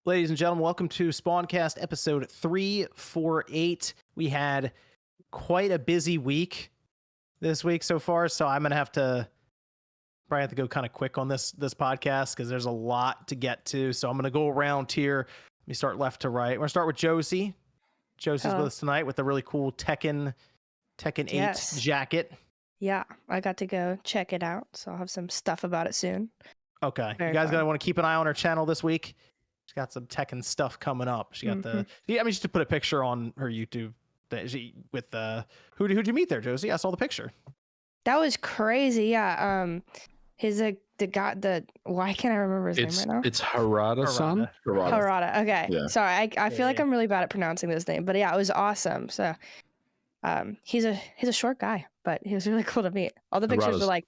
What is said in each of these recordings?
Ladies and gentlemen, welcome to Spawncast episode 348. We had quite a busy week this week so far, so I'm gonna probably have to go kind of quick on this podcast because there's a lot to get to. So I'm gonna go around here. Let me start left to right. We're gonna start with Josie. Josie's with us tonight with a really cool Tekken 8 jacket. Yeah, I got to go check it out, so I'll have some stuff about it soon. Okay, you guys gotta want to keep an eye on her channel this week. She's got some Tekken stuff coming up. She got just to put a picture on her YouTube with who'd you meet there, Josie? I saw the picture. That was crazy. Yeah. Why can't I remember his name right now? It's Harada-san. Harada. Okay. Yeah. Sorry, I feel like I'm really bad at pronouncing this name, but yeah, it was awesome. So, he's a short guy, but he was really cool to meet. All the pictures were like,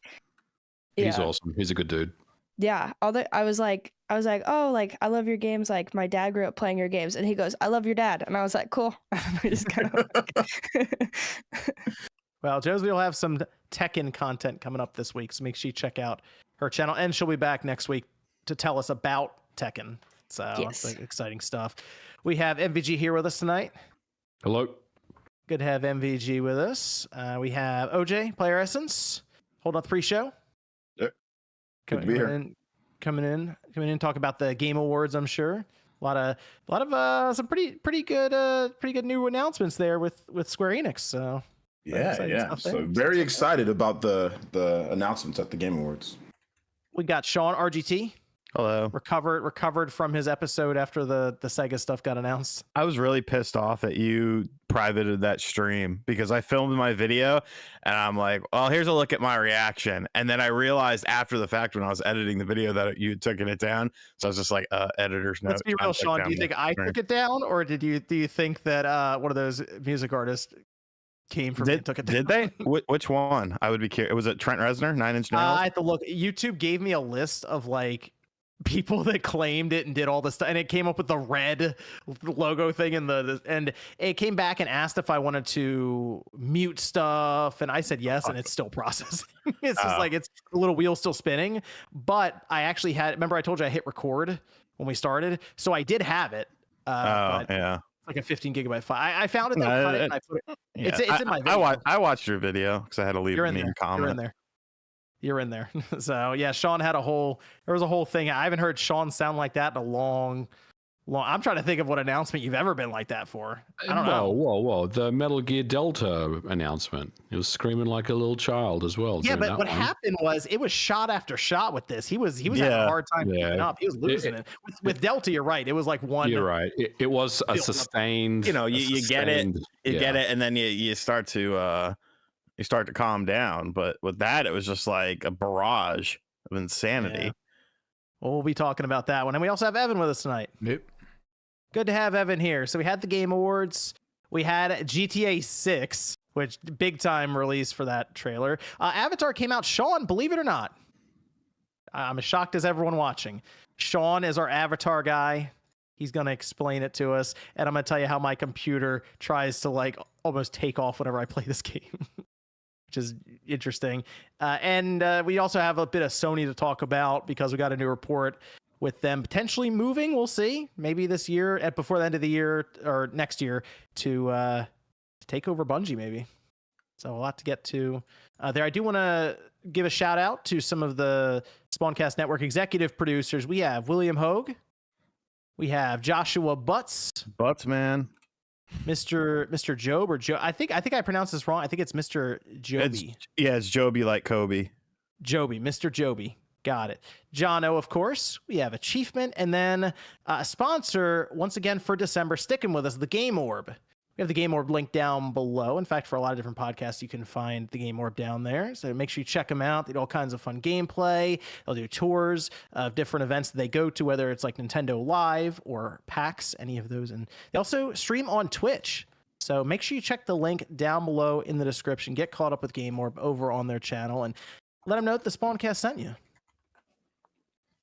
he's awesome. He's a good dude. Yeah. I was like, oh, like I love your games. Like my dad grew up playing your games, and he goes, I love your dad, and I was like, cool. We just kind of Well, Josie will have some Tekken content coming up this week, so make sure you check out her channel, and she'll be back next week to tell us about Tekken. So yes. It's like exciting stuff. We have MVG here with us tonight. Hello. Good to have MVG with us. We have OJ, Player Essence, holding up the pre-show. Yep. Good to be here. Coming in, talk about the Game Awards. I'm sure a lot of some pretty good new announcements there with Square Enix. So yeah. So very excited about the announcements at the Game Awards. We got Sean RGT. Hello. Recovered from his episode after the Sega stuff got announced. I was really pissed off that you privated that stream because I filmed my video and I'm like, well, here's a look at my reaction. And then I realized after the fact when I was editing the video that you had taken it down. So I was just like, editor's note. Let's be real, Sean. Do you think I took it down, or do you think that one of those music artists came from and took it down? Did they? Which one? I would be curious. Was it Trent Reznor, 9 Inch Nails? I have to look. YouTube gave me a list of like people that claimed it and did all this stuff, and it came up with the red logo thing and it came back and asked if I wanted to mute stuff, and I said yes, and it's still processing. It's just like it's the little wheel still spinning. But I actually remember I told you I hit record when we started, so I did have it. Yeah. Like a 15 gigabyte file. I found it. Cut it and I put it. Yeah. It's in my video. I watched your video because I had to leave a mean comment. You're in there. So yeah, Sean had there was a whole thing. I haven't heard Sean sound like that in a long. I'm trying to think of what announcement you've ever been like that for. I don't know. Whoa. The Metal Gear Delta announcement. He was screaming like a little child as well. Yeah, but what happened was it was shot after shot with this. He was having a hard time keeping up. He was losing it. With Delta, you're right. It was like one. You're right. It was a sustained. You get it. You get it, and then you start to calm down. But with that, it was just like a barrage of insanity. Yeah. Well, we'll be talking about that one. And we also have Evan with us tonight. Yep. Good to have Evan here. So we had the Game Awards. We had GTA 6, which big time release for that trailer. Avatar came out. Sean, believe it or not, I'm as shocked as everyone watching. Sean is our Avatar guy. He's going to explain it to us. And I'm going to tell you how my computer tries to like almost take off whenever I play this game. Which is interesting. And we also have a bit of Sony to talk about because we got a new report with them potentially moving. We'll see. Maybe this year, before the end of the year or next year, to take over Bungie, maybe. So a lot to get to there. I do want to give a shout out to some of the Spawncast Network executive producers. We have William Hogue. We have Joshua Butts. Butts, man. Mr. Job or Joe. I think I pronounced this wrong. I think it's Mr. Joby. It's Joby like Kobe. Joby, Mr. Joby. Got it. John O, of course. We have Achievement, and then a sponsor once again for December, sticking with us, the Game Orb. We have the Game Orb link down below. In fact, for a lot of different podcasts, you can find the Game Orb down there. So make sure you check them out. They do all kinds of fun gameplay. They'll do tours of different events that they go to, whether it's like Nintendo Live or PAX, any of those. And they also stream on Twitch. So make sure you check the link down below in the description. Get caught up with Game Orb over on their channel and let them know that the Spawncast sent you.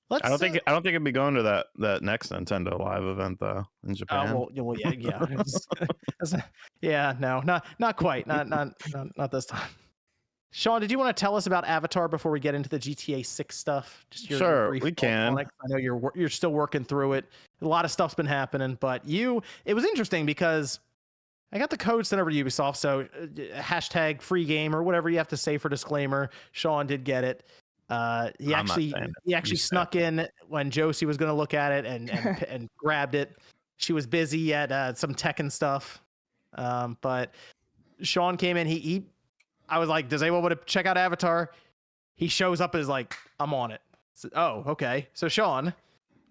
I don't think it'd be going to that next Nintendo Live event though in Japan. Well, yeah. Yeah, no, not quite. Not this time. Sean, did you want to tell us about Avatar before we get into the GTA 6 stuff? Just your Sure, brief we thoughts can. on it. I know you're still working through it. A lot of stuff's been happening, but it was interesting because I got the code sent over to Ubisoft, so hashtag free game or whatever you have to say for disclaimer. Sean did get it. He actually snuck in when Josie was going to look at it and grabbed it. She was busy at some tech and stuff, but Sean came in. I was like, does anyone want to check out Avatar? He shows up as like, I'm on it. So, oh, okay. So Sean,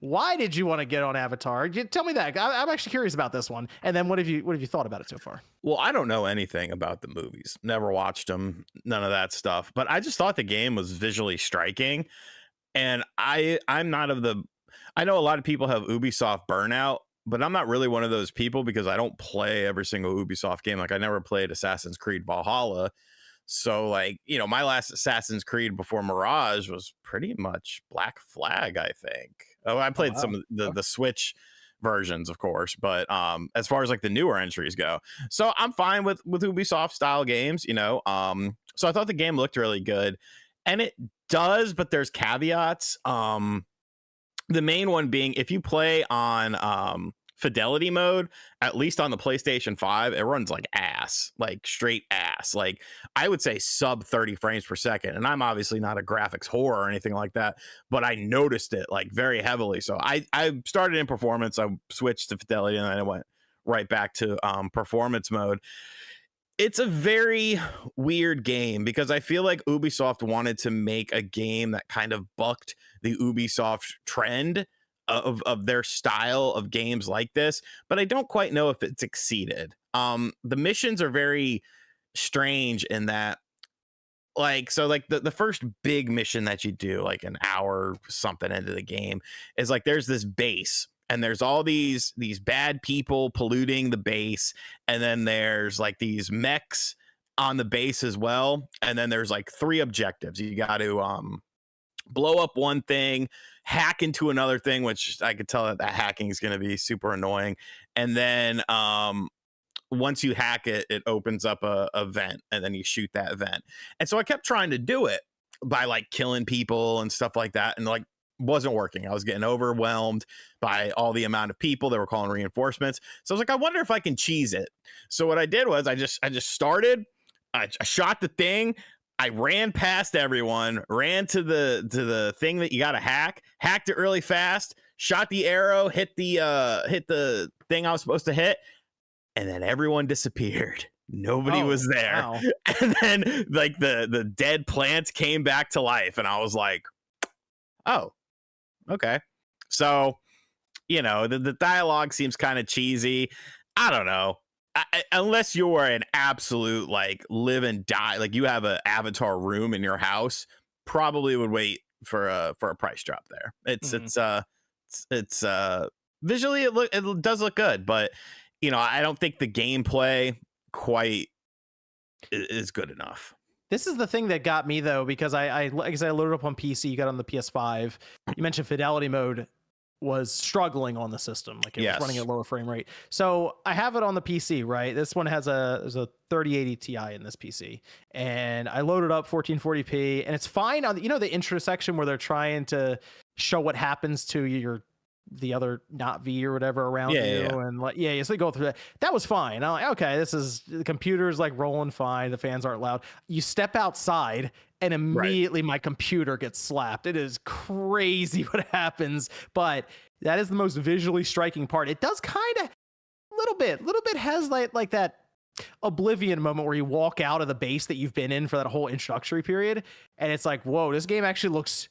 why did you want to get on Avatar? Tell me that. I'm actually curious about this one. And then what have you thought about it so far? Well, I don't know anything about the movies. Never watched them. None of that stuff. But I just thought the game was visually striking. And I'm not of the. I know a lot of people have Ubisoft burnout, but I'm not really one of those people because I don't play every single Ubisoft game. Like I never played Assassin's Creed Valhalla. So like, my last Assassin's Creed before Mirage was pretty much Black Flag, I think. Oh, I played some of the Switch versions, of course, but as far as like the newer entries go. So I'm fine with Ubisoft style games, So I thought the game looked really good. And it does, but there's caveats. The main one being if you play on fidelity mode, at least on the PlayStation 5, it runs like ass, like straight ass. Like I would say sub 30 frames per second. And I'm obviously not a graphics whore or anything like that, but I noticed it like very heavily. So I started in performance, I switched to fidelity, and then I went right back to performance mode. It's a very weird game because I feel like Ubisoft wanted to make a game that kind of bucked the Ubisoft trend of their style of games like this, but I don't quite know if it succeeded. The missions are very strange in that, like, so like the first big mission that you do, like an hour something into the game, is like there's this base and there's all these bad people polluting the base, and then there's like these mechs on the base as well, and then there's like 3 objectives. You got to blow up one thing, hack into another thing, which I could tell that hacking is going to be super annoying. And then once you hack it, it opens up a vent, and then you shoot that vent. And so I kept trying to do it by like killing people and stuff like that, and like wasn't working. I was getting overwhelmed by all the amount of people that were calling reinforcements. So I was like, I wonder if I can cheese it. So what I did was I just started, I shot the thing, I ran past everyone, ran to the thing that you got to hack, hacked it really fast, shot the arrow, hit the thing I was supposed to hit, and then everyone disappeared. Nobody was there. Wow. And then like the dead plants came back to life, and I was like, oh, okay. So, the dialogue seems kind of cheesy. I don't know. Unless you are an absolute like live and die, like you have an Avatar room in your house, probably would wait for a price drop there. It's visually it does look good, but I don't think the gameplay quite is good enough. This is the thing that got me though, because I like I said, I loaded up on PC, you got on the PS5. You mentioned fidelity mode was struggling on the system, like it was running at a lower frame rate. So I have it on the PC, right? This one there's a 3080 Ti in this PC, and I loaded up 1440p, and it's fine on the intro section where they're trying to show what happens to the other not V or whatever around you, and like so they go through that. That was fine. I'm like, okay, the computer's like rolling fine, the fans aren't loud. You step outside and immediately my computer gets slapped. It is crazy what happens, but that is the most visually striking part. It does kind of little bit has like that Oblivion moment where you walk out of the base that you've been in for that whole introductory period, and it's like, whoa, this game actually looks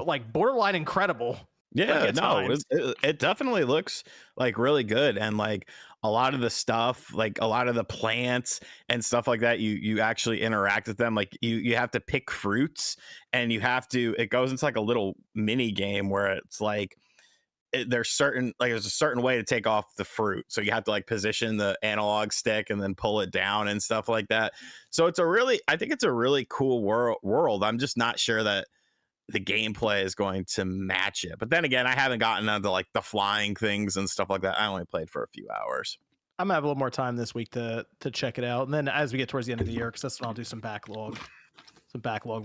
like borderline incredible. Yeah, no, it definitely looks like really good. And like a lot of the stuff, like a lot of the plants and stuff like that, you actually interact with them. Like you have to pick fruits, and it goes into like a little mini game where it's like there's a certain way to take off the fruit. So you have to like position the analog stick and then pull it down and stuff like that. So I think it's a really cool world. I'm just not sure that the gameplay is going to match it. But then again, I haven't gotten into like the flying things and stuff like that. I only played for a few hours. I'm gonna have a little more time this week to check it out, and then as we get towards the end of the year, because that's when I'll do some backlog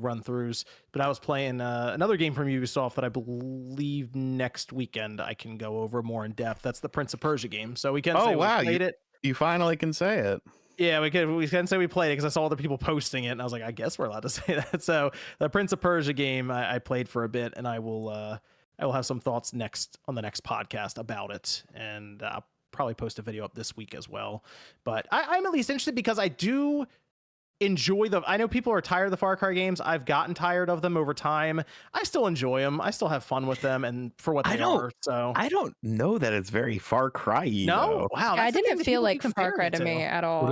run throughs. But I was playing another game from Ubisoft that I believe next weekend I can go over more in depth. That's the Prince of Persia game. So we can say we played it. You finally can say it. Yeah, we can say we played it because I saw other people posting it, and I was like, I guess we're allowed to say that. So the Prince of Persia game I played for a bit, and I will have some thoughts on the next podcast about it, and I'll probably post a video up this week as well. But I'm at least interested because I do enjoy I know people are tired of the Far Cry games. I've gotten tired of them over time. I still enjoy them. I still have fun with them and for what they are. So I don't know that it's very Far Cry-y. No, wow. I didn't feel like Far Cry to me at all.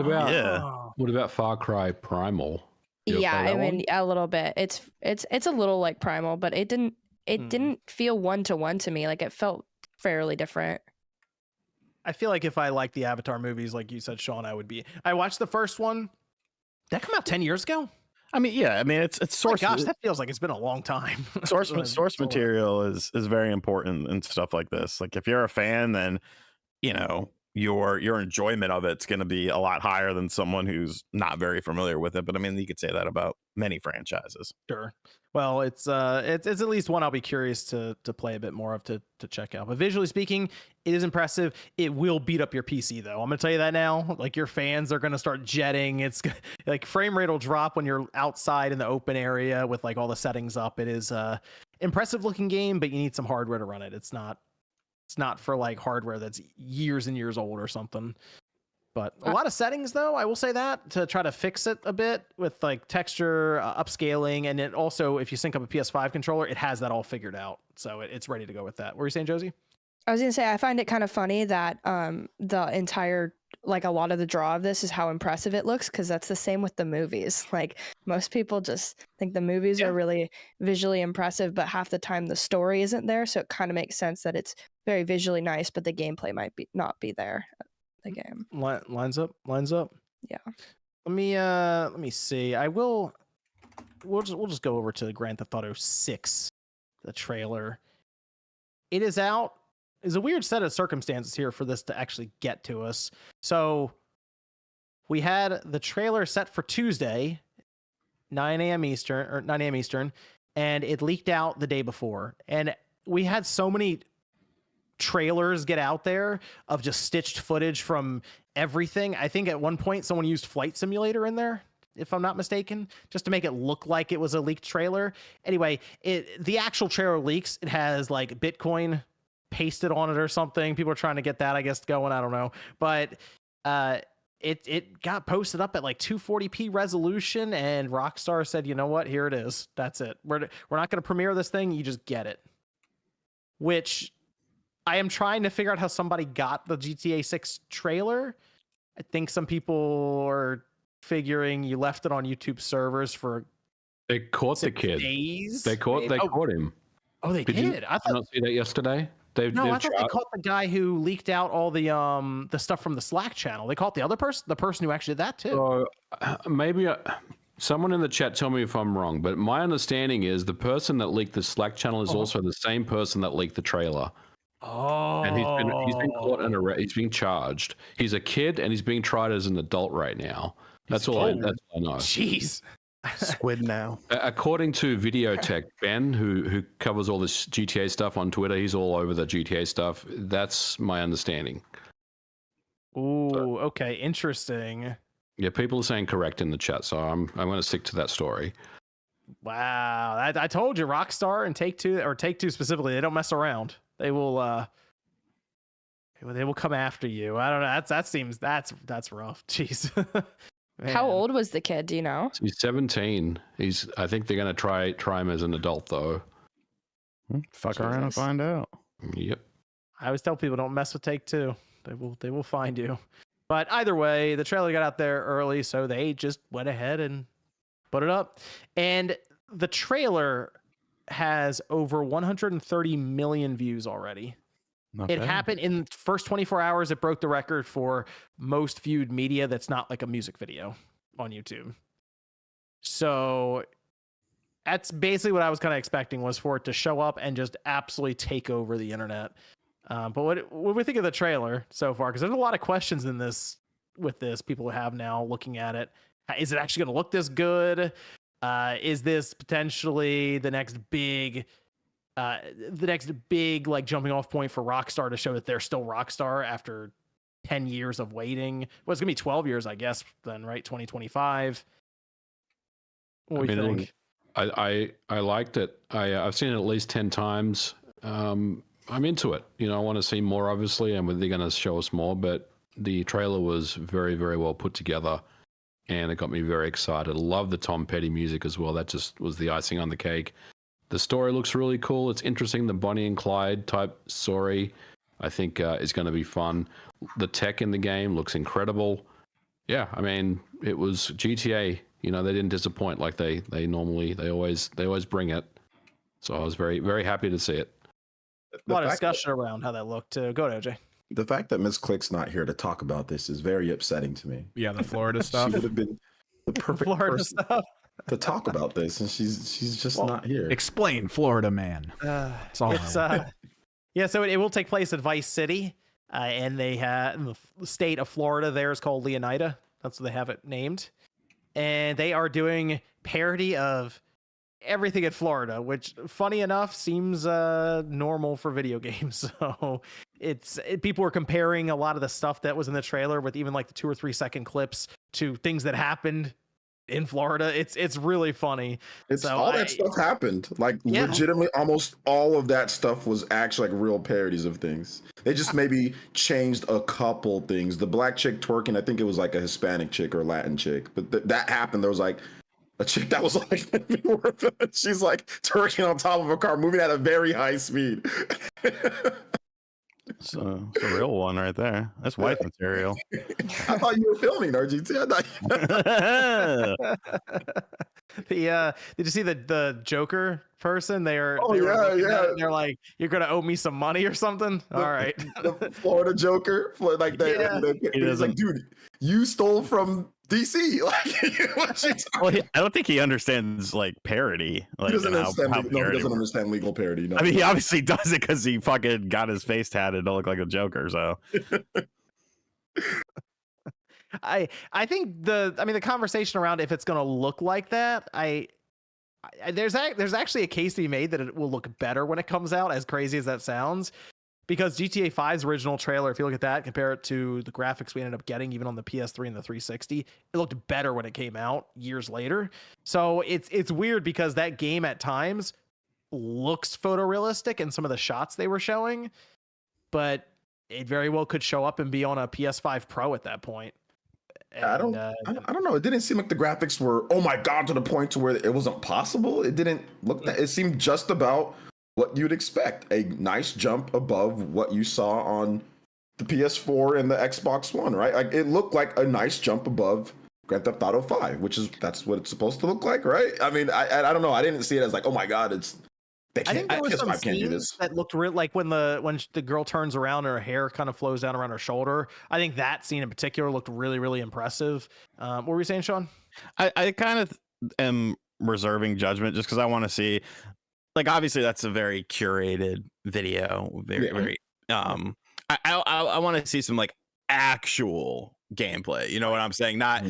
What about Far Cry Primal? Yeah, I mean a little bit. It's a little like Primal, but it didn't feel one-to-one to me. Like it felt fairly different. I feel like if I like the Avatar movies, like you said, Sean, I watched the first one. That come out 10 years ago? I mean, yeah. I mean, it's source. Oh my gosh, that feels like it's been a long time. source material is very important and stuff like this. Like if you're a fan, then your enjoyment of it's going to be a lot higher than someone who's not very familiar with it. But I mean, you could say that about many franchises. Sure. Well, it's at least one I'll be curious to play a bit more of to check out. But visually speaking, it is impressive. It will beat up your PC though. I'm gonna tell you that now. Like your fans are gonna start jetting. It's like frame rate will drop when you're outside in the open area with like all the settings up. It is impressive looking game, but you need some hardware to run it. It's not for like hardware that's years and years old or something. But a lot of settings, though, I will say that, to try to fix it a bit with like texture, upscaling, and it also, if you sync up a PS5 controller, it has that all figured out. So it's ready to go with that. What were you saying, Josie? I was going to say, I find it kind of funny that the entire, like a lot of the draw of this is how impressive it looks, because that's the same with the movies. Like most people just think the movies are really visually impressive, but half the time the story isn't there. So it kind of makes sense that it's very visually nice, but the gameplay might not be there. The game lines up. Yeah. Let me see. We'll just go over to Grand Theft Auto 6, the trailer. It is out. There's a weird set of circumstances here for this to actually get to us. So we had the trailer set for Tuesday, 9 a.m. Eastern, and it leaked out the day before. And we had so many trailers get out there of just stitched footage from everything. I think at one point someone used Flight Simulator in there, if I'm not mistaken, just to make it look like it was a leaked trailer. Anyway, the actual trailer leaks. It has like Bitcoin pasted on it or something. People are trying to get that, I guess, going. I don't know. But it got posted up at like 240p resolution, and Rockstar said, you know what? Here it is. That's it. We're not going to premiere this thing. You just get it. Which I am trying to figure out how somebody got the GTA 6 trailer. I think some people are figuring you left it on YouTube servers for they caught the kid. Days. They caught him. Oh, they did. I thought not see that yesterday. I thought they caught the guy who leaked out all the stuff from the Slack channel. They caught the other person, the person who actually did that too. So maybe someone in the chat tell me if I'm wrong, but my understanding is the person that leaked the Slack channel is also the same person that leaked the trailer. Oh, and he's been caught and he's being charged. He's a kid and he's being tried as an adult right now. That's all I know. Jeez. Squid now. According to Videotech, Ben, who covers all this GTA stuff on Twitter, he's all over the GTA stuff. That's my understanding. Ooh, okay, interesting. Yeah, people are saying correct in the chat, so I'm going to stick to that story. Wow, I told you, Rockstar and Take-Two specifically, they don't mess around. They will come after you. I don't know. That's rough. Jeez. How old was the kid? Do you know? He's 17. I think they're going to try him as an adult though. Fuck around and find out. Yep. I always tell people don't mess with Take-Two. They will find you. But either way, the trailer got out there early, so they just went ahead and put it up. And the trailer has over 130 million views already. It happened in the first 24 hours. It broke the record for most viewed media that's not like a music video on YouTube. So that's basically what I was kind of expecting, was for it to show up and just absolutely take over the internet. But what we think of the trailer so far? Because there's a lot of questions in this with this people have now looking at it. Is it actually going to look this good? Is this potentially the next big like jumping off point for Rockstar to show that they're still Rockstar after 10 years of waiting? Well, it's gonna be 12 years, I guess, then, right? 2025. What do you think? I liked it. I've seen it at least 10 times. I'm into it. I want to see more, obviously, and they're going to show us more, but the trailer was very, very well put together, and it got me very excited. I love the Tom Petty music as well. That just was the icing on the cake. The story looks really cool. It's interesting. The Bonnie and Clyde type story, I think, is going to be fun. The tech in the game looks incredible. Yeah, I mean, it was GTA. They didn't disappoint like they always bring it. So I was very, very happy to see it. A lot of discussion around how that looked. Go ahead, OJ. The fact that Miss Click's not here to talk about this is very upsetting to me. Yeah, the Florida stuff. She would have been the perfect Florida person stuff to talk about this, and she's just not here. Explain, Florida man. That's all. Yeah, so it will take place at Vice City, and they have the state of Florida. There is called Leonida. That's what they have it named, and they are doing parody of everything in Florida, which, funny enough, seems normal for video games. So people were comparing a lot of the stuff that was in the trailer with even like the 2 or 3 second clips to things that happened in Florida. It's really funny. That stuff happened. Like, legitimately, almost all of that stuff was actually like real parodies of things. They just maybe changed a couple things. The black chick twerking, I think it was like a Hispanic chick or a Latin chick, but that happened. There was like a chick that was like, she's like twerking on top of a car, moving at a very high speed. So it's a real one right there. That's wife material. I thought you were filming RGT. Did you see the Joker person? They're like, you're gonna owe me some money or something. All right, the Florida Joker, like that. Yeah. He's like, dude, you stole from DC. Like, what you well, I don't think he understands like parody. Like, he doesn't understand legal parody. No. I mean, he obviously does it because he fucking got his face tatted to look like a Joker. So, I think the conversation around if it's going to look like that, there's actually a case to be made that it will look better when it comes out, as crazy as that sounds. Because GTA 5's original trailer, if you look at that, compare it to the graphics we ended up getting even on the PS3 and the 360, it looked better when it came out years later. So it's weird because that game at times looks photorealistic in some of the shots they were showing, but it very well could show up and be on a PS5 Pro at that point. And, I don't know. It didn't seem like the graphics were, oh my God, to the point to where it wasn't possible. It didn't look that. It seemed just about what you'd expect, a nice jump above what you saw on the PS4 and the Xbox One, right? Like, it looked like a nice jump above Grand Theft Auto 5, that's what it's supposed to look like, right? I mean, I don't know. I didn't see it as like, oh my God, I think there was some scenes that looked real, like when the girl turns around and her hair kind of flows down around her shoulder. I think that scene in particular looked really, really impressive. What were you saying, Sean? I kind of am reserving judgment just because I want to see. Like, obviously that's a very curated video. Very I want to see some like actual gameplay. You know what I'm saying? Not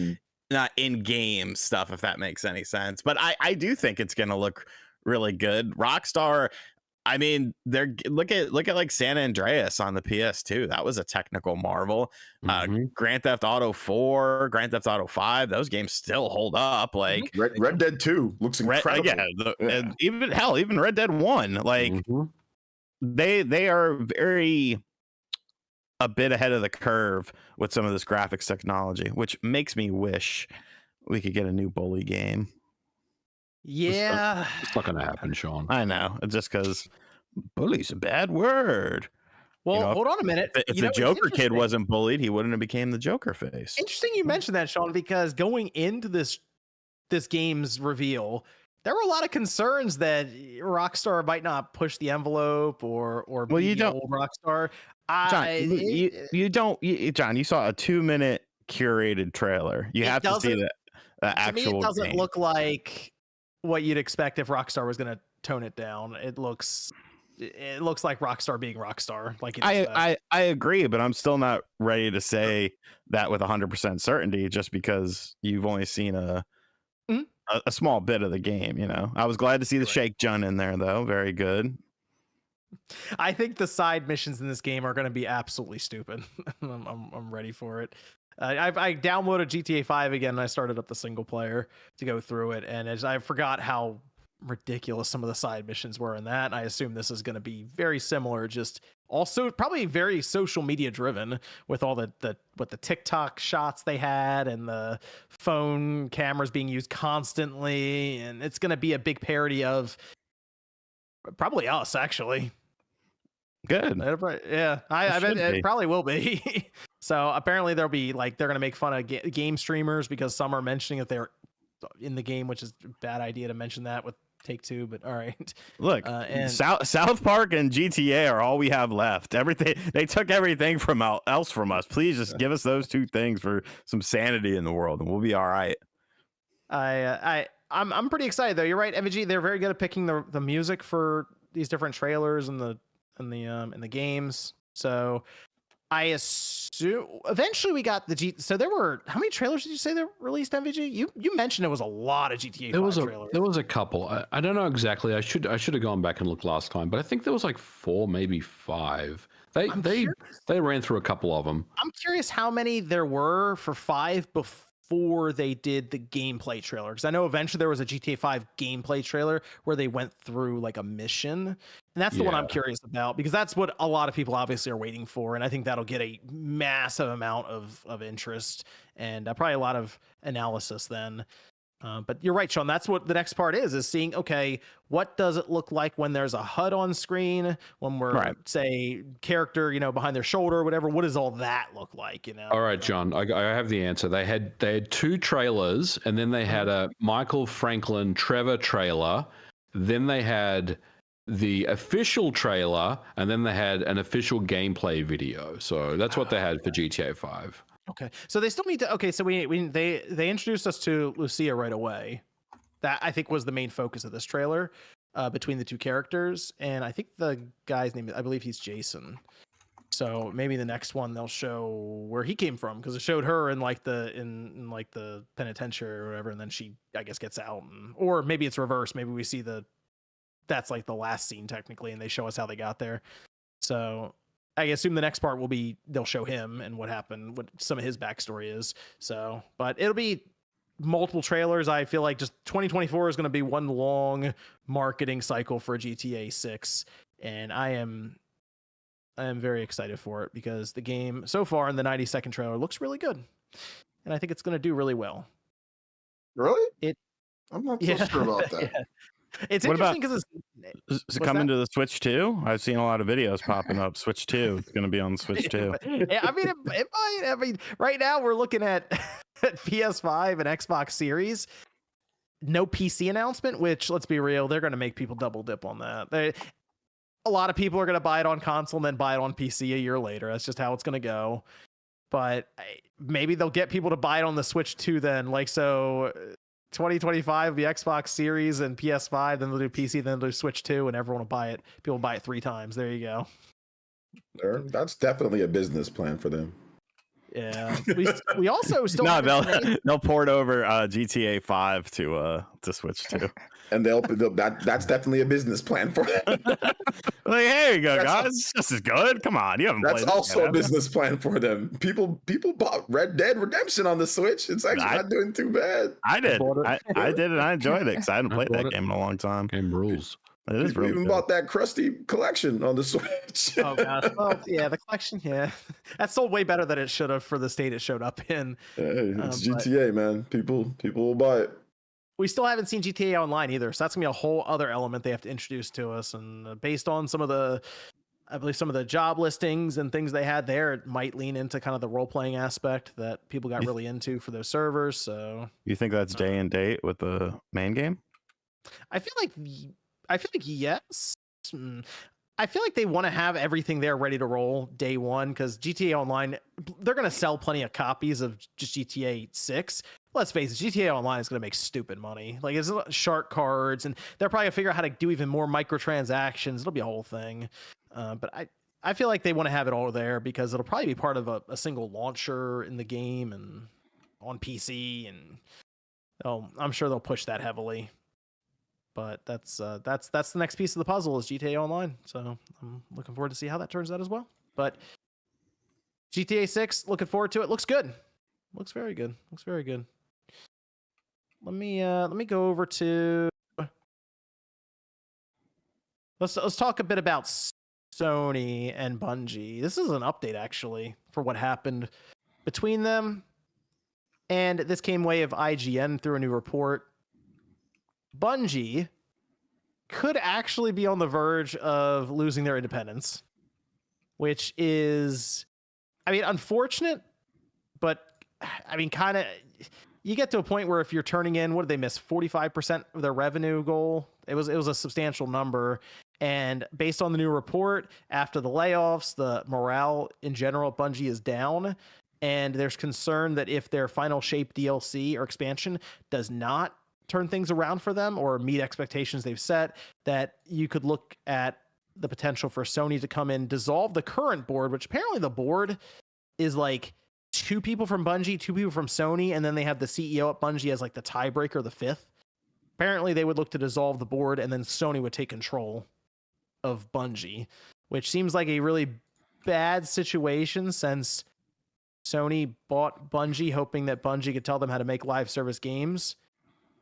in-game stuff, if that makes any sense. But I do think it's gonna look really good. Rockstar, I mean, look at like San Andreas on the PS2. That was a technical marvel. Grand Theft Auto 4, Grand Theft Auto 5, those games still hold up. Like Red Dead 2 looks incredible. And even Red Dead 1, like they are very a bit ahead of the curve with some of this graphics technology, which makes me wish we could get a new Bully game. Yeah, it's not gonna happen, Sean. I know. It's just because bully's a bad word. Well, hold on a minute. If the Joker kid wasn't bullied, he wouldn't have became the Joker face. Interesting you mentioned that, Sean, because going into this game's reveal, there were a lot of concerns that Rockstar might not push the envelope or be the old Rockstar. John, you saw a 2-minute curated trailer. You have to see the actual. To me, it doesn't game. look like what you'd expect if Rockstar was going to tone it down. It looks it looks like Rockstar being Rockstar. Like I agree, but I'm still not ready to say that with 100% certainty just because you've only seen a small bit of the game. You know, I was glad to see the Shake Jun in there though. Very good. I think the side missions in this game are going to be absolutely stupid. I'm ready for it. I downloaded GTA 5 again and I started up the single player to go through it, and I forgot how ridiculous some of the side missions were in that. I assume this is going to be very similar, just also probably very social media driven with all the TikTok shots they had and the phone cameras being used constantly, and it's going to be a big parody of probably us actually. Good. Yeah, I bet it probably will be. So apparently they'll be like, they're gonna make fun of game streamers because some are mentioning that they're in the game, which is a bad idea to mention that with Take-Two. But all right, look, and South Park and GTA are all we have left. Everything they took everything from else from us. Please just give us those two things for some sanity in the world, and we'll be all right. I'm pretty excited though. You're right, MVG. They're very good at picking the music for these different trailers and the games. So I assume eventually we got the so there were, how many trailers did you say they released, MVG? You mentioned it was a lot of GTA 5 trailers. There was a couple. I don't know exactly. I should have gone back and looked last time, but I think there was like 4, maybe 5. They ran through a couple of them. I'm curious how many there were for 5 before they did the gameplay trailer, because I know eventually there was a GTA 5 gameplay trailer where they went through like a mission, and that's the one I'm curious about, because that's what a lot of people obviously are waiting for, and I think that'll get a massive amount of interest and probably a lot of analysis then. But you're right, Sean. That's what the next part is seeing, okay, what does it look like when there's a HUD on screen, when we're say character, behind their shoulder or whatever. What does all that look like? All right, John, I have the answer. They had 2 trailers, and then they had a Michael Franklin Trevor trailer. Then they had the official trailer, and then they had an official gameplay video. So that's what they had for GTA 5. Okay, so they still need to. Okay, so they introduced us to Lucia right away. That I think was the main focus of this trailer, between the 2 characters, and I think the guy's name, I believe he's Jason. So maybe the next one they'll show where he came from, because it showed her in like the penitentiary or whatever, and then she, I guess, gets out, or maybe it's reversed. Maybe we see that's like the last scene technically, and they show us how they got there. So I assume the next part will be they'll show him and what happened, what some of his backstory is. So, but it'll be multiple trailers. I feel like just 2024 is going to be one long marketing cycle for GTA 6, and I am very excited for it, because the game so far in the 90-second trailer looks really good, and I think it's going to do really well. Really? I'm not so sure about that. Yeah. It's interesting because is it coming to the Switch 2? I've seen a lot of videos popping up. Switch 2. It's going to be on Switch 2. Yeah, I mean, right now we're looking at PS5 and Xbox Series. No PC announcement, which, let's be real, they're going to make people double dip on that. A lot of people are going to buy it on console and then buy it on PC a year later. That's just how it's going to go. But maybe they'll get people to buy it on the Switch 2 then. Like, so 2025 will be Xbox Series and PS5, then they'll do PC, then they'll do Switch 2, and everyone will buy it. People will buy it 3 times. There you go. That's definitely a business plan for them. Yeah. We also still they'll port over GTA 5 to Switch 2. And that's definitely a business plan for them. Like, here you go, guys. This is good. Come on, you haven't played. That's also a business plan for them. People bought Red Dead Redemption on the Switch. It's actually not doing too bad. I did. I did, and I enjoyed it because I hadn't played that game in a long time. Game rules. It is really even good. Bought that Krusty collection on the Switch. Oh gosh. Well, yeah, the collection. Yeah, that sold way better than it should have for the state it showed up in. Hey, it's GTA, man. People will buy it. We still haven't seen GTA Online either, so that's gonna be a whole other element they have to introduce to us. And based on some of the job listings and things they had there, it might lean into kind of the role playing aspect that people got really into for those servers. So you think that's day and date with the main game? I feel like yes. I feel like they want to have everything there ready to roll day one because GTA Online, they're going to sell plenty of copies of just GTA 6. Let's face it, GTA Online is going to make stupid money. Like, it's shark cards, and they're probably going to figure out how to do even more microtransactions. It'll be a whole thing. But I feel like they want to have it all there because it'll probably be part of a single launcher in the game and on PC, and I'm sure they'll push that heavily. But that's the next piece of the puzzle is GTA Online. So I'm looking forward to see how that turns out as well. But GTA 6, looking forward to it. Looks good. Looks very good. Looks very good. Let me go over to let's talk a bit about Sony and Bungie. This is an update actually for what happened between them. And this came way of IGN through a new report. Bungie could actually be on the verge of losing their independence, which is, I mean, unfortunate, but I mean, kind of, you get to a point where if you're turning in, what did they miss? 45% of their revenue goal. It was a substantial number. And based on the new report, after the layoffs, the morale in general at Bungie is down. And there's concern that if their Final Shape DLC or expansion does not turn things around for them or meet expectations they've set, that you could look at the potential for Sony to come in, dissolve the current board, which apparently the board is like 2 people from Bungie, 2 people from Sony, and then they have the CEO at Bungie as like the tiebreaker, the 5th. Apparently they would look to dissolve the board and then Sony would take control of Bungie, which seems like a really bad situation since Sony bought Bungie hoping that Bungie could tell them how to make live service games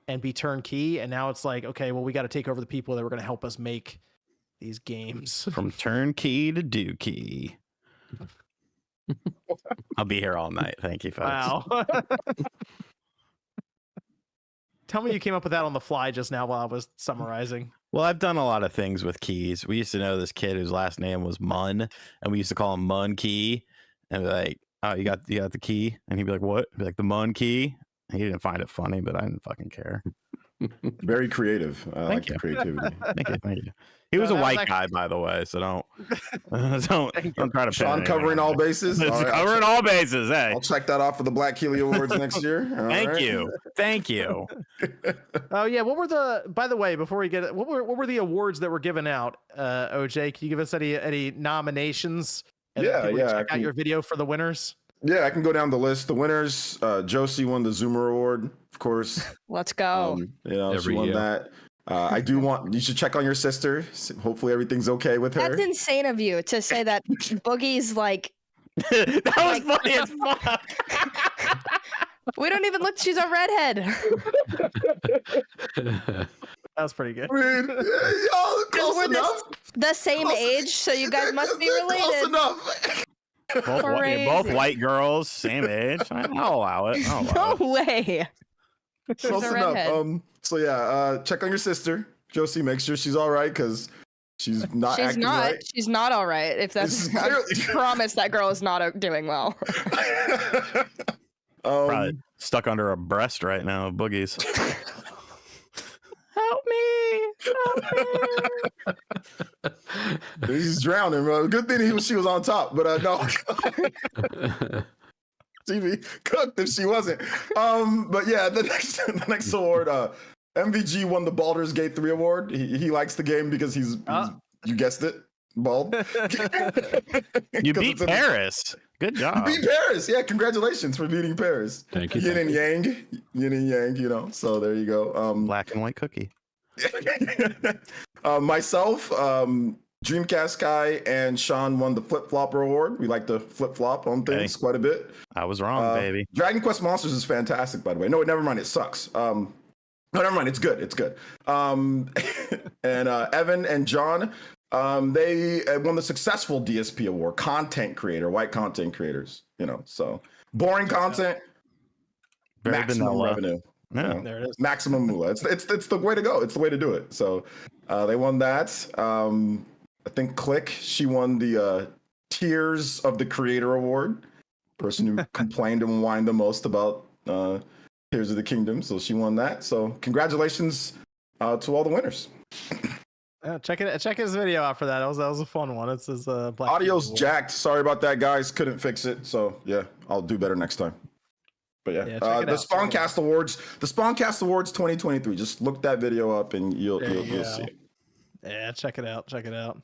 and be turnkey, and now it's like, okay, well, we got to take over the people that were going to help us make these games. From turnkey to dookie. I'll be here all night. Thank you, folks. Wow. Tell me you came up with that on the fly just now while I was summarizing. Well, I've done a lot of things with keys. We used to know this kid whose last name was Munn, and we used to call him Mun Key, and be like, "Oh, you got the key?" And he'd be like, "What?" I'd be like, "The Mun Key." He didn't find it funny, but I didn't fucking care. Very creative. I like the creativity. Thank you. He was a white guy, by the way, so don't try to. Sean covering all bases. It's All right, covering all bases. Hey, I'll check that off for the Black Keely Awards next year. All Thank you. Oh yeah, what were the? By the way, before we get it, what were the awards that were given out? OJ, can you give us any nominations? And check out your video for the winners. Yeah, I can go down the list. The winners, Josie won the Zoomer Award, of course. Let's go. She won that. You should check on your sister. Hopefully everything's okay with her. That's insane of you to say that Boogie's like. That was funny as fuck. We don't even look. She's a redhead. That was pretty good. Close enough. The same age, so you guys must be related. Close enough. Both white girls, same age. I'll allow it. No way. Close enough. So yeah, check on your sister, Josie. Make sure she's all right because she's not. Right. She's not all right. If that's, I promise that girl is not doing well. Probably stuck under a breast right now, Boogies. Help me! He's drowning, bro. Good thing she was on top, but no. TV cooked if she wasn't. But yeah, the next award, MVG won the Baldur's Gate 3 award. He likes the game because he's you guessed it, bald. You beat Paris. Good job. You beat Paris. Yeah, congratulations for beating Paris. Thank you. Yin and yang, so there you go. Black and white cookie. Myself, Dreamcast guy, and Sean won the Flip Flopper Award. We like to flip flop on things quite a bit. I was wrong, baby. Dragon Quest Monsters is fantastic, by the way. No, never mind. It sucks. No, never mind. It's good. It's good. And Evan and John, they won the successful DSP award, content creator, white content creators. So boring content, very maximum vanilla revenue. Yeah, there it is. Maximum moolah. It's the way to go. It's the way to do it. So they won that. I think Click, she won the Tears of the Creator Award. Person who complained and whined the most about Tears of the Kingdom. So she won that. So congratulations to all the winners. Check his video out for that. That was a fun one. It's his Black Audio's TV jacked. Sorry about that, guys. Couldn't fix it. So yeah, I'll do better next time. But yeah, Yeah, check it the out, check it Spawncast Awards, the Spawncast Awards 2023. Just look that video up and you'll see it. Yeah, check it out. Check it out.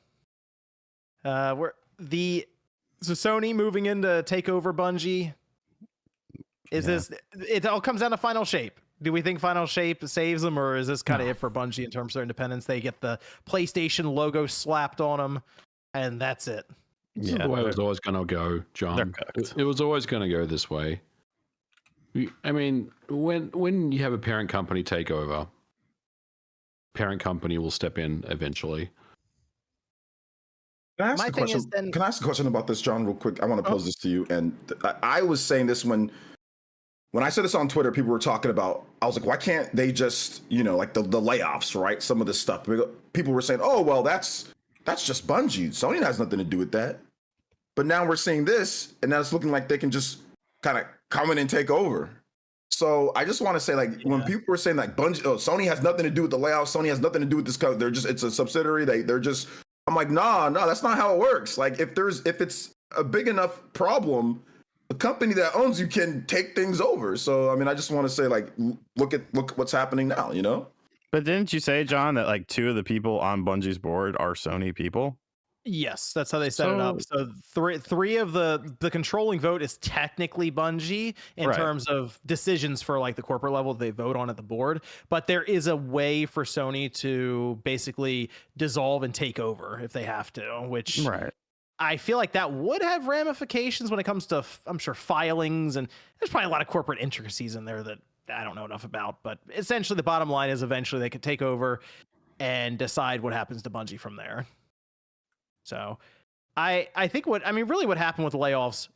So Sony moving in to take over Bungie. This? It all comes down to Final Shape. Do we think Final Shape saves them, or is this kind of it for Bungie in terms of their independence? They get the PlayStation logo slapped on them, and that's it. This is the way it was always going to go, John. It was always going to go this way. I mean, when you have a parent company take over, parent company will step in eventually. Can I ask a question about this, John, real quick? I want to pose this to you. And I was saying this when I said this on Twitter, people were talking about, I was like, why can't they just, like the layoffs, right? Some of this stuff. People were saying, oh, well, that's just Bungie. Sony has nothing to do with that. But now we're seeing this, and now it's looking like they can just kind of come in and take over. So I just want to say, when people were saying like Sony has nothing to do with the layoffs, Sony has nothing to do with this, it's a subsidiary. They're just, I'm like, no, that's not how it works. Like if it's a big enough problem, the company that owns you can take things over. So I mean, I just want to say, look what's happening now, But didn't you say, John, that 2 of the people on Bungie's board are Sony people? Yes, that's how they set it up. So three of the controlling vote is technically Bungie in terms of decisions for the corporate level they vote on at the board. But there is a way for Sony to basically dissolve and take over if they have to, which I feel like that would have ramifications when it comes to, I'm sure, filings, and there's probably a lot of corporate intricacies in there that I don't know enough about. But essentially the bottom line is eventually they could take over and decide what happens to Bungie from there. So I think what happened with the layoffs,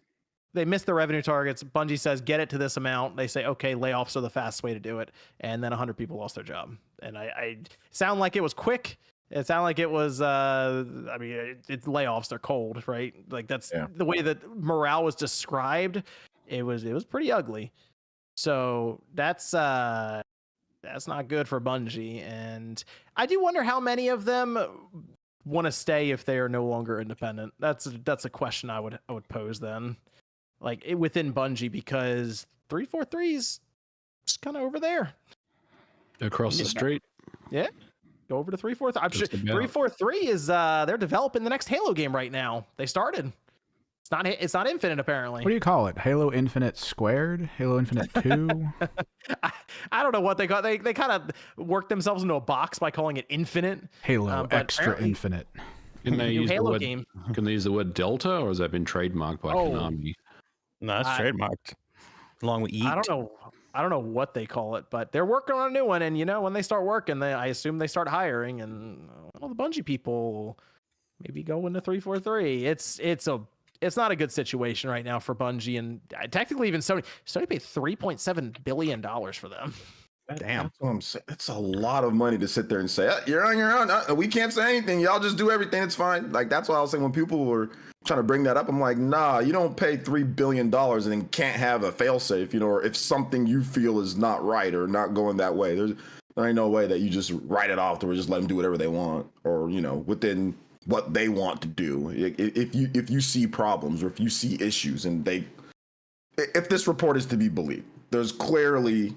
they missed their revenue targets. Bungie says, get it to this amount. They say, okay, layoffs are the fastest way to do it. And then 100 people lost their job. And I sound like it was quick. It sounded like it was, it's layoffs. They're cold, right? That's the way that morale was described. It was pretty ugly. So that's not good for Bungie. And I do wonder how many of them want to stay if they are no longer independent. That's a question I would pose then, within Bungie, because 343 is just kind of over there across the street. Yeah, go over to 343. I'm sure 343 is they're developing the next Halo game right now. They started. It's not Infinite, apparently. What do you call it? Halo Infinite Squared? Halo Infinite 2? I don't know what they call it. They kind of worked themselves into a box by calling it Infinite. Halo Extra Infinite. Can they use Halo the word, game. Can they use the word Delta, or has that been trademarked by Konami? No, it's trademarked. Along with EAT. I don't know what they call it, but they're working on a new one. And when they start working, I assume they start hiring, and all the Bungie people maybe go into 343. It's not a good situation right now for Bungie, and technically even Sony. Sony paid $3.7 billion for them. Damn. That's what I'm saying. It's a lot of money to sit there and say, you're on your own. We can't say anything. Y'all just do everything. It's fine. That's why I was saying when people were trying to bring that up, I'm like, nah, you don't pay $3 billion and then can't have a failsafe, or if something you feel is not right or not going that way. There ain't no way that you just write it off or just let them do whatever they want, or, within what they want to do. If you see problems or if you see issues, and if this report is to be believed, there's clearly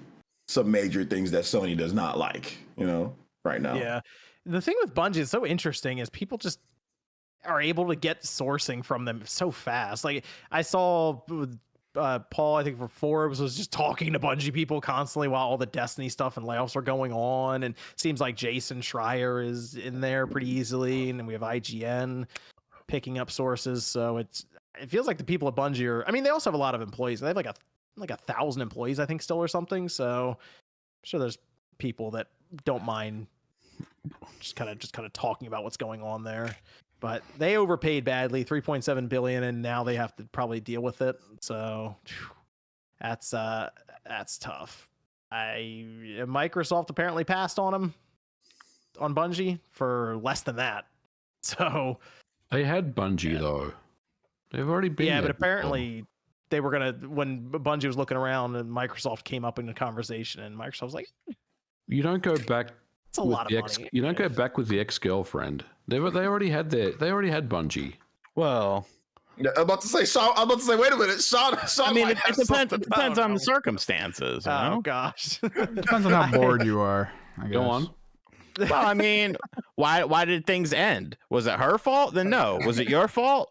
some major things that Sony does not like, right now. Yeah. The thing with Bungie is so interesting is people just are able to get sourcing from them so fast. I saw Paul, I think for Forbes, was just talking to Bungie people constantly while all the Destiny stuff and layoffs are going on. And seems like Jason Schreier is in there pretty easily. And then we have IGN picking up sources. So it feels like the people at Bungie they also have a lot of employees. They have like 1,000 employees, I think, still, or something. So I'm sure there's people that don't mind just kind of talking about what's going on there. But they overpaid badly, $3.7 billion, and now they have to probably deal with it. So that's tough. Microsoft apparently passed on Bungie for less than that. So they had Bungie though. They've already been. Yeah, but apparently they were when Bungie was looking around, and Microsoft came up in the conversation, and Microsoft was like, "You don't go back It's a lot of money. You don't go back with the ex-girlfriend. They already had Bungie. Well, Yeah, I'm about to say, Sean. I'm about to say, wait a minute, Sean. I mean, might it have depends. something. It depends Oh, on no. the circumstances. You Oh know? gosh. Depends on how bored you are. I guess. Go on. Well, I mean, why did things end? Was it her fault? Then no. Was it your fault?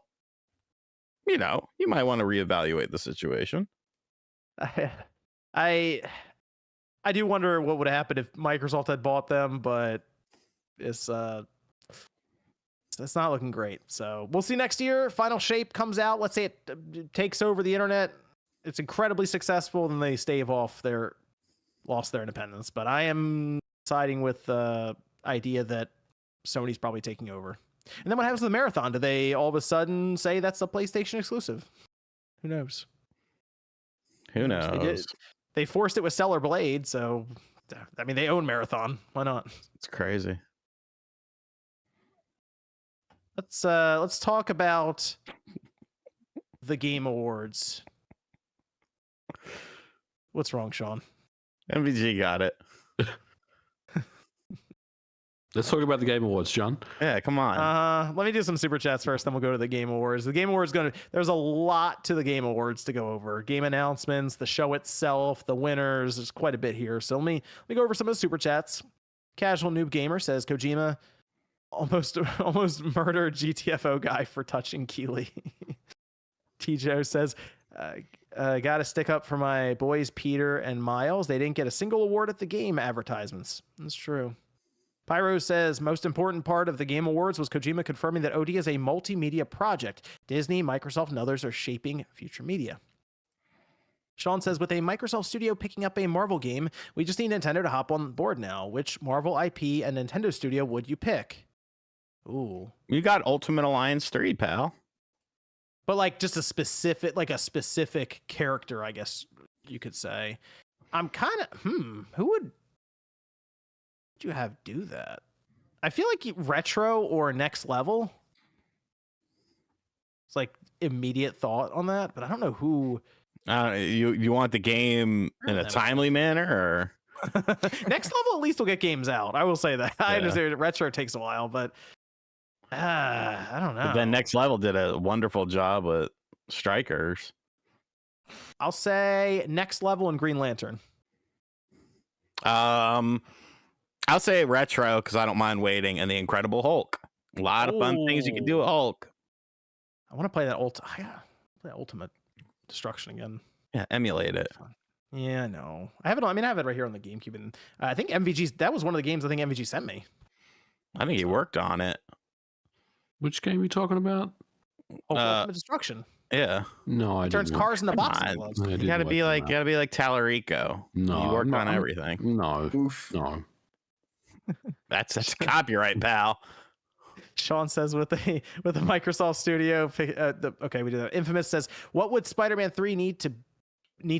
You know, you might want to reevaluate the situation. I do wonder what would have happened if Microsoft had bought them, but it's not looking great. So we'll see next year. Final Shape comes out. Let's say it takes over the internet. It's incredibly successful, then they lost their independence. But I am siding with the idea that Sony's probably taking over. And then what happens to the Marathon? Do they all of a sudden say that's a PlayStation exclusive? Who knows? Who knows? They forced it with Stellar Blade, so I mean they own Marathon. Why not? It's crazy. Let's talk about the Game Awards. What's wrong, Sean? MVG got it. Let's talk about the Game Awards, John. Yeah, come on. Let me do some super chats first, then we'll go to the Game Awards. The Game Awards there's a lot to the Game Awards to go over. Game announcements, the show itself, the winners. There's quite a bit here. So let me go over some of the super chats. Casual Noob Gamer says Kojima almost murdered GTFO guy for touching Keeley. T-Joe says, gotta stick up for my boys Peter and Miles. They didn't get a single award at the game advertisements. That's true. Pyro says, most important part of the Game Awards was Kojima confirming that OD is a multimedia project. Disney, Microsoft, and others are shaping future media. Sean says, with a Microsoft studio picking up a Marvel game, we just need Nintendo to hop on board now. Which Marvel IP and Nintendo studio would you pick? Ooh. You got Ultimate Alliance 3, pal. But like just a specific character, I guess you could say. I'm kind of, who would you have do that? I feel like Retro or Next Level. It's like immediate thought on that, but I don't know who. You want the game in a timely manner, or Next Level at least will get games out. I will say that. I understand Retro takes a while, but I don't know. But then Next Level did a wonderful job with Strikers. I'll say Next Level and Green Lantern. I'll say Retro because I don't mind waiting, and the Incredible Hulk. A lot of fun things you can do with Hulk. I want to play that Ultimate Destruction again. Yeah, emulate it. Yeah, I know. I have it right here on the GameCube, and I think that was one of the games I think MVG sent me. I think he worked on it. Which game are you talking about? Ultimate Destruction. Yeah. No, I Turns didn't. cars into boxing gloves. You gotta be like Tallarico. No, you worked on everything. No, Oof. no. That's copyright, pal. Sean says with a Microsoft Studio. Okay, we do that. Infamous says, what would Spider-Man 3 need to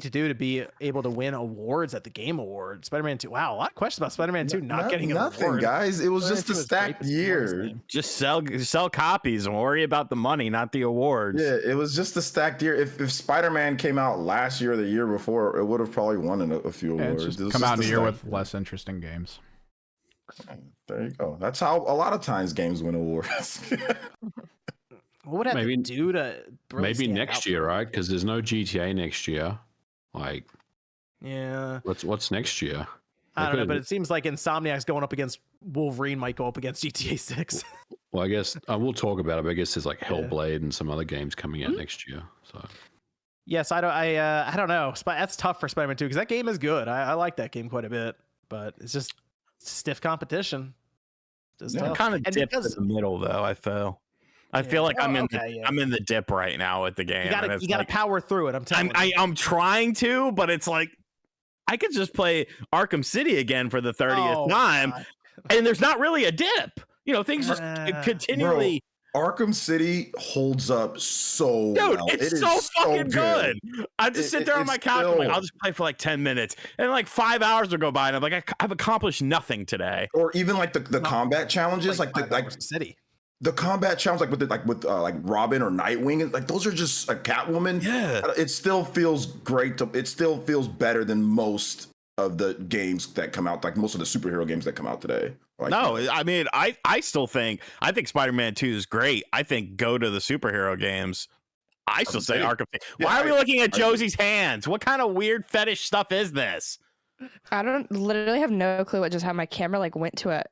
do to be able to win awards at the Game Awards? Spider-Man 2. Wow, a lot of questions about Spider-Man 2 not getting an nothing, award. guys. It was just a 2 was stacked great, year. Just sell copies and worry about the money, not the awards. Yeah, it was just a stacked year. If Spider-Man came out last year or the year before, it would have probably won a few awards. It's just come out in a year with less interesting games. There you go. That's how a lot of times games win awards. What would have to do to really maybe stand next out year, for right? Because there's no GTA next year. Like, yeah, what's next year? I don't know, but it seems like Insomniac's going up against Wolverine might go up against GTA 6. Well, I guess I will talk about it, but I guess there's like Hellblade and some other games coming out next year. So yes, I don't know. That's tough for Spider-Man 2 because that game is good. I like that game quite a bit, but it's just stiff competition. I'm kind of dipped in the middle though. I feel like I'm in the dip right now with the game. You gotta power through it. I'm telling you. I'm trying to, but it's like I could just play Arkham City again for the 30th time, God. And there's not really a dip. You know, things just continually. Arkham City holds up so Dude, well. it's so fucking good. I just sit there on my couch. I'm like, I'll just play for like 10 minutes. And like 5 hours will go by. And I'm like, I've accomplished nothing today. Or even like the combat challenges, like City. The combat challenge, with Robin or Nightwing, like those are just a Catwoman. Yeah. It still feels great. It still feels better than most of the games that come out, like most of the superhero games that come out today. Like, No, I mean, I still think Spider-Man 2 is great. I think go to the superhero games. I still say Arkham. Why are we looking at Josie's hands? What kind of weird fetish stuff is this? I don't literally have no clue what just how my camera like went to it.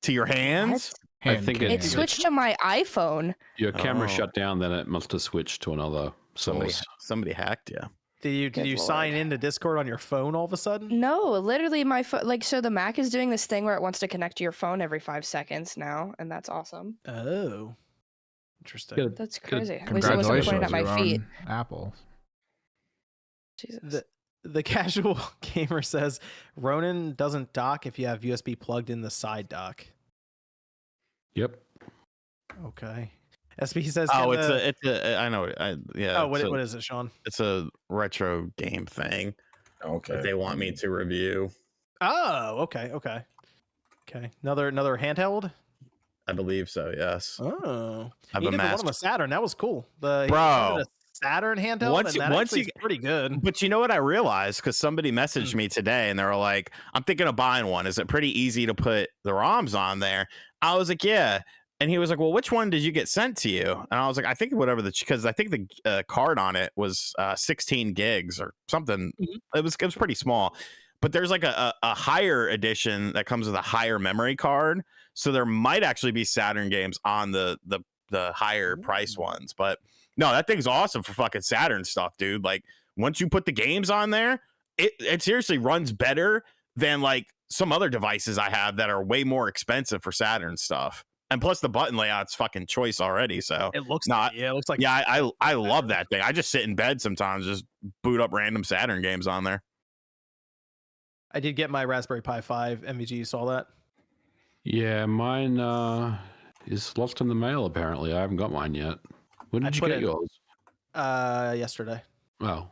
To your hands? I think It switched to my iPhone. Your camera shut down, then it must have switched to another source. Somebody hacked you. Did you sign into Discord on your phone all of a sudden? No, literally my phone. Like, so the Mac is doing this thing where it wants to connect to your phone every 5 seconds now, and that's awesome. Oh, interesting. Good. That's crazy. At least it Congratulations, wasn't pointing at my you feet. own Apple. Jesus. The casual gamer says Ronin doesn't dock if you have USB plugged in the side dock. Yep. Okay. SB says. Oh, it's a. I know. Yeah. Oh, what is it, Sean? It's a retro game thing. Okay. That they want me to review. Oh, okay. Another handheld. I believe so. Yes. Oh, I have you a get the one master. on the Saturn. That was cool. Bro, Saturn handheld. Once It's pretty good. But you know what I realized? Because somebody messaged me today and they were like, I'm thinking of buying one. Is it pretty easy to put the ROMs on there? I was like, yeah. And he was like, well, which one did you get sent to you? And I was like, I think whatever because I think the card on it was 16 gigs or something. Mm-hmm. It was pretty small. But there's like a higher edition that comes with a higher memory card. So there might actually be Saturn games on the higher price ones. But no, that thing's awesome for fucking Saturn stuff, dude. Like once you put the games on there, it seriously runs better than like some other devices I have that are way more expensive for Saturn stuff. And plus the button layout's fucking choice already. So it looks like I love that thing. I just sit in bed sometimes, just boot up random Saturn games on there. I did get my Raspberry Pi 5 MVG. You saw that? Yeah, mine is lost in the mail. Apparently, I haven't got mine yet. When did you get yours? Yesterday. Oh,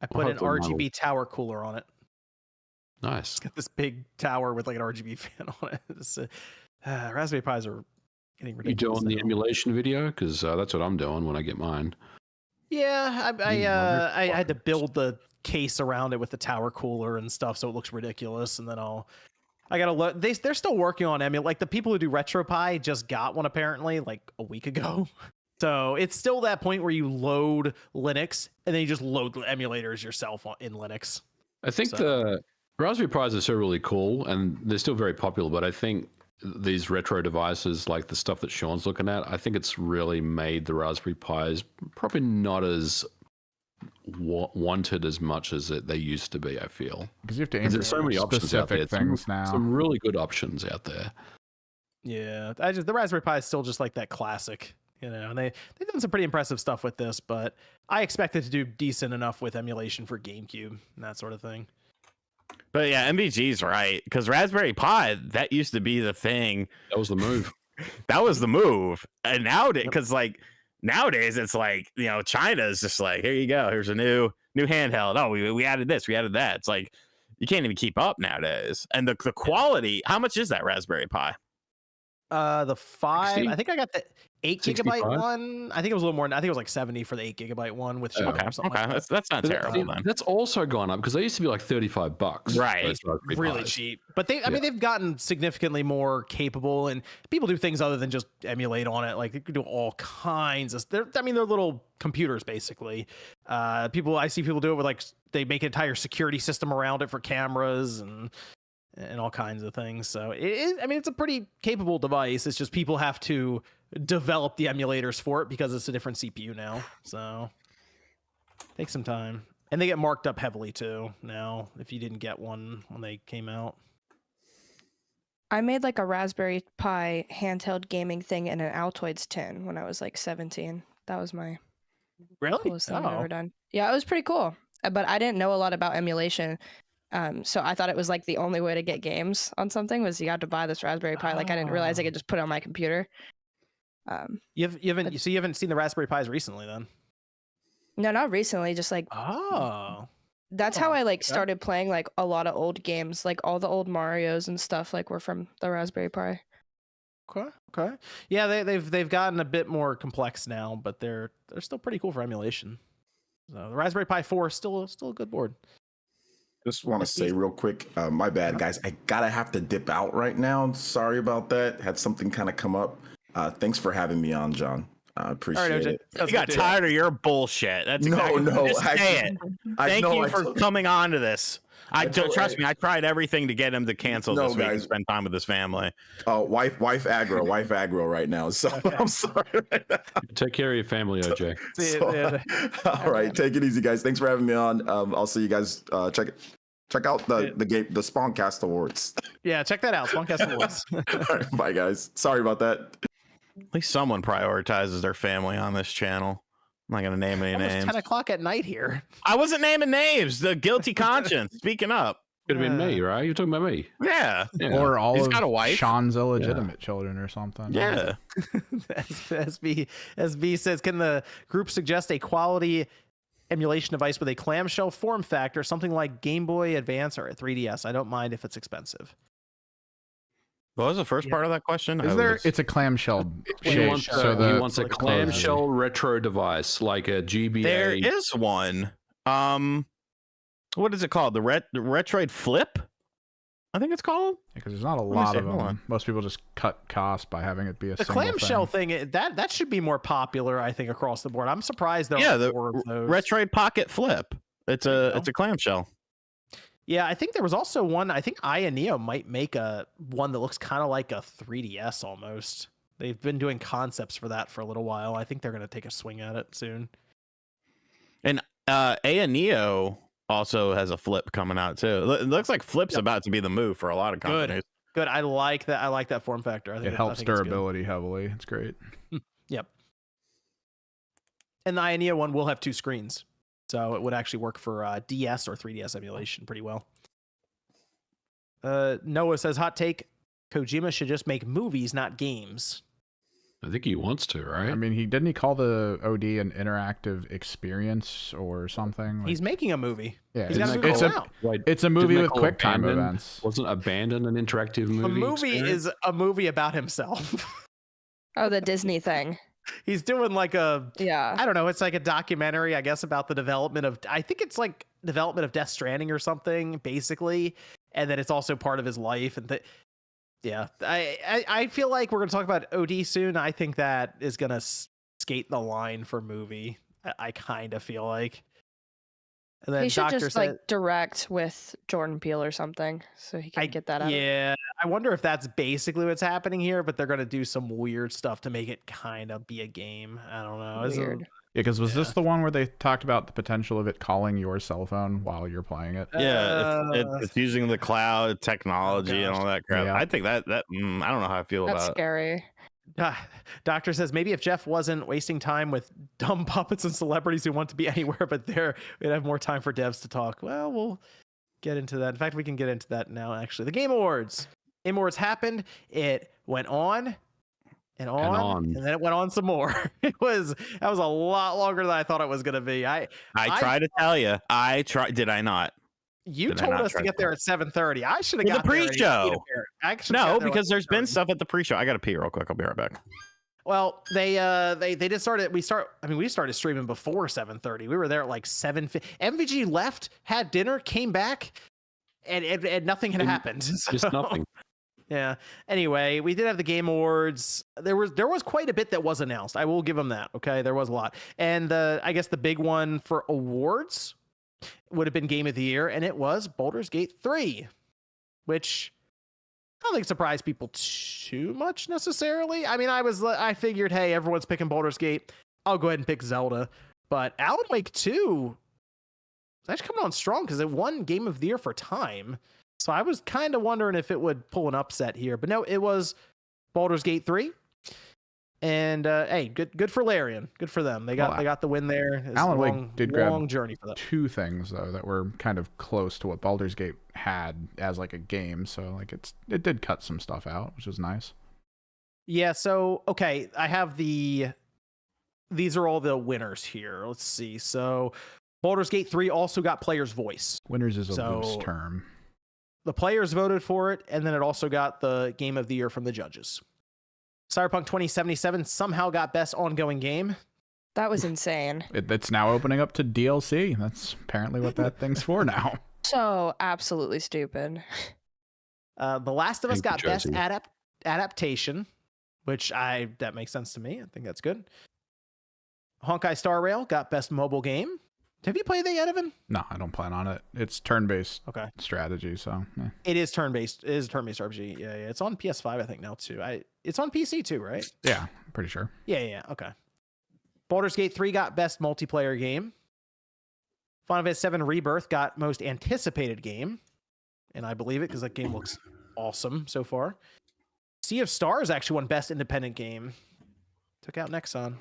I put an RGB tower cooler on it. Nice. It's got this big tower with like an RGB fan on it. Raspberry Pis are getting ridiculous. You doing the emulation video? Because that's what I'm doing when I get mine. Yeah, I had to build the case around it with the tower cooler and stuff, so it looks ridiculous. And then I gotta look. They're still working on like the people who do RetroPie just got one apparently like a week ago. So it's still that point where you load Linux and then you just load the emulators yourself in Linux. I think the Raspberry Pis are still really cool and they're still very popular, but I think these retro devices, like the stuff that Sean's looking at, I think it's really made the Raspberry Pis probably not as wanted as much as they used to be. I feel because you have to there's so many options out there. Things now. Some really good options out there. Yeah, the Raspberry Pi is still just like that classic, and they've done some pretty impressive stuff with this, but I expect it to do decent enough with emulation for GameCube and that sort of thing. But yeah, MVG's right, because Raspberry Pi, that used to be the thing. That was the move. That was the move. And nowadays, because nowadays it's like, China is just like, here you go, here's a new handheld. Oh, we added this, we added that. It's like you can't even keep up nowadays. And the quality, how much is that Raspberry Pi? The 5, 60? I think I got the 8 65? gigabyte one. I think it was a little more. I think it was like 70 for the 8 gigabyte one with shipping or something. Okay, like that. that's not terrible then. That's also gone up because they used to be like $35. Right. Really cheap. But I mean, they've gotten significantly more capable, and people do things other than just emulate on it. Like they can do all kinds of. They're little computers basically. I see people do it with like they make an entire security system around it for cameras and all kinds of things. So it's a pretty capable device. It's just people have to develop the emulators for it because it's a different CPU now. So take some time. And they get marked up heavily too now if you didn't get one when they came out. I made like a Raspberry Pi handheld gaming thing in an Altoids tin when I was like 17. That was my coolest thing I've ever done. Yeah, it was pretty cool. But I didn't know a lot about emulation. So I thought it was like the only way to get games on something was you had to buy this Raspberry Pi. Like I didn't realize I could just put it on my computer. You haven't seen the Raspberry Pis recently then? No, not recently. Just like that's how I like started playing like a lot of old games, like all the old Marios and stuff. Like were from the Raspberry Pi. Okay. Yeah, they've gotten a bit more complex now, but they're still pretty cool for emulation. So the Raspberry Pi 4 is still a good board. Just want to say real quick, my bad, guys. I gotta have to dip out right now. Sorry about that. Had something kind of come up. Thanks for having me on, John. I appreciate it. You got tired of your bullshit. That's exactly just say it. Thank you for coming on to this. Trust me, I tried everything to get him to cancel this week and spend time with his family. Wife aggro right now. So I'm sorry. Right now. Take care of your family, OJ. All right, take it easy, guys. Thanks for having me on. I'll see you guys. Check out the Spawncast Awards. Yeah, check that out. Spawncast Awards. All right, bye, guys. Sorry about that. At least someone prioritizes their family on this channel. I'm not going to name any names. 10 o'clock at night here. I wasn't naming names. The guilty conscience. Speaking up. Could have been me, right? You're talking about me. Yeah. Or all He's of got a wife. Sean's illegitimate children or something. Yeah. SB says, can the group suggest a quality emulation device with a clamshell form factor, something like Game Boy Advance or a 3DS? I don't mind if it's expensive. What was the first part of that question? It's a clamshell He shape. wants a clamshell retro device, like a GBA. There is one. What is it called? The Retroid Flip? I think it's called. Because there's not a lot of them. Most people just cut cost by having it be a the single clamshell thing. That should be more popular, I think, across the board. I'm surprised there are more of those. Retroid Pocket Flip. It's a clamshell. Yeah, I think there was also one. I think Aya Neo might make one that looks kind of like a 3DS almost. They've been doing concepts for that for a little while. I think they're going to take a swing at it soon. And Aya Neo also has a Flip coming out too. It looks like Flip's about to be the move for a lot of companies. Good. I like that. I like that form factor. I think it helps durability heavily. It's great. Yep. And the Aya Neo one will have 2 screens. So it would actually work for DS or 3DS emulation pretty well. Noah says, hot take, Kojima should just make movies, not games. I think he wants to, right? I mean, didn't he call the OD an interactive experience or something? He's making a movie. Yeah, it's a movie with quick time events. Wasn't Abandon an interactive movie? A movie is a movie about himself. Oh, the Disney thing. He's doing like I don't know, it's like a documentary, I guess, about the development of, I think it's like development of Death Stranding or something, basically. And then it's also part of his life. And I feel like we're going to talk about OD soon. I think that is going to skate the line for movie. I kind of feel like. And then he should just like direct with Jordan Peele or something, so he can get that out. Yeah, I wonder if that's basically what's happening here, but they're gonna do some weird stuff to make it kind of be a game. I don't know. Weird. Yeah, because was this the one where they talked about the potential of it calling your cell phone while you're playing it? Yeah, it's using the cloud technology and all that crap. Yeah. I think that I don't know how I feel about it. That's scary. Doctor says maybe if Jeff wasn't wasting time with dumb puppets and celebrities who want to be anywhere but there, we'd have more time for devs to talk. Well, we'll get into that. In fact, we can get into that now, actually. The Game Awards. Game Awards happened. It went on and then it went on some more. That was a lot longer than I thought it was going to be. I tried to tell you. I tried. Did I not? You told us to get there at 7:30. I should have got the pre-show. No, because like there's been stuff at the pre-show. I got to pee real quick. I'll be right back. Well, they did start it. We started streaming before 7:30. We were there at like 7:50. MVG left, had dinner, came back, and nothing had happened. So, just nothing. Yeah. Anyway, we did have the Game Awards. There was quite a bit that was announced. I will give them that. Okay, there was a lot, and I guess the big one for awards would have been Game of the Year, and it was Baldur's Gate 3, which I don't think surprised people too much necessarily. I mean, I figured, hey, everyone's picking Baldur's Gate. I'll go ahead and pick Zelda. But Alan Wake 2 is actually coming on strong because it won Game of the Year for Time. So I was kind of wondering if it would pull an upset here. But no, it was Baldur's Gate 3. And hey, good for Larian. Good for them. They got the win there. Alan Wake did grab long journey for them. 2 things though that were kind of close to what Baldur's Gate had as like a game. So like it did cut some stuff out, which was nice. Yeah. So okay, I have these are all the winners here. Let's see. So Baldur's Gate 3 also got player's voice. Winners is a loose term. The players voted for it, and then it also got the Game of the Year from the judges. Cyberpunk 2077 somehow got best ongoing game. That was insane. It's now opening up to DLC. That's apparently what that thing's for now. So absolutely stupid. The Last of Us Thank you, got best Josie. adaptation, which that makes sense to me. I think that's good. Honkai Star Rail got best mobile game. Have you played that yet, Evan? No, I don't plan on it. It's turn-based Okay. strategy, so It is turn-based. It is a turn-based RPG. Yeah. It's on PS5, I think, now too. It's on PC too, right? yeah, I'm pretty sure. Yeah. Okay. Baldur's Gate 3 got best multiplayer game. Final Fantasy 7 Rebirth got most anticipated game. And I believe it because that game looks awesome so far. Sea of Stars actually won best independent game. Took out Nexon.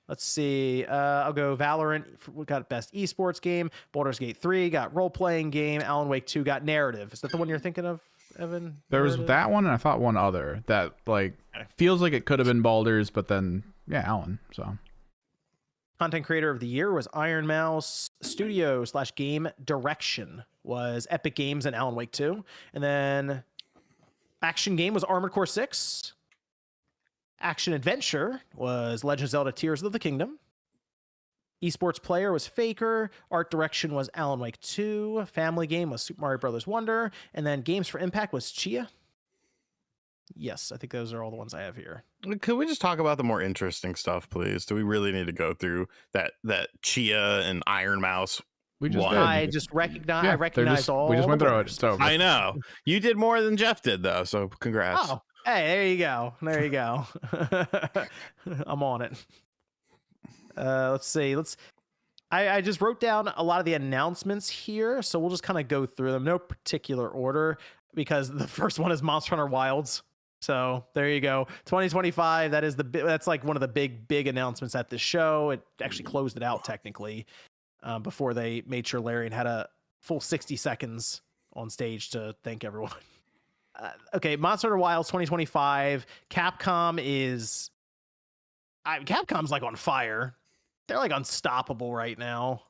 Let's see. I'll go Valorant. We got best esports game. Baldur's Gate 3 got role-playing game. Alan Wake 2 got narrative. Is that the one you're thinking of, Evan? There was Narrative? that one, and I thought one other that feels like it could have been Baldur's, but then Alan. So Content creator of the year was Iron Mouse. Studio / game direction was Epic Games and Alan Wake 2. And then action game was Armored Core 6. Action adventure was Legend of Zelda Tears of the Kingdom. Esports player was Faker. Art direction was Alan Wake 2. Family game was Super Mario Brothers Wonder. And then games for impact was Chia. Yes, I think those are all the ones I have here. Could we just talk about the more interesting stuff, please? Do we really need to go through that Chia and Iron Mouse? we just One. did. I just recognize. Yeah, I they're recognize just- all. We just went the through it. winners. It's over. I know you did more than Jeff did, though. So congrats. Oh, hey, there you go. There you go. I'm on it. Let's see. I just wrote down a lot of the announcements here, so we'll just kind of go through them. No particular order, because the first one is Monster Hunter Wilds. So there you go. 2025. That's like one of the big announcements at this show. It actually closed it out technically before they made sure Larian had a full 60 seconds on stage to thank everyone. Okay, Monster Hunter Wilds 2025. Capcom's like on fire. They're like unstoppable right now.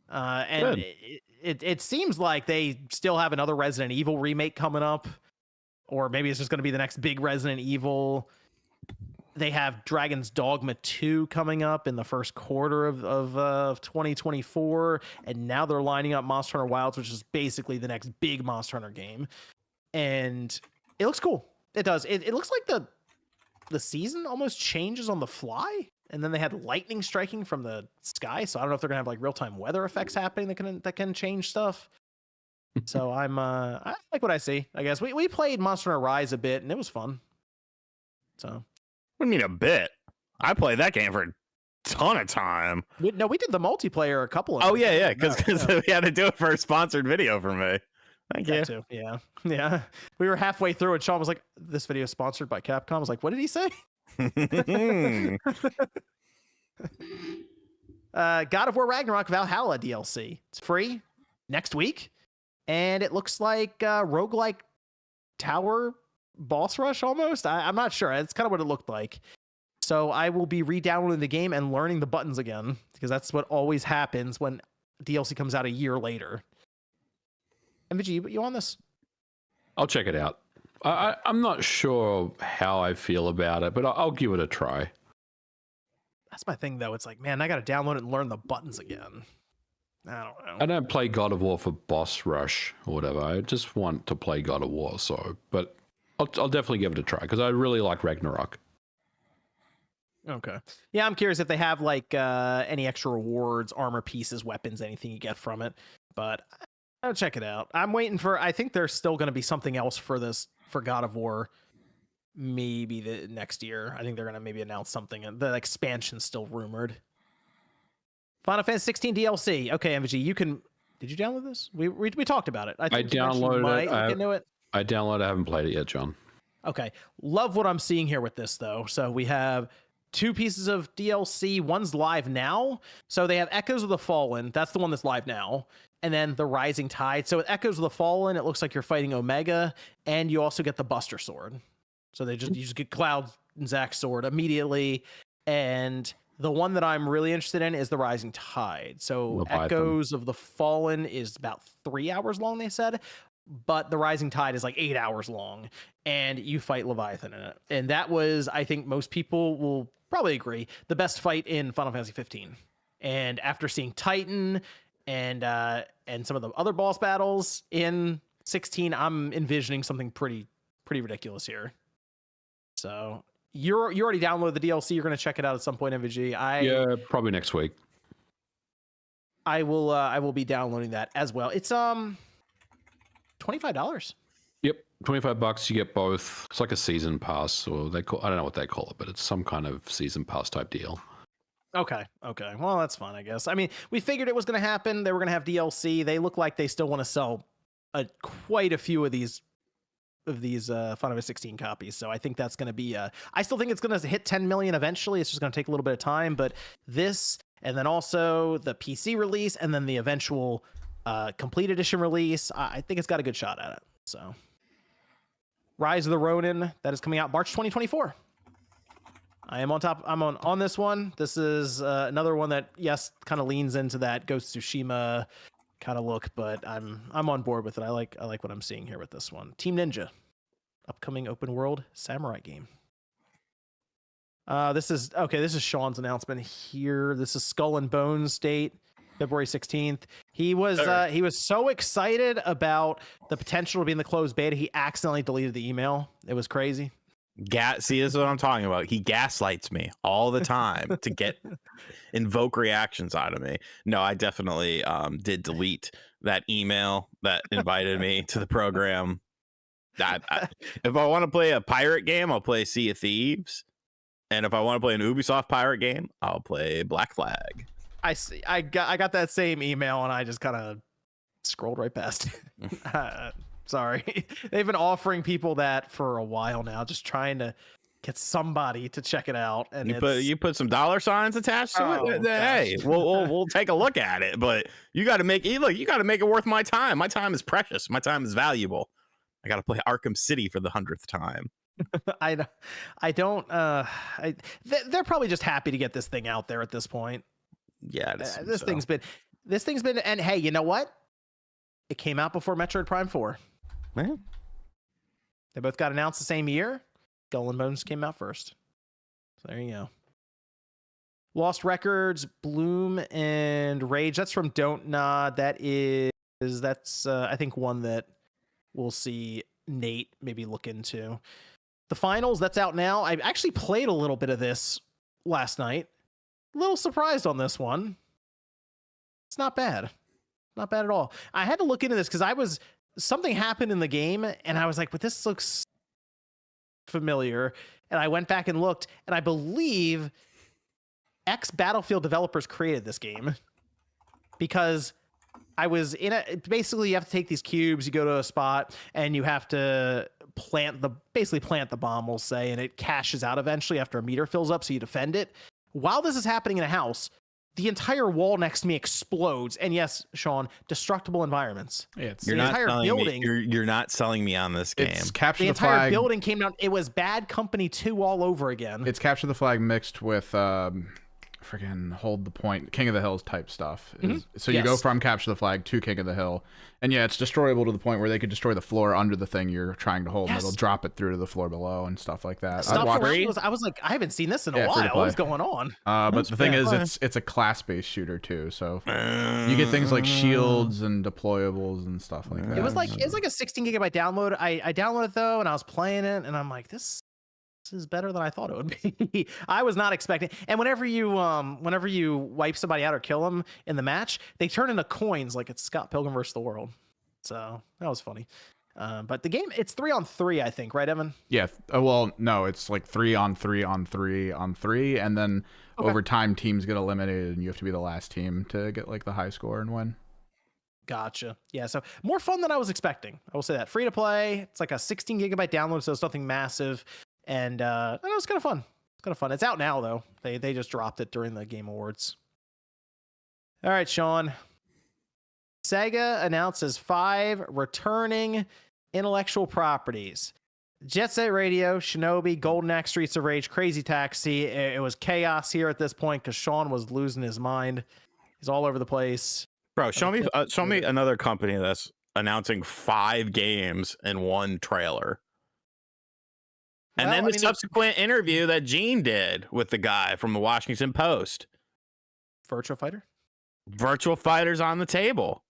And it seems like they still have another Resident Evil remake coming up, or maybe it's just going to be the next big Resident Evil. They have Dragon's Dogma 2 coming up in the first quarter of 2024, and now they're lining up Monster Hunter Wilds, which is basically the next big Monster Hunter game. And it looks cool. It does. It looks like the season almost changes on the fly, and then they had lightning striking from the sky. So I don't know if they're gonna have like real time weather effects happening that can change stuff. So I like what I see. I guess we played Monster Hunter Rise a bit, and it was fun. So What do you mean a bit? I played that game for a ton of time. we did the multiplayer a couple of. Oh yeah, because we had to do it for a sponsored video for me. Thank you. That too. Yeah. We were halfway through, and Sean was like, "This video is sponsored by Capcom." I was like, "What did he say?" God of War Ragnarok Valhalla DLC. It's free next week, and it looks like roguelike tower boss rush almost. I'm not sure. It's kind of what it looked like. So I will be re-downloading the game and learning the buttons again, because that's what always happens when DLC comes out a year later. MVG, you on this? I'll check it out. I'm not sure how I feel about it, but I'll give it a try. That's my thing, though. It's like, man, I got to download it and learn the buttons again. I don't know. I don't play God of War for boss rush or whatever. I just want to play God of War. But I'll definitely give it a try because I really like Ragnarok. Okay. Yeah, I'm curious if they have like any extra rewards, armor pieces, weapons, anything you get from it. But I'll check it out. I'm waiting for. I think there's still going to be something else for God of War. Maybe the next year. I think they're going to maybe announce something. The expansion's still rumored. Final Fantasy 16 DLC. Okay, MVG, you can. Did you download this? We talked about it. I think you mentioned you downloaded it. might look into it. I downloaded. I haven't played it yet, John. Okay. Love what I'm seeing here with this, though. So we have 2 pieces of DLC. One's live now. So they have Echoes of the Fallen. That's the one that's live now. And then the Rising Tide. So with Echoes of the Fallen, it looks like you're fighting Omega, and you also get the Buster Sword. So you just get Cloud and Zack's sword immediately. And the one that I'm really interested in is the Rising Tide. So Leviathan. Echoes of the Fallen is about 3 hours long, they said. But the Rising Tide is like 8 hours long, and you fight Leviathan in it. And that was, I think most people will probably agree, the best fight in Final Fantasy 15. And after seeing Titan and some of the other boss battles in 16, I'm envisioning something pretty ridiculous here. So you already downloaded the DLC. You're going to check it out at some point, MVG. Yeah, probably next week. I will be downloading that as well. It's $25. Yep, $25. You get both. It's like a season pass, or I don't know what they call it, but it's some kind of season pass type deal. Okay. Well, that's fun, I guess. I mean, we figured it was going to happen. They were going to have DLC. They look like they still want to sell quite a few of these Final 16 copies. So I think that's going to be I still think it's going to hit 10 million eventually. It's just going to take a little bit of time, but this, and then also the PC release, and then the eventual complete edition release, I think it's got a good shot at it. So Rise of the Ronin, that is coming out March 2024. I am on top. I'm on this one. This is another one that, yes, kind of leans into that Ghost of Tsushima kind of look, but I'm on board with it. I like what I'm seeing here with this one. Team Ninja, upcoming open world samurai game. This is Sean's announcement here. This is Skull and Bones date, February 16th. He was so excited about the potential to be in the closed beta, he accidentally deleted the email. It was crazy. See, this is what I'm talking about. He gaslights me all the time to invoke reactions out of me. No, I definitely did delete that email that invited me to the program. If I want to play a pirate game, I'll play Sea of Thieves. And if I want to play an Ubisoft pirate game, I'll play Black Flag. I see. I got that same email and I just kind of scrolled right past it. Sorry. They've been offering people that for a while now, just trying to get somebody to check it out. And you put some dollar signs attached to it. Hey, we'll take a look at it, but you got to make it worth my time. My time is precious. My time is valuable. I got to play Arkham City for the 100th time. They're probably just happy to get this thing out there at this point. Yeah, this thing's been, and hey, you know what? It came out before Metroid Prime 4. Man. They both got announced the same year. Skull and Bones came out first. So there you go. Lost Records, Bloom and Rage. That's from Don't Nod. That's I think one that we'll see Nate maybe look into. The Finals, that's out now. I actually played a little bit of this last night. A little surprised on this one. It's not bad. Not bad at all. I had to look into this because something happened in the game and I was like, but this looks familiar. And I went back and looked, and I believe ex-Battlefield developers created this game because basically you have to take these cubes, you go to a spot and you have to plant the bomb, we'll say, and it cashes out eventually after a meter fills up. So you defend it. While this is happening in a house, the entire wall next to me explodes. And yes, Sean, destructible environments. Yeah, you're not selling me on this game. It's Capture the Flag. entire building came down. It was Bad Company 2 all over again. It's Capture the Flag mixed with freaking Hold the Point, King of the Hills type stuff. So you go from Capture the Flag to King of the Hill. And yeah, it's destroyable to the point where they could destroy the floor under the thing you're trying to hold, and it'll drop it through to the floor below and stuff like that. I was like, I haven't seen this in a while. What's going on? But the thing is, it's a class-based shooter too, so you get things like shields and deployables and stuff like that. It's like a 16 gigabyte download. I downloaded it though, and I was playing it, and I'm like, this is better than I thought it would be. I was not expecting. And whenever you wipe somebody out or kill them in the match, they turn into coins like it's Scott Pilgrim vs. the World. So that was funny. But the game, it's 3-on-3, I think, right, Evan? Yeah. Well, no, it's like 3-on-3-on-3-on-3, and then over time teams get eliminated, and you have to be the last team to get like the high score and win. Gotcha. Yeah, so more fun than I was expecting. I will say that. Free to play. It's like a 16 gigabyte download, so it's nothing massive. And it was kind of fun. It's kind of fun. It's out now, though. They just dropped it during the Game Awards. All right, Sean. Sega announces 5 returning intellectual properties. Jet Set Radio, Shinobi, Golden Axe, Streets of Rage, Crazy Taxi. It was chaos here at this point because Sean was losing his mind. He's all over the place. Bro, show me another company that's announcing 5 games in one trailer. And then the subsequent interview that Gene did with the guy from the Washington Post. Virtua Fighter? Virtual Fighter's on the table.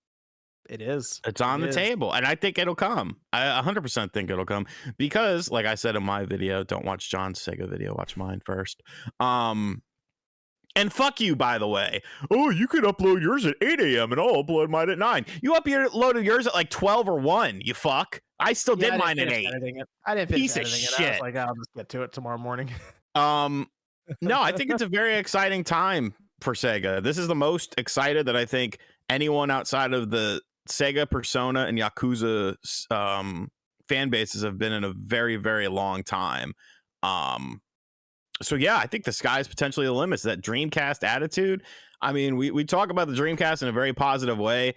It is. It's on the table, and I think it'll come. I 100% think it'll come because, like I said in my video, don't watch John's Sega video, watch mine first. And fuck you, by the way. Oh, you can upload yours at 8 a.m. and I'll upload mine at 9. You uploaded yours at like 12 or 1, you fuck. I still did mine at 8. I didn't finish Piece of editing it. shit. I was like, I'll just get to it tomorrow morning. No, I think it's a very exciting time for Sega. This is the most excited that I think anyone outside of the Sega, Persona, and Yakuza fan bases have been in a very, very long time. So yeah, I think the sky is potentially the limit. That Dreamcast attitude. I mean, we talk about the Dreamcast in a very positive way.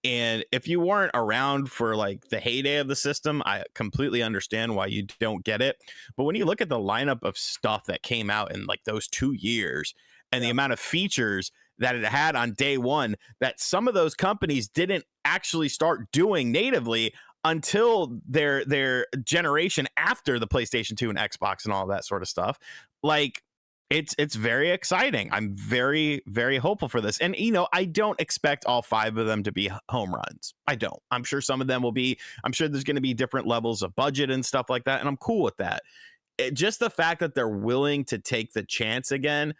And if you weren't around for like the heyday of the system, I completely understand why you don't get it. But when you look at the lineup of stuff that came out in like those 2 years and the amount of features that it had on day one, that some of those companies didn't actually start doing natively until their generation after the PlayStation 2 and Xbox and all that sort of stuff. Like, it's very exciting. I'm very, very hopeful for this. And, you know, I don't expect all 5 of them to be home runs. I don't. I'm sure some of them will be. I'm sure there's going to be different levels of budget and stuff like that. And I'm cool with that. Just the fact that they're willing to take the chance again,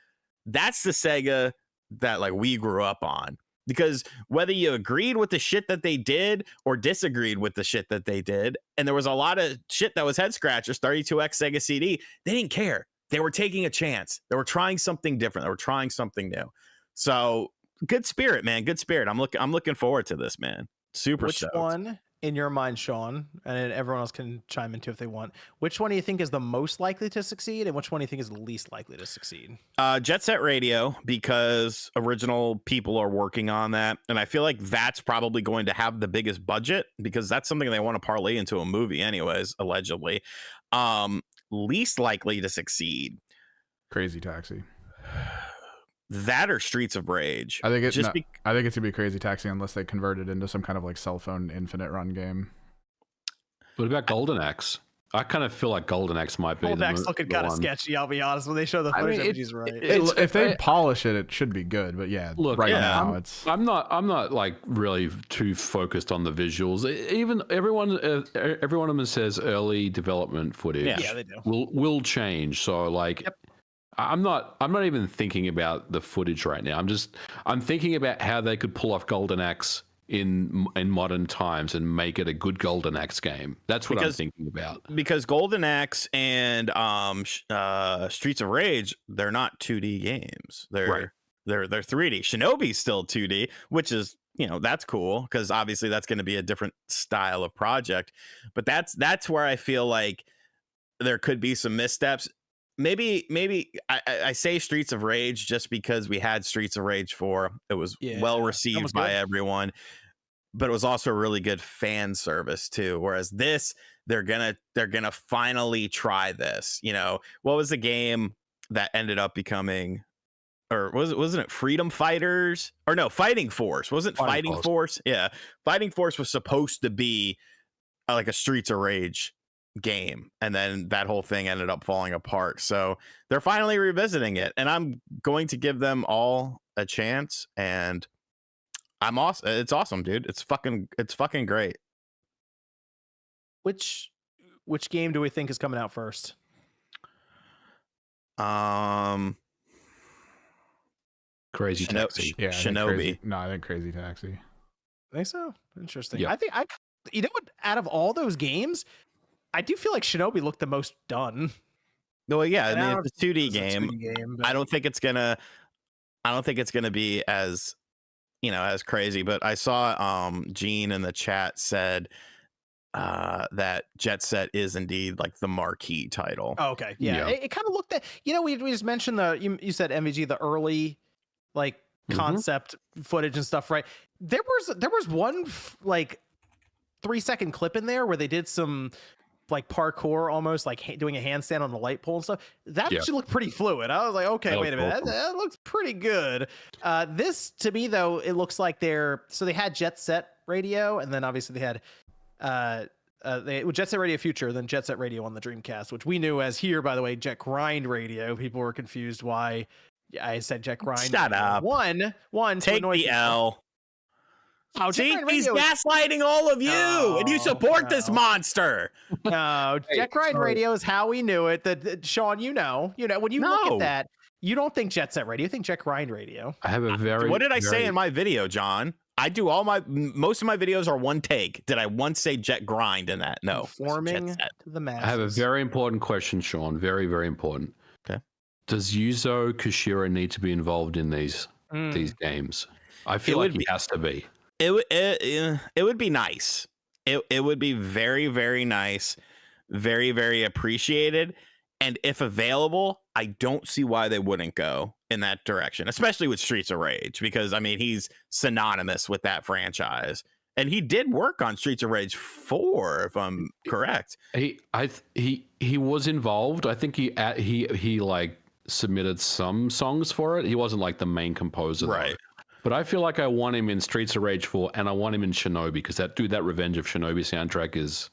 that's the Sega that like we grew up on. Because whether you agreed with the shit that they did or disagreed with the shit that they did, and there was a lot of shit that was head scratchers, 32X Sega CD, they didn't care. They were taking a chance. They were trying something different. They were trying something new. So good spirit, man. Good spirit. I'm looking forward to this, man. Super stoked. Which one, in your mind, Sean, and everyone else can chime in too if they want, which one do you think is the most likely to succeed, and which one do you think is the least likely to succeed? Jet Set Radio, because original people are working on that, and I feel like that's probably going to have the biggest budget because that's something they want to parlay into a movie anyways, allegedly. Least likely to succeed, Crazy Taxi. That or Streets of Rage. I think it's I think it's gonna be Crazy Taxi unless they convert it into some kind of like cell phone infinite run game. What about Golden Axe? I kind of feel like Golden Axe might be Golden Axe looking kind of sketchy, I'll be honest. When they show the footage, he's right. If they polish it, it should be good. But yeah, look, now I'm not like really too focused on the visuals. Even every one of them says early development footage. Yeah, they do. Will change. So like, I'm not even thinking about the footage right now. I'm thinking about how they could pull off Golden Axe in modern times and make it a good Golden Axe game. That's what I'm thinking about. Because Golden Axe and Streets of Rage, they're not 2D games. They're 3D. Shinobi's still 2D, which is, you know, that's cool because obviously that's going to be a different style of project. But that's where I feel like there could be some missteps. Maybe I say Streets of Rage just because we had Streets of Rage 4. It was well received by everyone, but it was also a really good fan service too. Whereas this, they're gonna finally try this. You know, what was the game that ended up becoming, or wasn't it Freedom Fighters? Or no, Fighting Force. Wasn't Fighting Force? Yeah, Fighting Force was supposed to be like a Streets of Rage game, and then that whole thing ended up falling apart. So they're finally revisiting it, and I'm going to give them all a chance. And I'm awesome. It's awesome, dude. It's fucking great. Which game do we think is coming out first? Crazy Taxi. Yeah, Shinobi. I think Crazy Taxi. I think so. Interesting. Yeah. I think you know what? Out of all those games, I do feel like Shinobi looked the most done. Well, yeah, I mean, It's it's a 2D game. I don't think it's gonna be as, you know, as crazy. But I saw Gene in the chat said that Jet Set is indeed like the marquee title. Oh, okay. Yeah. It kind of looked at, you know, we just mentioned you said MVG, the early like concept footage and stuff, right? There was one like 3-second clip in there where they did some like parkour, almost like doing a handstand on the light pole and stuff. That actually looked pretty fluid. I was like, okay, wait a minute, that looks pretty good. This to me though, it looks like they had Jet Set Radio, and then obviously they had Jet Set Radio Future, then Jet Set Radio on the Dreamcast, which we knew as here, by the way, Jet Grind Radio. People were confused why I said Jet Grind. Shut up. One. Take the L. Oh, see, he's gaslighting all of you, and you support this monster. No, Jet Grind Radio is how we knew it. That Sean, you know, when you look at that, you don't think Jet Set Radio, you think Jet Grind Radio. I have a very. What did I say in my video, John? I do most of my videos are one take. Did I once say Jet Grind in that? No. Forming to the masses. I have a very important question, Sean. Very, very important. Okay. Does Yuzo Koshiro need to be involved in these games? I feel like he has to be. It would be nice. It would be very, very nice, very, very appreciated. And if available, I don't see why they wouldn't go in that direction, especially with Streets of Rage, because I mean, he's synonymous with that franchise. And he did work on Streets of Rage 4, if I'm correct. He was involved. I think he like submitted some songs for it. He wasn't like the main composer, right? But I feel like I want him in Streets of Rage 4, and I want him in Shinobi, because that Revenge of Shinobi soundtrack is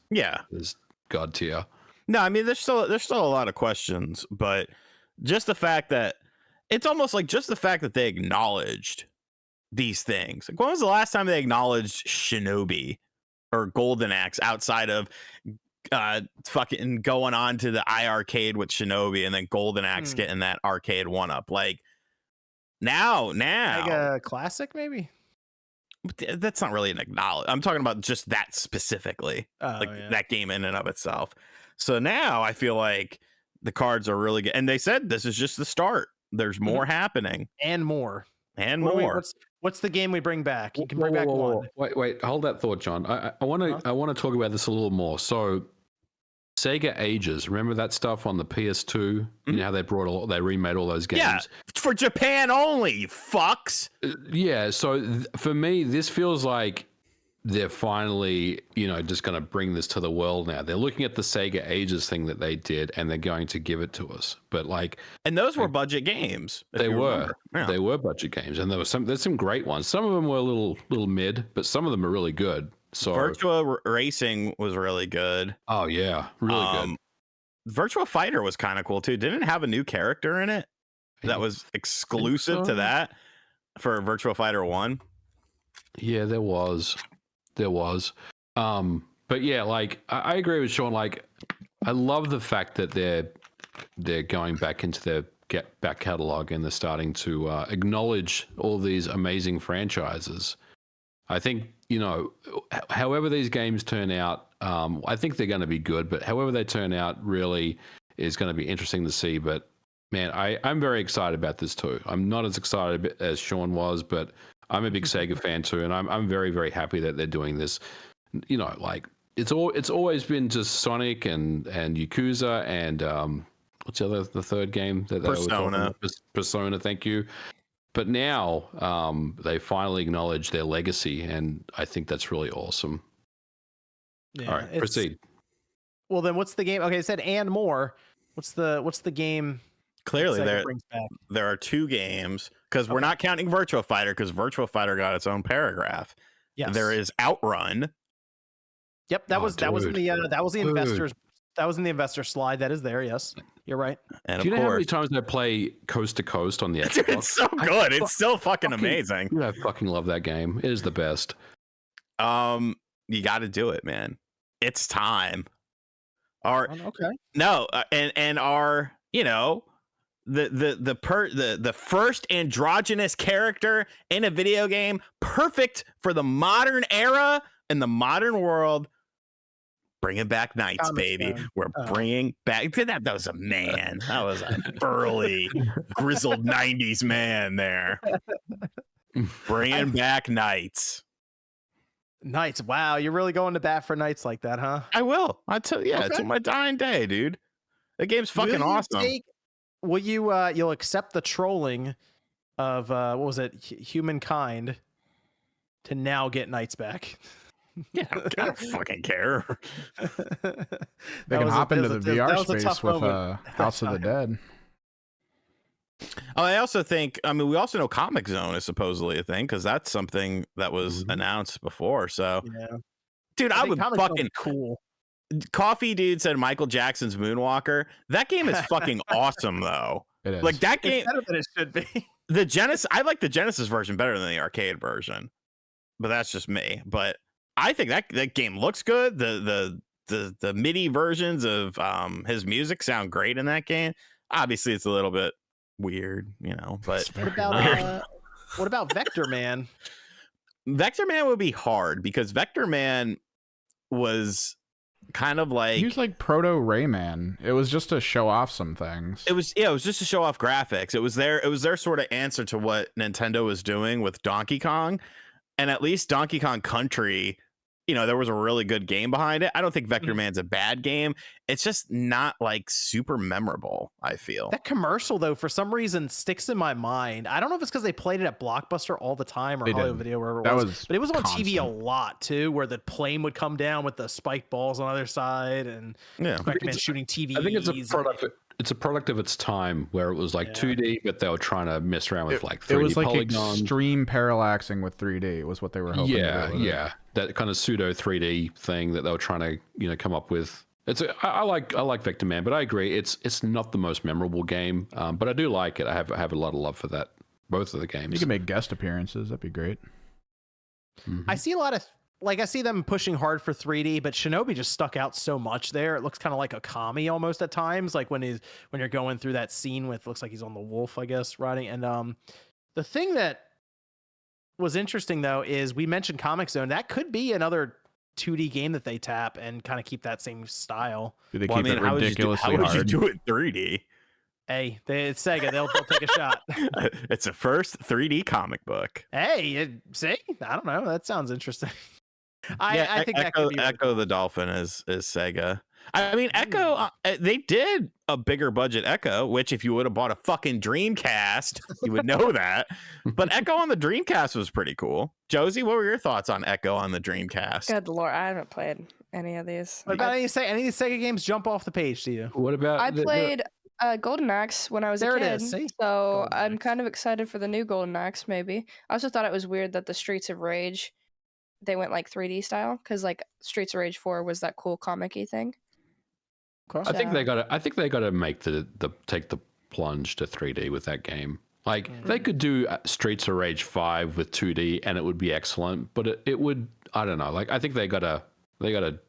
god tier. No, I mean there's still a lot of questions, but just the fact that it's almost like just the fact that they acknowledged these things. Like, when was the last time they acknowledged Shinobi or Golden Axe outside of fucking going on to the iArcade with Shinobi and then Golden Axe getting that arcade one up? Like, now like a classic, maybe. That's not really an acknowledge. I'm talking about just that specifically, that game in and of itself. So now I feel like the cards are really good, and they said this is just the start. There's more happening, and more. What's the game we bring back? You can bring back one. Wait, hold that thought, John. I want to talk about this a little more. So, Sega Ages, remember that stuff on the PS2? You know how they remade all those games? Yeah, for Japan only, you fucks. Yeah, so for me, this feels like they're finally, just going to bring this to the world now. They're looking at the Sega Ages thing that they did, and they're going to give it to us. But and those were budget games. They were budget games, and there's some great ones. Some of them were a little mid, but some of them are really good. So Virtua Racing was really good. Oh yeah, really good. Virtua Fighter was kind of cool too. Didn't it have a new character in it that was exclusive to that for Virtua Fighter 1? Yeah, there was. But yeah, like I agree with Sean. Like, I love the fact that they're going back into their back catalog and they're starting to acknowledge all these amazing franchises. I think, however these games turn out, I think they're going to be good, but however they turn out really is going to be interesting to see. But man, I'm very excited about this too. I'm not as excited as Sean was, but I'm a big Sega fan too, and I'm very, very happy that they're doing this. Like it's always been just Sonic and Yakuza and what's the third game that they Persona. were talking about? Persona, thank you. But now they finally acknowledge their legacy, and I think that's really awesome. Yeah, all right, proceed. Well, then what's the game? Okay, it said and more. What's the game? Clearly, there are two games, because we're not counting Virtua Fighter, because Virtua Fighter got its own paragraph. Yes. There is Outrun. Yep, that was in the investors. That was in the investor slide. That is there. Yes, you're right. And do you know how many times I play Coast to Coast on the Xbox? It's so good. It's still fucking amazing. I fucking love that game. It is the best. You got to do it, man. It's time. Okay. No, and our the first androgynous character in a video game, perfect for the modern era and the modern world. Bringing back Knights, baby. We're bringing back that was a man. That was a burly, grizzled 90s man there. Bringing back Knights. Knights. Wow, you're really going to bat for Knights like that, huh? I will. I tell you, it's on my dying day, dude. The game's fucking awesome. Will you you'll accept the trolling of what was it, Humankind, to now get Knights back? Yeah, I don't fucking care. They can hop into the VR space with House of the Dead. Oh, I also think, we also know Comic Zone is supposedly a thing, because that's something that was announced before. So, dude, I would fucking cool. Coffee Dude said Michael Jackson's Moonwalker. That game is fucking awesome, though. It is. Like that game, It's better than it should be. the Genesis. I like the Genesis version better than the arcade version, but that's just me. But I think that game looks good. The MIDI versions of his music sound great in that game. Obviously, it's a little bit weird, but What about Vector Man? Vector Man would be hard because Vector Man was kind of like he was like proto Rayman. It was just to show off some things. it was just to show off graphics. It was their sort of answer to what Nintendo was doing with Donkey Kong, and at least Donkey Kong Country, there was a really good game behind it. I don't think Vector Man's a bad game. It's just not like super memorable, I feel. That commercial though, for some reason, sticks in my mind. I don't know if it's because they played it at Blockbuster all the time or Hollywood Video, wherever it was. But it was on TV a lot too, where the plane would come down with the spiked balls on the other side, and Vector Man shooting TVs. I think it's a product. It's a product of its time where it was like 2D, but they were trying to mess around with like 3D It was like polygons. extreme parallaxing with 3D was what they were hoping. Yeah, that kind of pseudo 3D thing that they were trying to come up with. I like Vector Man, but I agree it's not the most memorable game, but I do like it. I have a lot of love for that, both of the games. You can make guest appearances. That'd be great. I see a lot of I see them pushing hard for 3D, but Shinobi just stuck out so much there. It looks kind of like a Kami almost at times, like when you're going through that scene with, looks like he's on the wolf, I guess, riding. And the thing that was interesting though is we mentioned Comic Zone. That could be another 2D game that they tap and kind of keep that same style. Do they keep it ridiculously how would you hard? do it 3D? Hey, it's Sega. They'll take a shot. It's a first 3D comic book. Hey, see? I don't know. That sounds interesting. I think that could be really Echo cool. the Dolphin is Sega. I mean, Echo, they did a bigger budget Echo, which if you would have bought a fucking Dreamcast, you would know that. But Echo on the Dreamcast was pretty cool. Josie, what were your thoughts on Echo on the Dreamcast? Good lord, I haven't played any of these. What about any of these Sega games jump off the page to you? What about I played Golden Axe when I was There a it kid, is, see? so Golden I'm Axe. kind of excited for the new Golden Axe. Maybe I also thought it was weird that the Streets of Rage, they went like 3D style, because like Streets of Rage 4 was that cool comic-y thing. I think they got to make take the plunge to 3D with that game. Like they could do Streets of Rage 5 with 2D and it would be excellent, but it would, I don't know. Like I think they got to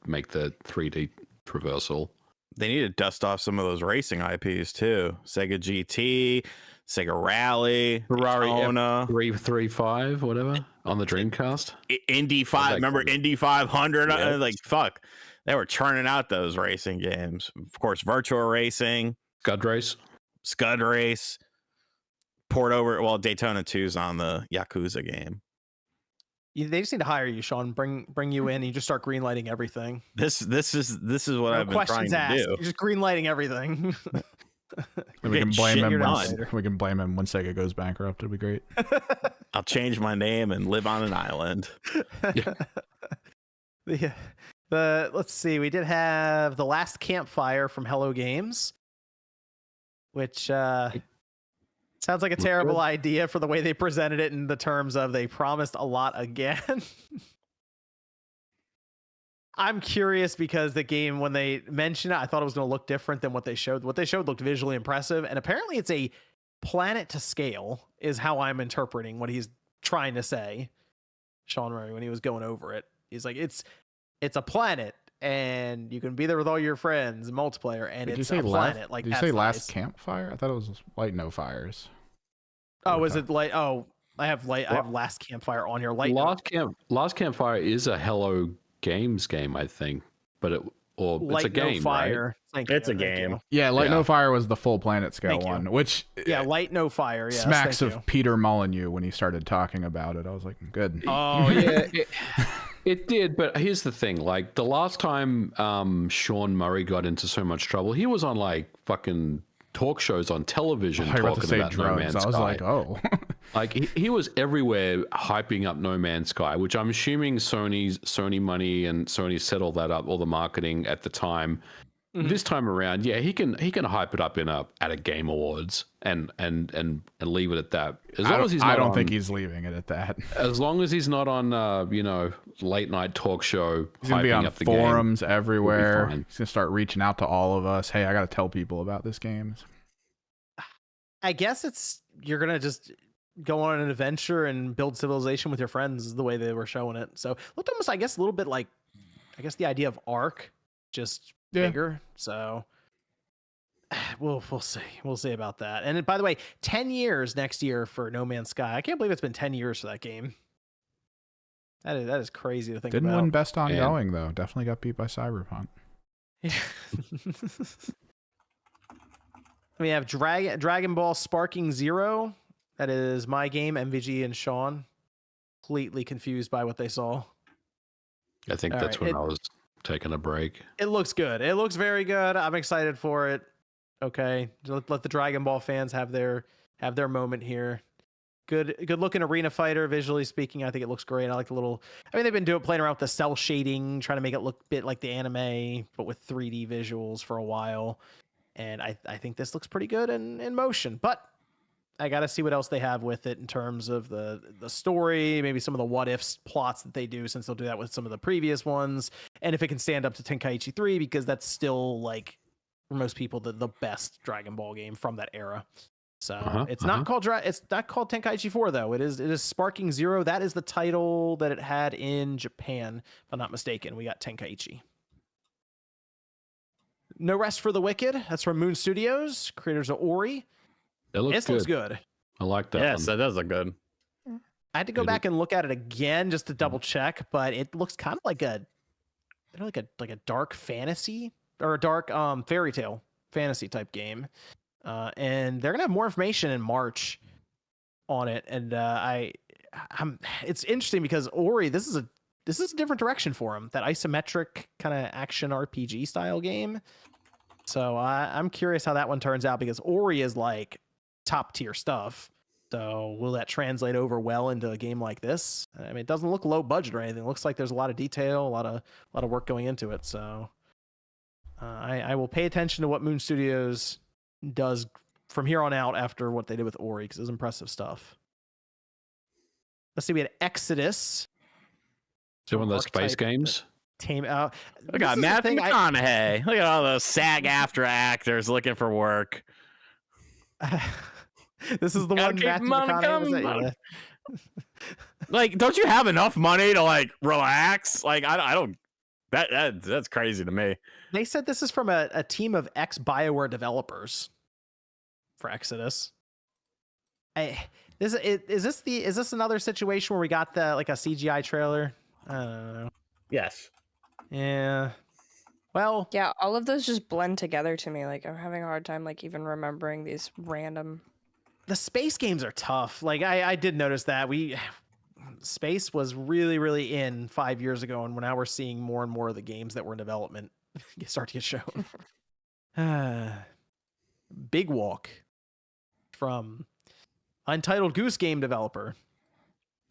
make the 3D traversal. They need to dust off some of those racing IPs too. Sega GT, Sega Rally, Ferrari Daytona, 335, whatever, on the Dreamcast. Indy 5. Remember Indy 500? Yeah. Like fuck, they were churning out those racing games. Of course, Virtua Racing, Scud Race. Port over. Well, Daytona 2's on the Yakuza game. They just need to hire you, Sean. Bring you in, and you just start greenlighting everything. This is what I've been trying questions to asked. do. You're just greenlighting everything. We can Get blame shit him. done. We can blame him when Sega goes bankrupt. It'd be great. I'll change my name and live on an island. Let's see. We did have The Last Campfire from Hello Games, which sounds like a terrible idea for the way they presented it in the terms of they promised a lot again. I'm curious because the game, when they mentioned it, I thought it was going to look different than what they showed. What they showed looked visually impressive, and apparently it's a planet to scale is how I'm interpreting what he's trying to say. Sean Murray, when he was going over it, he's like, it's a planet, and you can be there with all your friends and multiplayer, and Did it's you say a planet. Did you say Last Campfire? I thought it was Light No Fires. Oh, is it like? Oh, I have Last Campfire on here. Last Campfire is a Hello Games game, I think, but it's a game, Fire. right? It's a game. Yeah, Light No Fire was the full planet scale Thank you. one, which Light No Fire. Yes, smacks thank of you. Peter Molyneux when he started talking about it. I was like, good. Oh Yeah, it did. But here's the thing: like the last time Sean Murray got into so much trouble, he was on like fucking talk shows on television I was about to talking say about No drugs. Man's I was Sky. like, oh. Like he was everywhere hyping up No Man's Sky, which I'm assuming Sony money and Sony set all that up, all the marketing at the time. Mm-hmm. This time around, yeah, he can hype it up at a Game Awards and leave it at that. I don't think he's leaving it at that. As long as he's not on late night talk show, He's gonna be hyping on up the forums game, everywhere. fine. He's gonna start reaching out to all of us. Hey, I gotta tell people about this game. I guess you're gonna just go on an adventure and build civilization with your friends is the way they were showing it. So it looked almost, I guess, a little bit like, I guess, the idea of Ark, just bigger. So we'll see about that. And by the way, 10 years next year for No Man's Sky. I can't believe it's been 10 years for that game. That is crazy to think Didn't about. win best ongoing though. Definitely got beat by Cyberpunk. We have Dragon Ball Sparking Zero. That is my game, MVG and Sean. Completely confused by what they saw. I think that's when I was taking a break. It looks good. It looks very good. I'm excited for it. Okay, let the Dragon Ball fans have their moment here. Good looking arena fighter, visually speaking. I think it looks great. I like the little. I mean, they've been playing around with the cell shading, trying to make it look a bit like the anime, but with 3D visuals for a while. And I think this looks pretty good in motion. But I got to see what else they have with it in terms of the story, maybe some of the what ifs plots that they do, since they'll do that with some of the previous ones, and if it can stand up to Tenkaichi 3, because that's still, like, for most people, the best Dragon Ball game from that era. So it's not called Tenkaichi 4 though. It is Sparking Zero. That is the title that it had in Japan, if I'm not mistaken. We got Tenkaichi. No Rest for the Wicked. That's from Moon Studios, creators of Ori. Looks good. I like that. Yes, one. that does look good. I had to go back and look at it again just to double check, but it looks kind of like a dark fantasy or a dark fairy tale fantasy type game. And they're gonna have more information in March on it. And it's interesting because Ori, this is a different direction for him. That isometric kind of action RPG style game. So I'm curious how that one turns out, because Ori is like top tier stuff. So will that translate over well into a game like this? I mean, it doesn't look low budget or anything. It looks like there's a lot of detail, a lot of work going into it. So I will pay attention to what Moon Studios does from here on out after what they did with Ori, because it was impressive stuff. Let's see, we had Exodus. Is it one of those space games? Look at Matthew McConaughey. Look at all those SAG-AFTRA actors looking for work. This is the one Matthew McConaughey was at. Like, don't you have enough money to like relax? Like, I don't. That's crazy to me. They said this is from a team of ex-BioWare developers for Exodus. Is this another situation where we got a CGI trailer? I don't know. Yes. Yeah. Well. Yeah, all of those just blend together to me. Like, I'm having a hard time like even remembering these random. The space games are tough. Like I did notice that space was really, really in 5 years ago, and now we're seeing more and more of the games that were in development start to get shown. Big Walk from Untitled Goose Game developer.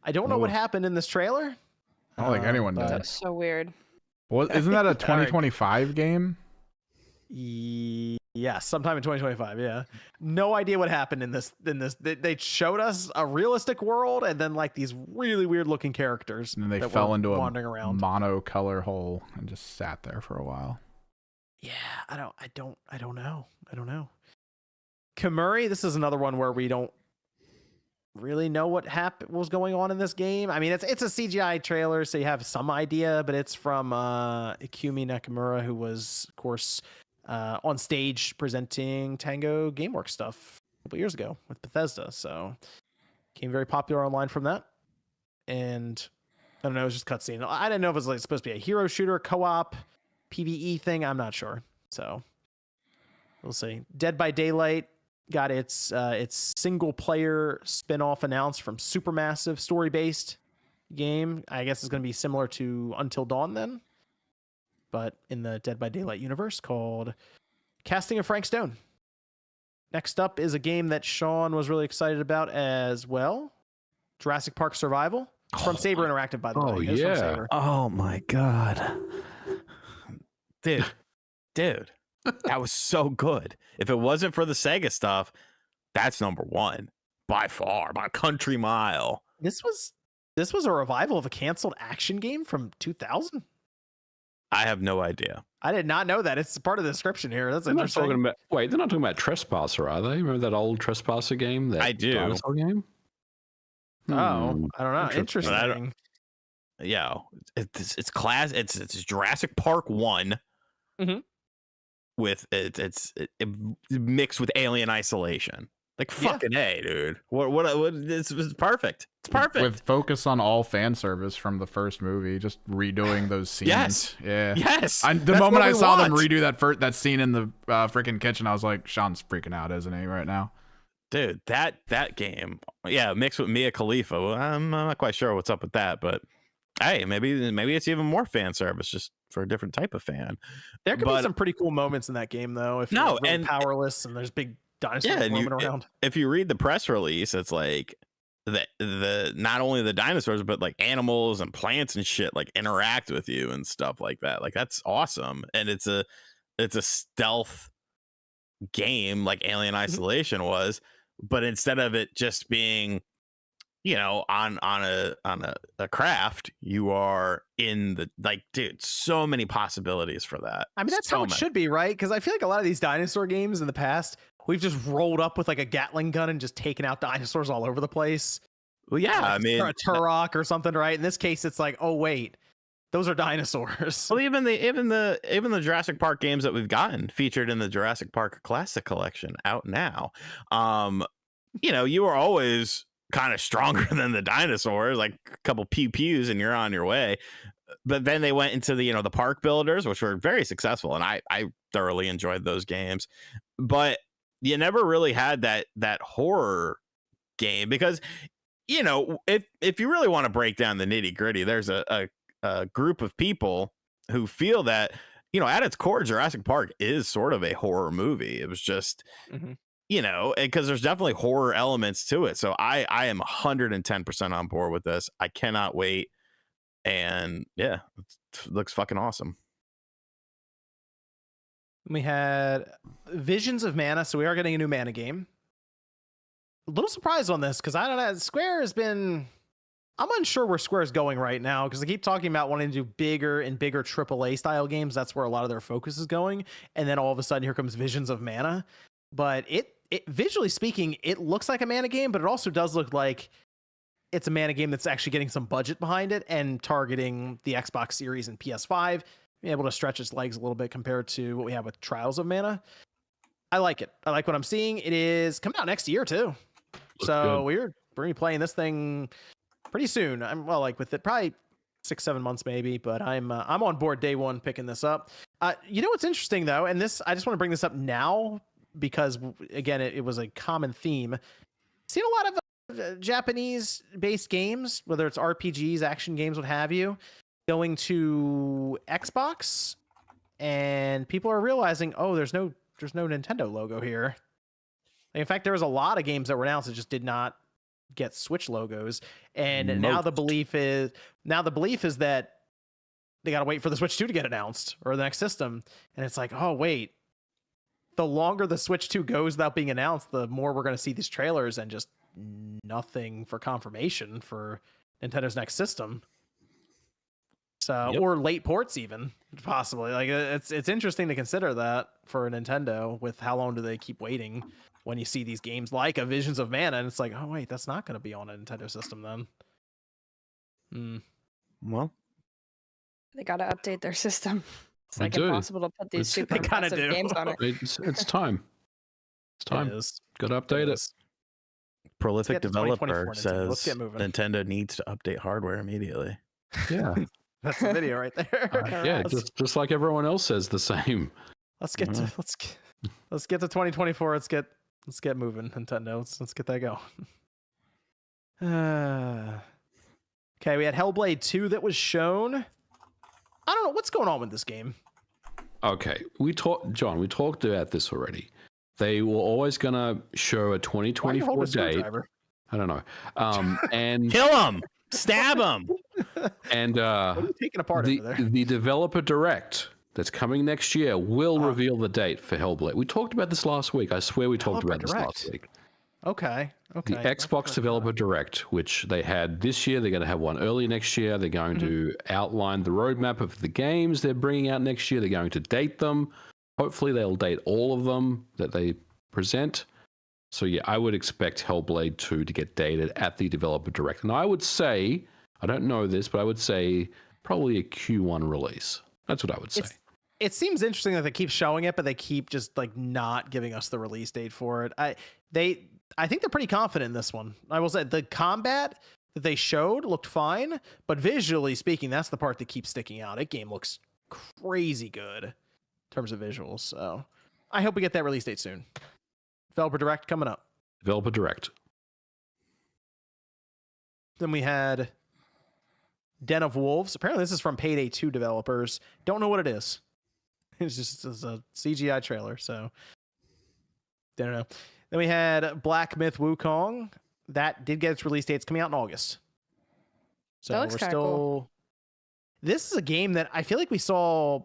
I don't know what happened in this trailer. I don't think anyone That did. was so weird. Well, isn't that a 2025 game? Yes, sometime in 2025. Yeah, no idea what happened in this. They showed us a realistic world, and then like these really weird looking characters. And then they fell into a monocolor hole and just sat there for a while. Yeah, I don't know. Kamuri, this is another one where we don't really know what was going on in this game. I mean, it's a CGI trailer, so you have some idea, but it's from Ikumi Nakamura, who was, of course, on stage presenting Tango Gameworks stuff a couple years ago with Bethesda. So became very popular online from that. And I don't know, it was just cutscene. I didn't know if it was like supposed to be a hero shooter, co-op, PvE thing. I'm not sure. So we'll see. Dead by Daylight got its single player spin-off announced from Supermassive story-based game. I guess it's going to be similar to Until Dawn then, but in the Dead by Daylight universe, called Casting of Frank Stone. Next up is a game that Sean was really excited about as well. Jurassic Park Survival. It's from Saber Interactive, by the way. It's from Saber. Oh my god. Dude. That was so good. If it wasn't for the Sega stuff, that's number one by far, by a country mile. This was a revival of a canceled action game from 2000. I have no idea. I did not know that. It's part of the description here. That's They're not interesting. talking about. Wait, they're not talking about Trespasser, are they? Remember that old Trespasser game? That I do. dinosaur game. Oh, I don't know. Interesting. Interesting. Yeah, it's class. It's Jurassic Park 1 Mhm. with it's mixed with Alien Isolation. Like fucking A, dude. What it's perfect. It's perfect. With focus on all fan service from the first movie, just redoing those scenes. Yes. Yeah. Yes. The That's moment what I we saw them want. redo that scene in the freaking kitchen, I was like, Sean's freaking out, isn't he, right now? Dude, that game, yeah, mixed with Mia Khalifa. Well, I'm not quite sure what's up with that, but hey, maybe it's even more fan service, just for a different type of fan. There could be some pretty cool moments in that game, though. If No, you're really and- powerless and there's big dinosaurs roaming around. If you read the press release, it's like the not only the dinosaurs, but like animals and plants and shit like interact with you and stuff like that. Like that's awesome, and it's a stealth game like Alien Isolation was, but instead of it just being, you know, on a craft, you are in the, like, dude, so many possibilities for that. I mean, that's how it should be, right? Because I feel like a lot of these dinosaur games in the past, we've just rolled up with like a Gatling gun and just taken out dinosaurs all over the place. Well, yeah, Like, I mean, or a Turok or something, right? In this case, it's like, oh wait, those are dinosaurs. well, even the Jurassic Park games that we've gotten featured in the Jurassic Park Classic Collection out now. You know, you were always kind of stronger than the dinosaurs, like a couple pew-pews and you're on your way. But then they went into the, you know, the park builders, which were very successful, and I thoroughly enjoyed those games. But you never really had that horror game, because, you know, if you really want to break down the nitty-gritty, there's a group of people who feel that, you know, at its core, Jurassic Park is sort of a horror movie. It was just you know, because there's definitely horror elements to it. So I am 110% on board with this. I cannot wait. And yeah, it looks fucking awesome. We had Visions of Mana, so we are getting a new Mana game. A little surprised on this because I don't know. Square has been. I'm unsure where Square is going right now because they keep talking about wanting to do bigger and bigger AAA style games. That's where a lot of their focus is going. And then all of a sudden, here comes Visions of Mana. But it visually speaking, it looks like a Mana game, but it also does look like it's a Mana game that's actually getting some budget behind it and targeting the Xbox Series and PS5, being able to stretch its legs a little bit compared to what we have with Trials of Mana. I like it. I like what I'm seeing. It is coming out next year too. So we're going to be playing this thing pretty soon. I'm like with it probably 6-7 months maybe, but I'm on board day one picking this up. You know what's interesting though, and this I just want to bring this up now because again it was a common theme. Seen a lot of Japanese based games, whether it's RPGs, action games, what have you, going to Xbox, and people are realizing, oh, there's no Nintendo logo here. In fact, there was a lot of games that were announced that just did not get Switch logos, and now the belief is that they got to wait for the Switch 2 to get announced or the next system, and it's like, oh wait, the longer the Switch 2 goes without being announced, the more we're going to see these trailers and just nothing for confirmation for Nintendo's next system. So or late ports even possibly. Like it's interesting to consider that for a Nintendo with how long do they keep waiting when you see these games like a Visions of Mana, and it's like, oh wait, that's not going to be on a Nintendo system then. Well, they got to update their system. It's They like do. impossible to put these super They kinda impressive do. games on it. It's time. It's time. It is. Got to update it. is. prolific Let's get to developer 2024, Nintendo. Let's says get moving. Nintendo needs to update hardware immediately. Yeah. That's the video right there. Yeah. Let's- Just like everyone else says the same. Let's get to let's get to 2024. Let's get moving, Nintendo. Let's get that going. Okay, we had Hellblade 2 that was shown. I don't know what's going on with this game. Okay. We talked about this already. They were always going to show a Why are you 2024 holding a date. screwdriver? I don't know. And Kill him, stab him. and What are you taking apart over there? the developer direct that's coming next year will reveal the date for Hellblade. We talked about this last week. I swear we talked about this last week. Okay. Okay. The Xbox Developer Direct, which they had this year, they're going to have one early next year. They're going to outline the roadmap of the games they're bringing out next year. They're going to date them. Hopefully, they'll date all of them that they present. So, yeah, I would expect Hellblade 2 to get dated at the Developer Direct. And I would say, I don't know this, but I would say probably a Q1 release. That's what I would say. It seems interesting that they keep showing it, but they keep just like not giving us the release date for it. I think they're pretty confident in this one. I will say the combat that they showed looked fine, but visually speaking, that's the part that keeps sticking out. That game looks crazy good in terms of visuals. So I hope we get that release date soon. Developer Direct coming up. Developer Direct. Then we had Den of Wolves. Apparently this is from Payday 2 developers. Don't know what it is. It's just a CGI trailer, so don't know. Then we had Black Myth Wukong. That did get its release date. It's coming out in August. So That looks we're kinda still. cool. This is a game that I feel like we saw.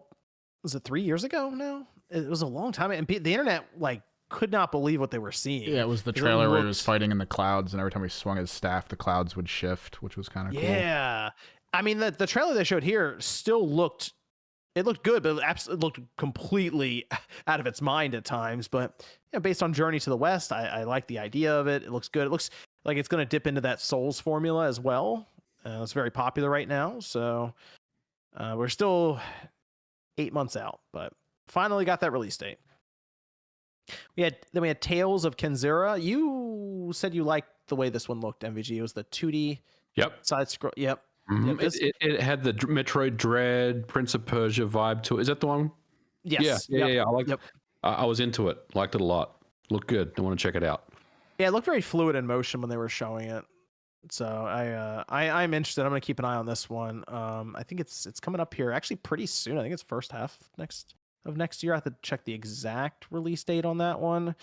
Was it 3 years ago now? It was a long time, and the internet like could not believe what they were seeing. Yeah, it was the trailer where he was fighting in the clouds, and every time he swung his staff, the clouds would shift, which was kind of cool. Yeah, I mean the trailer they showed here still looked. It looked good, but it looked completely out of its mind at times. But based on Journey to the West, I like the idea of it. It looks good. It looks like it's going to dip into that Souls formula as well. It's very popular right now. So we're still 8 months out, but finally got that release date. We had Tales of Kenzera. You said you liked the way this one looked, MVG. It was the 2D side scroll. Yep. Mm-hmm. Yep. It had the Metroid Dread, Prince of Persia vibe to it. Is that the one? Yes. Yeah. I liked it. I was into it. Liked it a lot. Looked good. I want to check it out. Yeah, it looked very fluid in motion when they were showing it. So I'm interested. I'm going to keep an eye on this one. I think it's coming up here actually pretty soon. I think it's first half of next year. I have to check the exact release date on that one.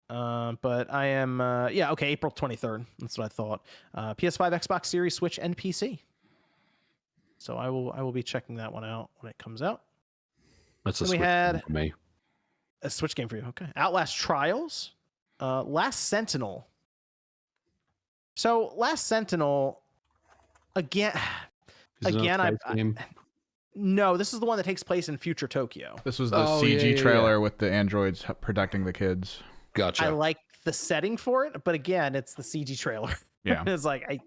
But I am April 23rd. That's what I thought. PS5, Xbox Series, Switch, and PC. So I will be checking that one out when it comes out. That's a Switch game for me. A Switch game for you. Okay. Outlast Trials, Last Sentinel. So Last Sentinel again. No, this is the one that takes place in future Tokyo. This was the CG trailer with the androids protecting the kids. Gotcha. I like the setting for it, but again, it's the CG trailer. Yeah. It's like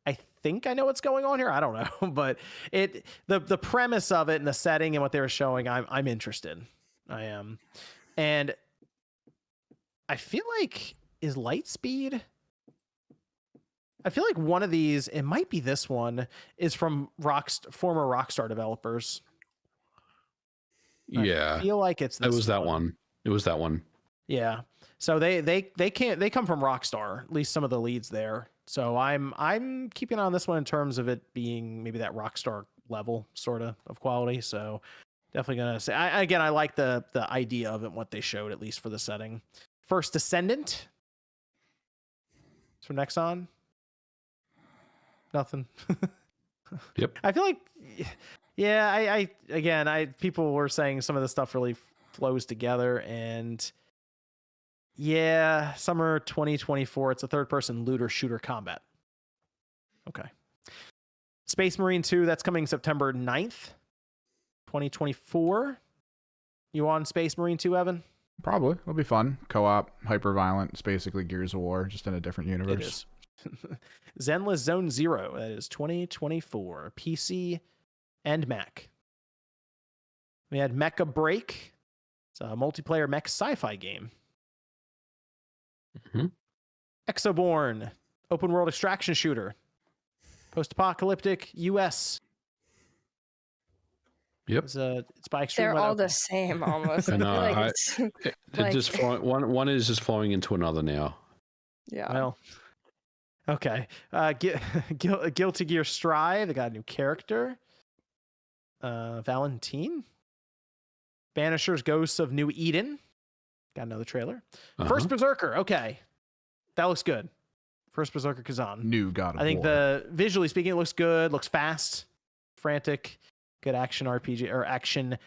I think I know what's going on here. I don't know, but the premise of it and the setting and what they were showing, I'm interested. I am, and I feel like is Lightspeed. I feel like one of these, it might be this one, is from former Rockstar developers. Yeah, I feel like it's this. It was that one. It was that one. Yeah. So they come from Rockstar, at least some of the leads there. So I'm keeping an eye on this one in terms of it being maybe that Rockstar level sort of quality. So definitely gonna say I like the idea of it, what they showed, at least for the setting. First Descendant. It's from Nexon. Nothing. Yep. I feel like, I people were saying some of the stuff really flows together, and summer 2024. It's a third-person looter shooter combat. Okay. Space Marine 2. That's coming September 9th, 2024. You on Space Marine 2, Evan? Probably. It'll be fun. Co-op, hyper-violent. It's basically Gears of War, just in a different universe. It is. Zenless Zone Zero. That is 2024. PC and Mac. We had Mecha Break. It's a multiplayer mech sci-fi game. Mm-hmm. Exoborn. Open world extraction shooter. Post-apocalyptic US. Yep. It's by Extreme. They're all the same almost. I know. Like, It just one is just flowing into another now. yeah. Well, okay. Guilty Gear Strive. They got a new character. Valentine. Banishers Ghosts of New Eden. Got another trailer. First Berserker. Okay. That looks good. First Berserker Kazan. New God of War. I think visually speaking, it looks good. Looks fast, frantic, good action RPG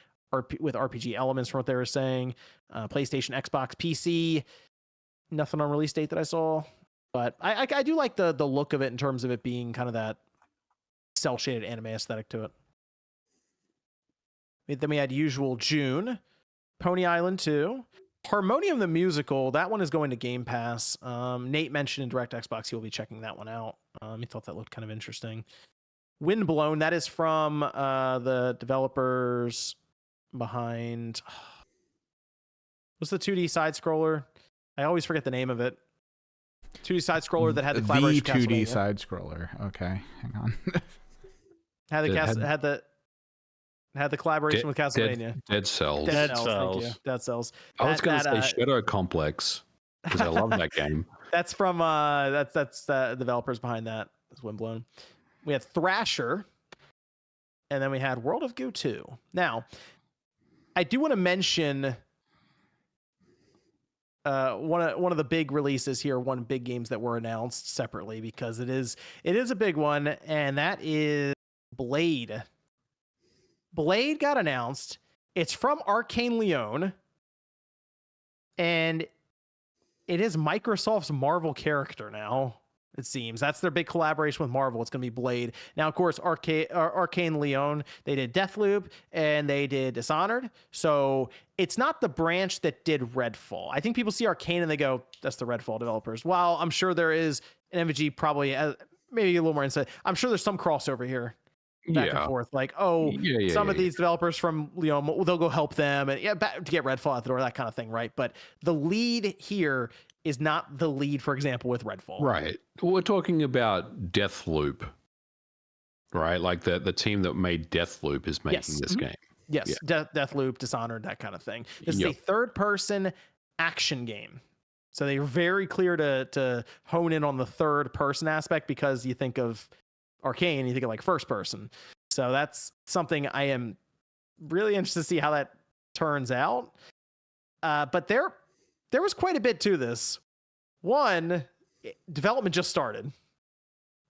with RPG elements from what they were saying. PlayStation, Xbox, PC. Nothing on release date that I saw, but I do like the look of it in terms of it being kind of that cell shaded anime aesthetic to it. Then we had usual June, Pony Island 2, Harmonium the Musical. That one is going to Game Pass. Nate mentioned in Direct Xbox he will be checking that one out. He thought that looked kind of interesting. Windblown, that is from the developers behind. What's the 2D side scroller? I always forget the name of it. 2D side scroller that had the collaboration. The 2D side scroller. Okay, hang on. had the collaboration with Castlevania. Dead Cells. Dead Cells. Dead Cells. I was going to say Shadow Complex because I love that game. That's from that's the developers behind that. It's Windblown. We had Thrasher, and then we had World of Goo 2. Now, I do want to mention one of the big releases here, one big games that were announced separately because it is a big one, and that is Blade. Blade got announced. It's from Arcane Leon, and it is Microsoft's Marvel character now. It seems that's their big collaboration with Marvel. It's going to be Blade. Now, of course, Arcane Leon, they did Deathloop and they did Dishonored. So it's not the branch that did Redfall. I think people see Arcane and they go, that's the Redfall developers. While I'm sure there is an MVG probably maybe a little more insight. I'm sure there's some crossover here back and forth. Like, some of these developers from Leon, they'll go help them and to get Redfall out the door, that kind of thing, right? But the lead here is not the lead, for example, with Redfall. Right. We're talking about Deathloop, right? Like the team that made Deathloop is making this game. Yes, Deathloop, Dishonored, that kind of thing. This is a third-person action game. So they were very clear to hone in on the third-person aspect because you think of Arcane, you think of like first-person. So that's something I am really interested to see how that turns out. But there was quite a bit to this. One, development just started.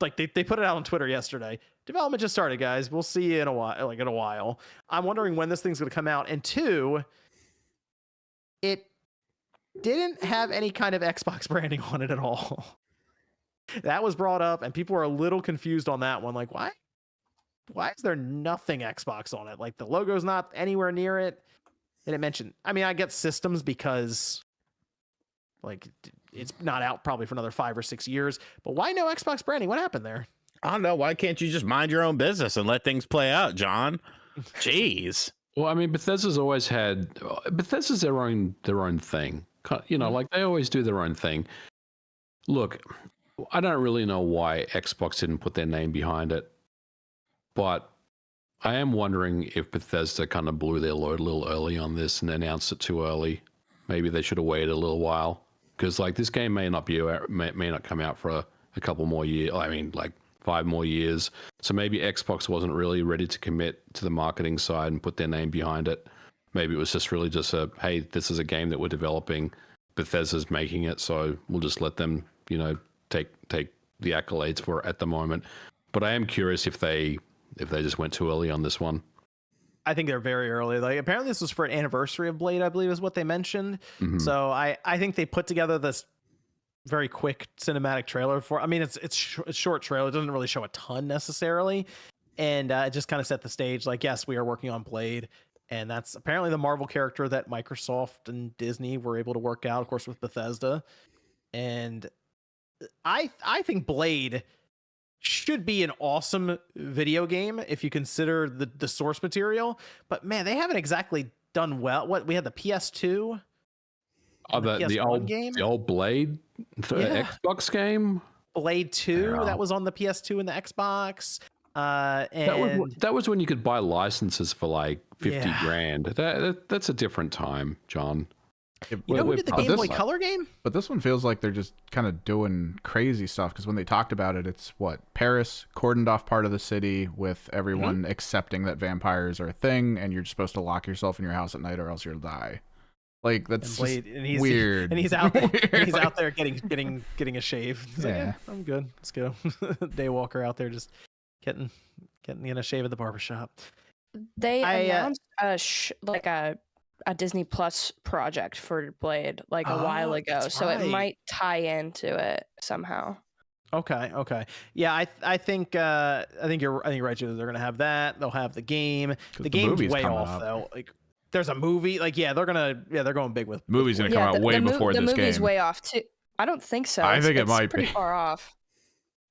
Like they put it out on Twitter yesterday. Development just started, guys. We'll see you in a while. I'm wondering when this thing's going to come out. And two, it didn't have any kind of Xbox branding on it at all. That was brought up, and people were a little confused on that one. Like, why is there nothing Xbox on it? Like the logo's not anywhere near it. They didn't mention. I mean, I get systems because like it's not out probably for another 5 or 6 years, but why no Xbox branding? What happened there? I don't know. Why can't you just mind your own business and let things play out, John? Jeez. Well, I mean, Bethesda's their own thing. You know, like they always do their own thing. Look, I don't really know why Xbox didn't put their name behind it, but I am wondering if Bethesda kind of blew their load a little early on this and announced it too early. Maybe they should have waited a little while because, like, this game may not come out for a couple more years. I mean, like 5 more years. So maybe Xbox wasn't really ready to commit to the marketing side and put their name behind it. Maybe it was just really just hey, this is a game that we're developing. Bethesda's making it, so we'll just let them, take the accolades for it at the moment. But I am curious if they just went too early on this one. I think they're very early. Like apparently this was for an anniversary of Blade, I believe is what they mentioned. Mm-hmm. So I think they put together this very quick cinematic trailer for. I mean, it's a short trailer. It doesn't really show a ton necessarily, and it just kind of set the stage. Like, yes, we are working on Blade, and that's apparently the Marvel character that Microsoft and Disney were able to work out, of course, with Bethesda. And I think Blade should be an awesome video game if you consider the source material, but man, they haven't exactly done well. What we had the PS2, the old Blade Xbox game, Blade 2 that was on the PS2 and the Xbox. And that was when you could buy licenses for like 50 grand. That's a different time, John. Who did the Game Boy Color game? But this one feels like they're just kind of doing crazy stuff because when they talked about it, it's Paris, cordoned off part of the city with everyone accepting that vampires are a thing, and you're supposed to lock yourself in your house at night or else you'll die. Like that's weird. And he's out there. And he's out there getting a shave. He's like, yeah, I'm good. Let's go. Daywalker out there just getting in a shave at the barbershop. They announced a Disney Plus project for Blade like a while ago, that's so it right. might tie into it somehow. Okay. Yeah, I think you're right, Joe. They're gonna have that. They'll have the game. The game's movie's way coming off up. though. Like there's a movie. Like they're going big with Movie's gonna Blade. come out way before the this movie's game. way off too. I don't think so. I think it it's might pretty be. far off.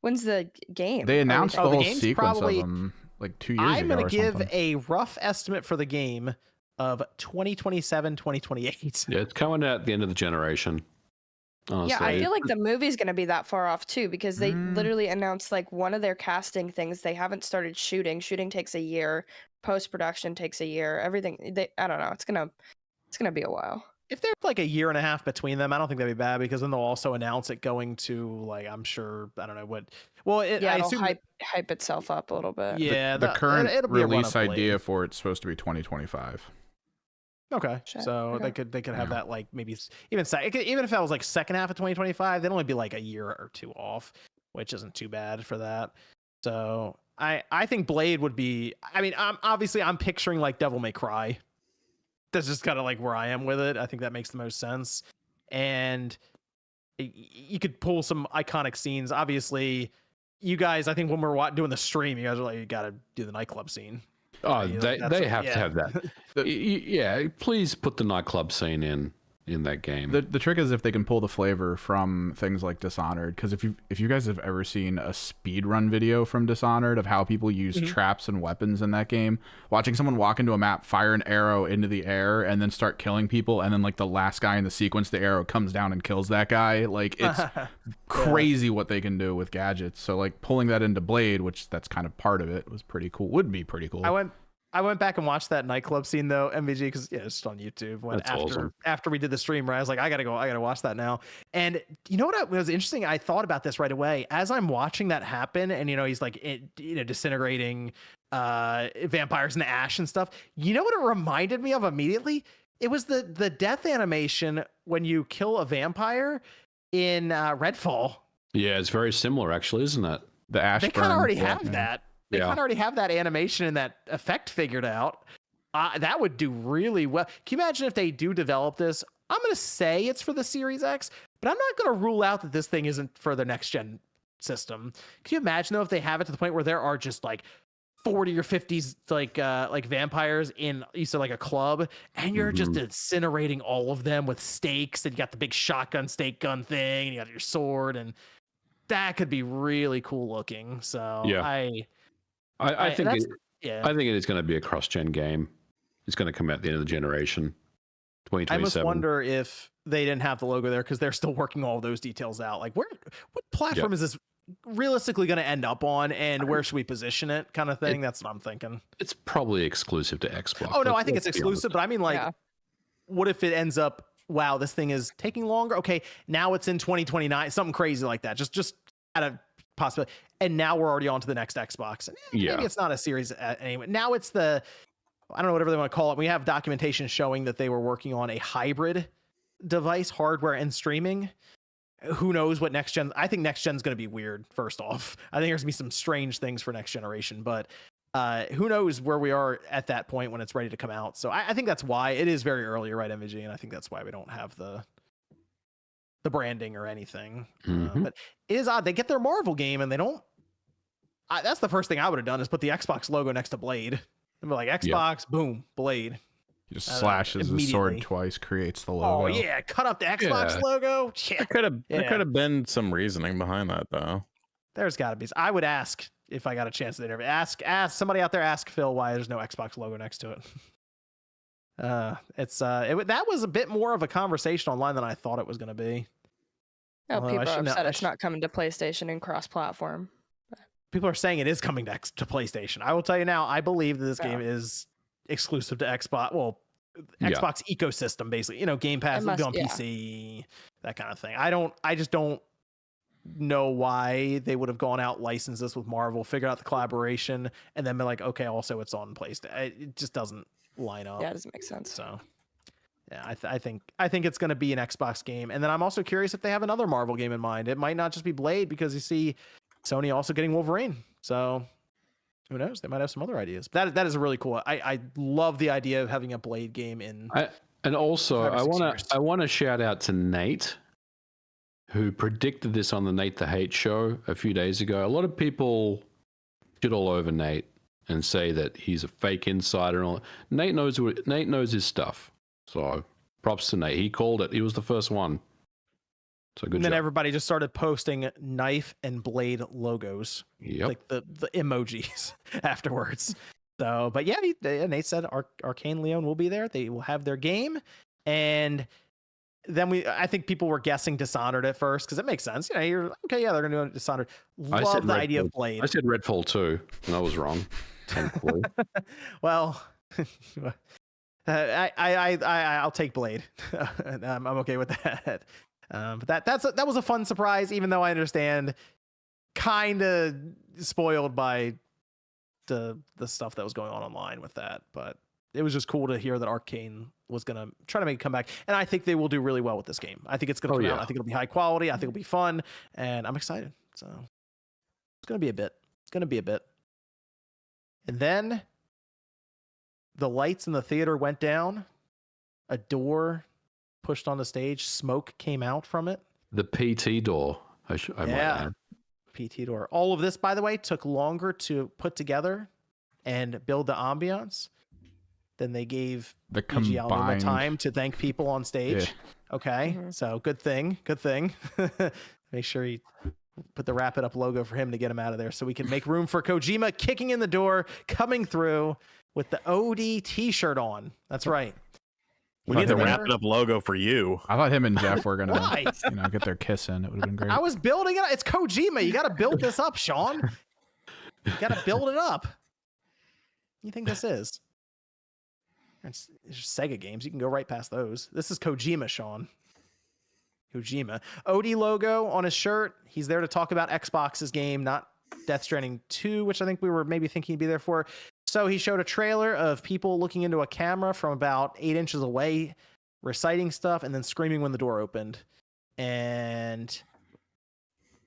When's the game? They announced the Oh, the whole game's sequence probably- of them like 2 years ago. I'm gonna or give something. a rough estimate for the game of 2027, 2028. Yeah, it's coming out at the end of the generation. Honestly. Yeah, I feel like the movie's gonna be that far off too, because they Mm. literally announced like one of their casting things. They haven't started shooting. Shooting takes a year. Post production takes a year. Everything. I don't know. It's gonna be a while. If there's like a year and a half between them, I don't think that'd be bad because then they'll also announce it going to like I'm sure I don't know what. Well, I It'll assume hype itself up a little bit. yeah. The current it'll be a release run-up Blade. idea for it's supposed to be 2025. Okay, Shit, so okay. they could have Yeah. that like maybe even even if that was like second half of 2025, they'd only be like a year or two off, which isn't too bad for that. So I think Blade would be. I mean, I'm picturing like Devil May Cry. That's just kind of like where I am with it. I think that makes the most sense, and you could pull some iconic scenes. Obviously, you guys. I think when we're doing the stream, you guys are like, you got to do the nightclub scene. Oh, Yeah, they that's have to have that. The- Yeah, please put the nightclub scene in that game. The trick is if they can pull the flavor from things like Dishonored, because if you guys have ever seen a speed run video from Dishonored of how people use traps and weapons in that game, watching someone walk into a map, fire an arrow into the air, and then start killing people, and then like the last guy in the sequence, the arrow comes down and kills that guy. Like it's crazy what they can do with gadgets. So like pulling that into Blade, which that's kind of part of it, was pretty cool. Would be pretty cool. I went back and watched that nightclub scene though, MVG, because it's just on YouTube. That's awesome. After we did the stream, right? I was like, I gotta watch that now. And you know what was interesting? I thought about this right away as I'm watching that happen, and he's like, disintegrating vampires into ash and stuff. You know what it reminded me of immediately? It was the death animation when you kill a vampire in Redfall. Yeah, it's very similar, actually, isn't it? The ash. They kind of already burn, have yeah. that. They Yeah. kind of already have that animation and that effect figured out. That would do really well. Can you imagine if they do develop this? I'm going to say it's for the Series X, but I'm not going to rule out that this thing isn't for the next gen system. Can you imagine though if they have it to the point where there are just like 40 or 50s like vampires in you said like a club, and you're just incinerating all of them with stakes, and you got the big shotgun stake gun thing, and you got your sword, and that could be really cool looking. So Yeah. I think that's- I think it is going to be a cross-gen game. It's going to come out at the end of the generation, I must 2027. wonder if they didn't have the logo there because they're still working all those details out. Like, what platform is this realistically going to end up on, and where should we position it? Kind of thing. That's what I'm thinking. It's probably exclusive to Xbox. Oh no, I think it's Let's be honest. exclusive, but I mean, like, Yeah. what if it ends up? Wow, this thing is taking longer. Okay, now it's in 2029, something crazy like that. Just out of possibility, and now we're already on to the next Xbox. And Yeah. maybe it's not a series anyway. Now it's I don't know, whatever they want to call it. We have documentation showing that they were working on a hybrid device, hardware and streaming. Who knows what next gen? I think next gen is going to be weird. First off, I think there's going to be some strange things for next generation, but who knows where we are at that point when it's ready to come out. So I think that's why it is very early, right, MVG? And I think that's why we don't have the branding or anything. But it is odd. They get their Marvel game and they don't. That's the first thing I would have done is put the Xbox logo next to Blade. And be like, Xbox, boom, Blade. He just know, slashes his sword immediately. twice, creates the logo. Oh yeah, cut up the Xbox Yeah. logo. Yeah. There Yeah. could have been some reasoning behind that though. There's got to be. I would ask if I got a chance to interview. Ask somebody out there. Ask Phil why there's no Xbox logo next to it. That was a bit more of a conversation online than I thought it was going to be. Oh, Although I people are shouldn't- upset I it's not coming to PlayStation and cross-platform. People are saying it is coming to PlayStation. I will tell you now. I believe that this game Yeah. is exclusive to Xbox. Well, Yeah. Xbox ecosystem, basically. Game Pass, It it'll be must- on yeah. PC, that kind of thing. I just don't know why they would have gone out, licensed this with Marvel, figured out the collaboration, and then been like, okay, also it's on PlayStation. It just doesn't line up. Yeah, it doesn't make sense. So, yeah, I think it's going to be an Xbox game, and then I'm also curious if they have another Marvel game in mind. It might not just be Blade because you see Sony also getting Wolverine. So Who knows? They might have some other ideas. But that is really cool. I love the idea of having a Blade game in. And also, 5 or 6 years. I want to shout out to Nate, who predicted this on the Nate the Hate show a few days ago. A lot of people shit all over Nate and say that he's a fake insider and all. Nate knows his stuff. So props to Nate. He called it. He was the first one. So good And then job. everybody just started posting knife and blade logos, Yep. like the emojis afterwards. So, but yeah, Nate said Arcane Leon will be there. They will have their game, and then I think people were guessing Dishonored at first because it makes sense. You know, you're okay, yeah, they're gonna do Dishonored. Love the idea of Blade. I said Redfall 2, and I was wrong. Thankfully. Well, I'll take Blade. I'm okay with that. But that was a fun surprise, even though I understand kind of spoiled by the stuff that was going on online with that. But it was just cool to hear that Arcane was going to try to make a comeback. And I think they will do really well with this game. I think it's going to come out. I think it'll be high quality. I think it'll be fun. And I'm excited. So it's going to be a bit. It's going to be a bit. And then the lights in the theater went down. A door pushed on the stage. Smoke came out from it. The PT door. I might add. PT door. All of this, by the way, took longer to put together and build the ambiance than they gave The combined time to thank people on stage. Yeah. Okay, so good thing. Make sure you put the Wrap It Up logo for him to get him out of there so we can make room for Kojima kicking in the door, coming through with the OD t-shirt on. That's right. We need the Wrap It Up logo for you. I thought him and Jeff were gonna, Why? get their kiss in. It would have been great. I was building it. It's Kojima. You got to build this up, Sean. You got to build it up. What do you think this is? It's just Sega games. You can go right past those. This is Kojima, Sean. Kojima. OD logo on his shirt. He's there to talk about Xbox's game, not Death Stranding 2, which I think we were maybe thinking he'd be there for. So he showed a trailer of people looking into a camera from about 8 inches away, reciting stuff, and then screaming when the door opened. And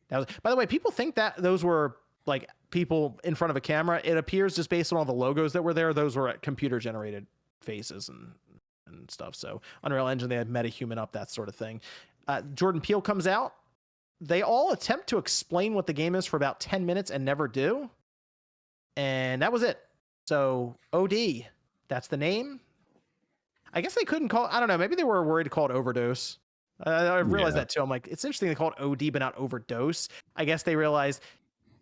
that was, by the way, people think that those were like people in front of a camera. It appears just based on all the logos that were there, those were computer generated faces and stuff. So Unreal Engine, they had MetaHuman up, that sort of thing. Jordan Peele comes out. They all attempt to explain what the game is for about 10 minutes and never do. And that was it. So OD, that's the name. I guess they couldn't call it, I don't know, maybe they were worried to call it Overdose. I realized that too. I'm like, it's interesting they call it OD but not Overdose. I guess they realized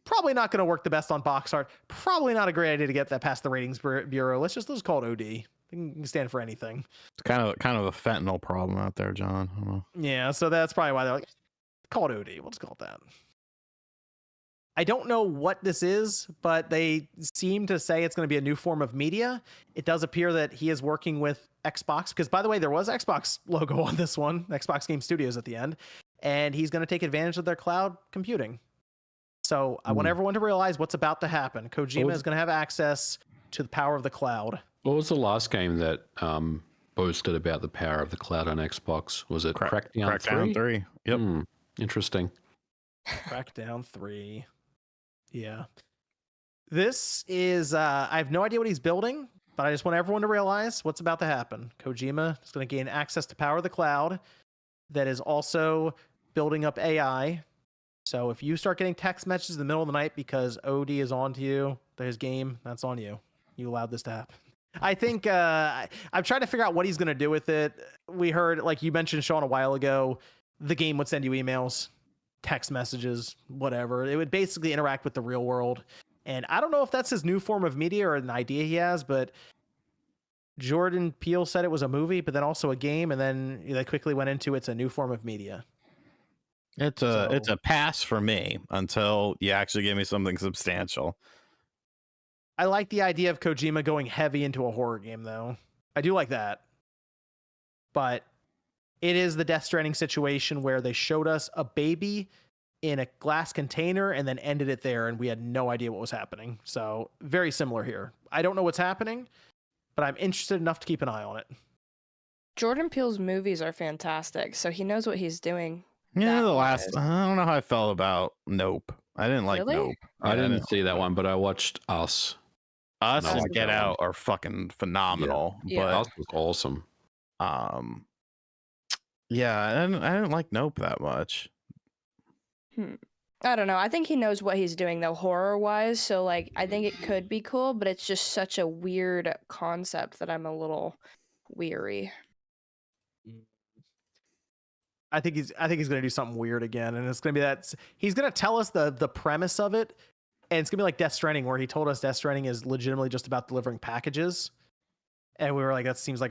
probably not going to work the best on box art. Probably not a great idea to get that past the ratings bureau. Let's call it OD. It can stand for anything. It's kind of a fentanyl problem out there, John. I don't know. Yeah, so that's probably why they're like, call it OD. We'll just call it that. I don't know what this is, but they seem to say it's going to be a new form of media. It does appear that he is working with Xbox, because by the way, there was Xbox logo on this one, Xbox Game Studios at the end, and he's going to take advantage of their cloud computing. So I want everyone to realize what's about to happen. Kojima is going to have access to the power of the cloud. What was the last game that boasted about the power of the cloud on Xbox? Was it Crackdown 3? Crackdown 3. Yep. Interesting. Crackdown 3. Yeah. This is, I have no idea what he's building, but I just want everyone to realize what's about to happen. Kojima is going to gain access to power of the cloud that is also building up AI. So if you start getting text messages in the middle of the night because OD is on to you, his game, that's on you. You allowed this to happen. I think I'm trying to figure out what he's going to do with it. We heard, like you mentioned, Sean, a while ago, the game would send you emails, text messages, whatever. It would basically interact with the real world. And I don't know if that's his new form of media or an idea he has, but Jordan Peele said it was a movie, but then also a game. And then they quickly went into it's a new form of media. It's a pass for me until you actually give me something substantial. I like the idea of Kojima going heavy into a horror game, though. I do like that. But it is the Death Stranding situation where they showed us a baby in a glass container and then ended it there, and we had no idea what was happening. So very similar here. I don't know what's happening, but I'm interested enough to keep an eye on it. Jordan Peele's movies are fantastic, so he knows what he's doing. Yeah, I don't know how I felt about Nope. I didn't like Really? Nope. I didn't see that one, but I watched Us. Us I and like Get that Out are fucking phenomenal. Yeah. Us was awesome. But yeah, I didn't like Nope that much. I don't know. I think he knows what he's doing though, horror wise. So like, I think it could be cool, but it's just such a weird concept that I'm a little weary. I think he's gonna do something weird again, and it's gonna be that he's gonna tell us the premise of it, and it's gonna be like Death Stranding, where he told us Death Stranding is legitimately just about delivering packages, and we were like, that seems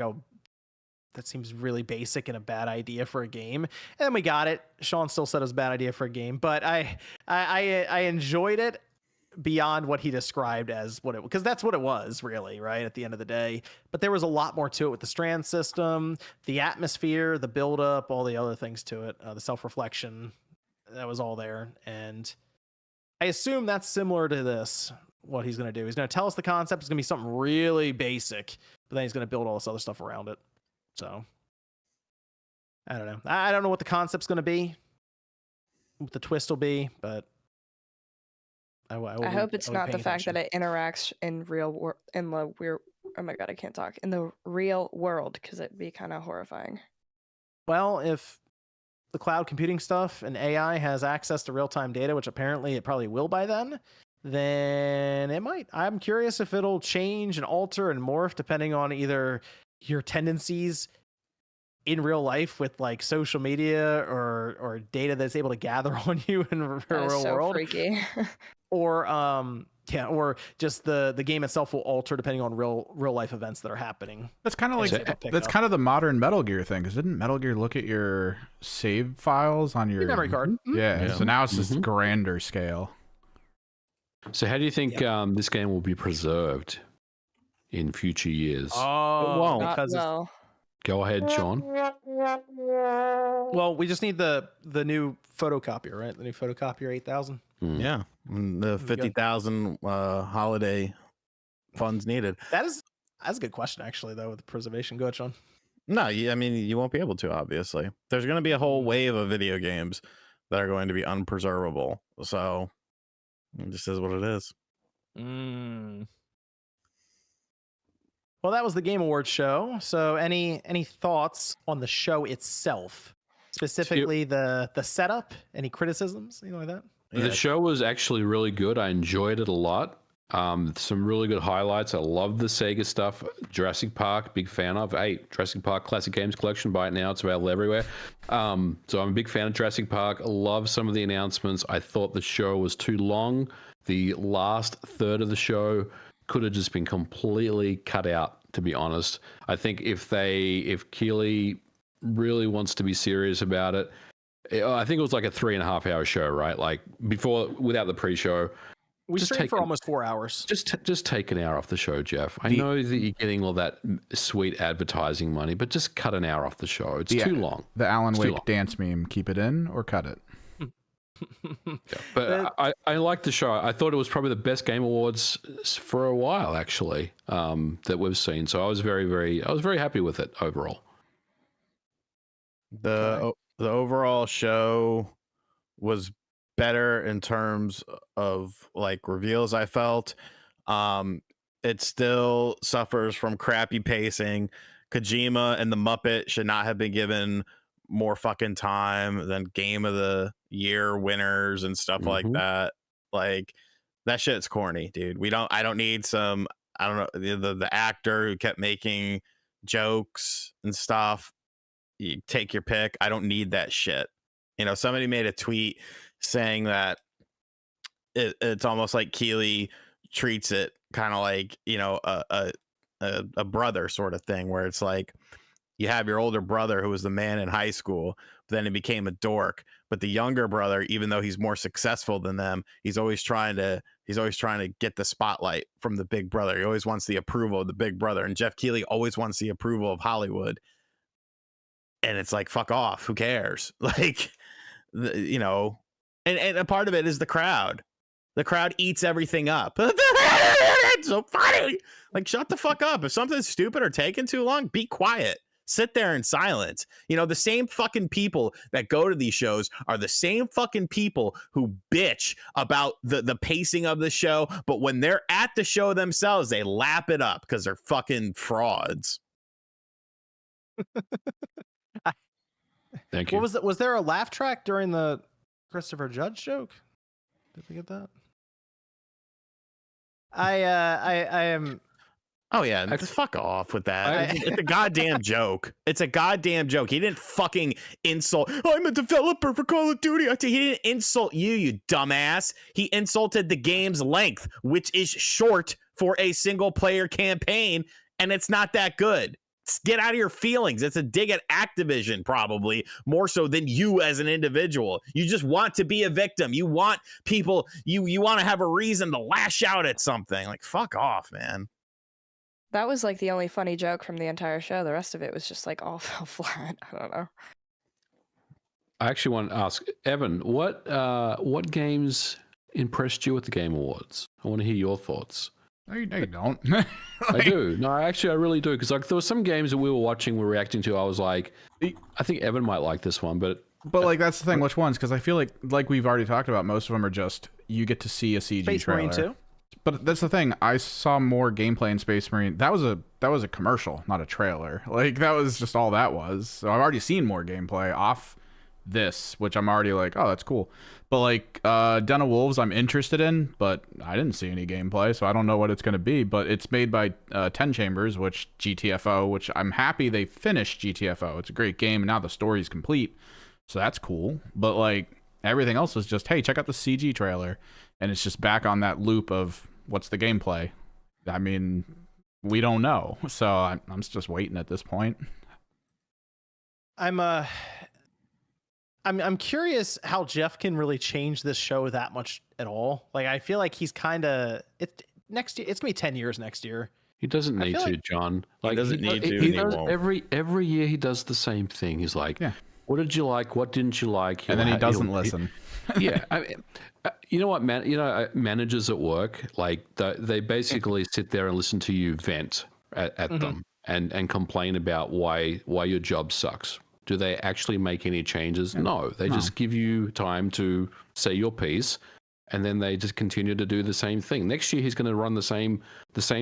really basic and a bad idea for a game. And then we got it. Sean still said it was a bad idea for a game, but I enjoyed it beyond what he described as what it, because that's what it was really, right, at the end of the day. But there was a lot more to it with the strand system, the atmosphere, the buildup, all the other things to it, the self-reflection, that was all there. And I assume that's similar to this, what he's going to do. He's going to tell us the concept. It's going to be something really basic, but then he's going to build all this other stuff around it. So I don't know. I don't know what the concept's going to be, what the twist will be, but I hope it's not the fact that it interacts in oh my god, I can't talk, in the real world, because it'd be kind of horrifying. Well, if the cloud computing stuff and AI has access to real-time data, which apparently it probably will by then it might. I'm curious if it'll change and alter and morph depending on either your tendencies in real life with like social media or data that's able to gather on you in the real world. Freaky. Or or just the game itself will alter depending on real life events that are happening. That's kind of like kind of the modern Metal Gear thing, because didn't Metal Gear look at your save files on your memory card? Mm-hmm. Yeah, so now it's just grander scale. So how do you think this game will be preserved in future years? Oh, because Go ahead, Sean. Well, we just need the new photocopier, right? The new photocopier 8000. Yeah, the 50,000 holiday funds needed. That's a good question, actually, though, with the preservation. Go ahead, Sean. No, I mean, you won't be able to, obviously. There's going to be a whole wave of video games that are going to be unpreservable. So it just is what it is. Well, that was the Game Awards show. So any thoughts on the show itself? Specifically the setup? Any criticisms? Anything like that? The show was actually really good. I enjoyed it a lot. Some really good highlights. I love the Sega stuff. Jurassic Park, big fan of. Hey, Jurassic Park Classic Games Collection, buy it now. It's available everywhere. So I'm a big fan of Jurassic Park. I love some of the announcements. I thought the show was too long. The last third of the show could have just been completely cut out, to be honest. I think if Keighley really wants to be serious about it, I think it was like a 3.5 hour show, right? Like without the pre-show. We streamed for almost 4 hours. Just take an hour off the show, Jeff. I know that you're getting all that sweet advertising money, but just cut an hour off the show. It's too long. The Alan Wake dance meme, keep it in or cut it? But I liked the show. I thought it was probably the best Game Awards for a while, actually, that we've seen. So I was very happy with it overall. The overall show was better in terms of like reveals, I felt. It still suffers from crappy pacing. Kojima and the Muppet should not have been given more fucking time than Game of the Year winners and stuff like that. Like, that shit's corny, dude. I don't need some, I don't know, the actor who kept making jokes and stuff. You take your pick. I don't need that shit. Somebody made a tweet saying that it's almost like Keighley treats it kind of like, a brother sort of thing, where it's like you have your older brother who was the man in high school, but then he became a dork. But the younger brother, even though he's more successful than them, he's always trying to get the spotlight from the big brother. He always wants the approval of the big brother. And Jeff Keighley always wants the approval of Hollywood. And it's like, fuck off. Who cares? Like, and a part of it is the crowd. The crowd eats everything up. It's so funny. Like, shut the fuck up. If something's stupid or taking too long, be quiet. sit there in silence. You know, the same fucking people that go to these shows are the same fucking people who bitch about the pacing of the show, but when they're at the show themselves, they lap it up because they're fucking frauds. Thank you. Was there a laugh track during the Christopher Judge joke? Did we get that? I am. Oh yeah, fuck off with that. It's a goddamn joke. It's a goddamn joke. He didn't fucking insult. I'm a developer for Call of Duty. He didn't insult you dumbass. He insulted the game's length, which is short for a single player campaign, and it's not that good. Get out of your feelings. It's a dig at Activision, probably more so than you as an individual. You just want to be a victim. You want people. You want to have a reason to lash out at something. Like, fuck off, man. That was like the only funny joke from the entire show. The rest of it was just like all fell flat. I don't know. I actually want to ask Evan, what games impressed you at the Game Awards? I want to hear your thoughts. No, you don't. I do. No, I really do. Because like there were some games that we were watching, we were reacting to. I was like, I think Evan might like this one, but like that's the thing. Which ones? Because I feel like we've already talked about, most of them are just you get to see a CG Space trailer. Marine 2. But that's the thing. I saw more gameplay in Space Marine. That was a commercial, not a trailer. Like that was just all that was. So I've already seen more gameplay off this, which I'm already like, oh, that's cool. But like Den of Wolves, I'm interested in, but I didn't see any gameplay, so I don't know what it's going to be. But it's made by 10 Chambers, which GTFO, which I'm happy they finished GTFO. It's a great game, and now the story's complete, so that's cool. But like everything else was just, hey, check out the CG trailer, and it's just back on that loop of what's the gameplay. I mean, we don't know, so I'm just waiting at this point. I'm curious how Jeff can really change this show that much at all. Like, I feel like he's kind of next year. It's gonna be 10 years next year. He doesn't need to, John. Like, he doesn't need to. He does every year. He does the same thing. He's like, yeah. What did you like? What didn't you like? And then he doesn't listen. Yeah, I mean, you know what, man? You know, managers at work, like they basically sit there and listen to you vent at them and complain about why your job sucks. Do they actually make any changes? No, they just give you time to say your piece, and then they just continue to do the same thing. Next year, he's going to run the same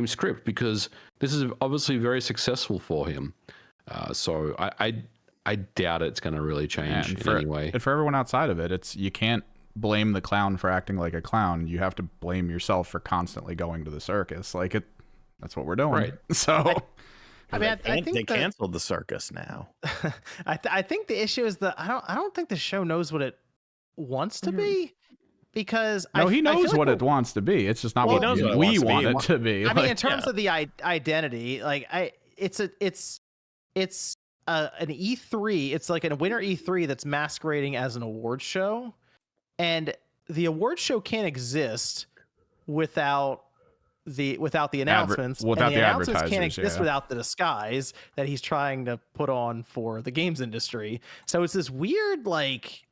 script because this is obviously very successful for him. So I doubt it's going to really change in any way. And for everyone outside of it, you can't blame the clown for acting like a clown. You have to blame yourself for constantly going to the circus. Like that's what we're doing. Right. So. I mean, I think they canceled the circus now. I think the issue is that I don't think the show knows what it wants to be, because he knows what it wants to be. It's just not what we want it to be. I mean, in terms of the identity, like it's an E3. It's like a winter E3 that's masquerading as an award show, and the award show can't exist without the announcements. Without the announcements advertisers, can't exist without the disguise that he's trying to put on for the games industry. So it's this weird like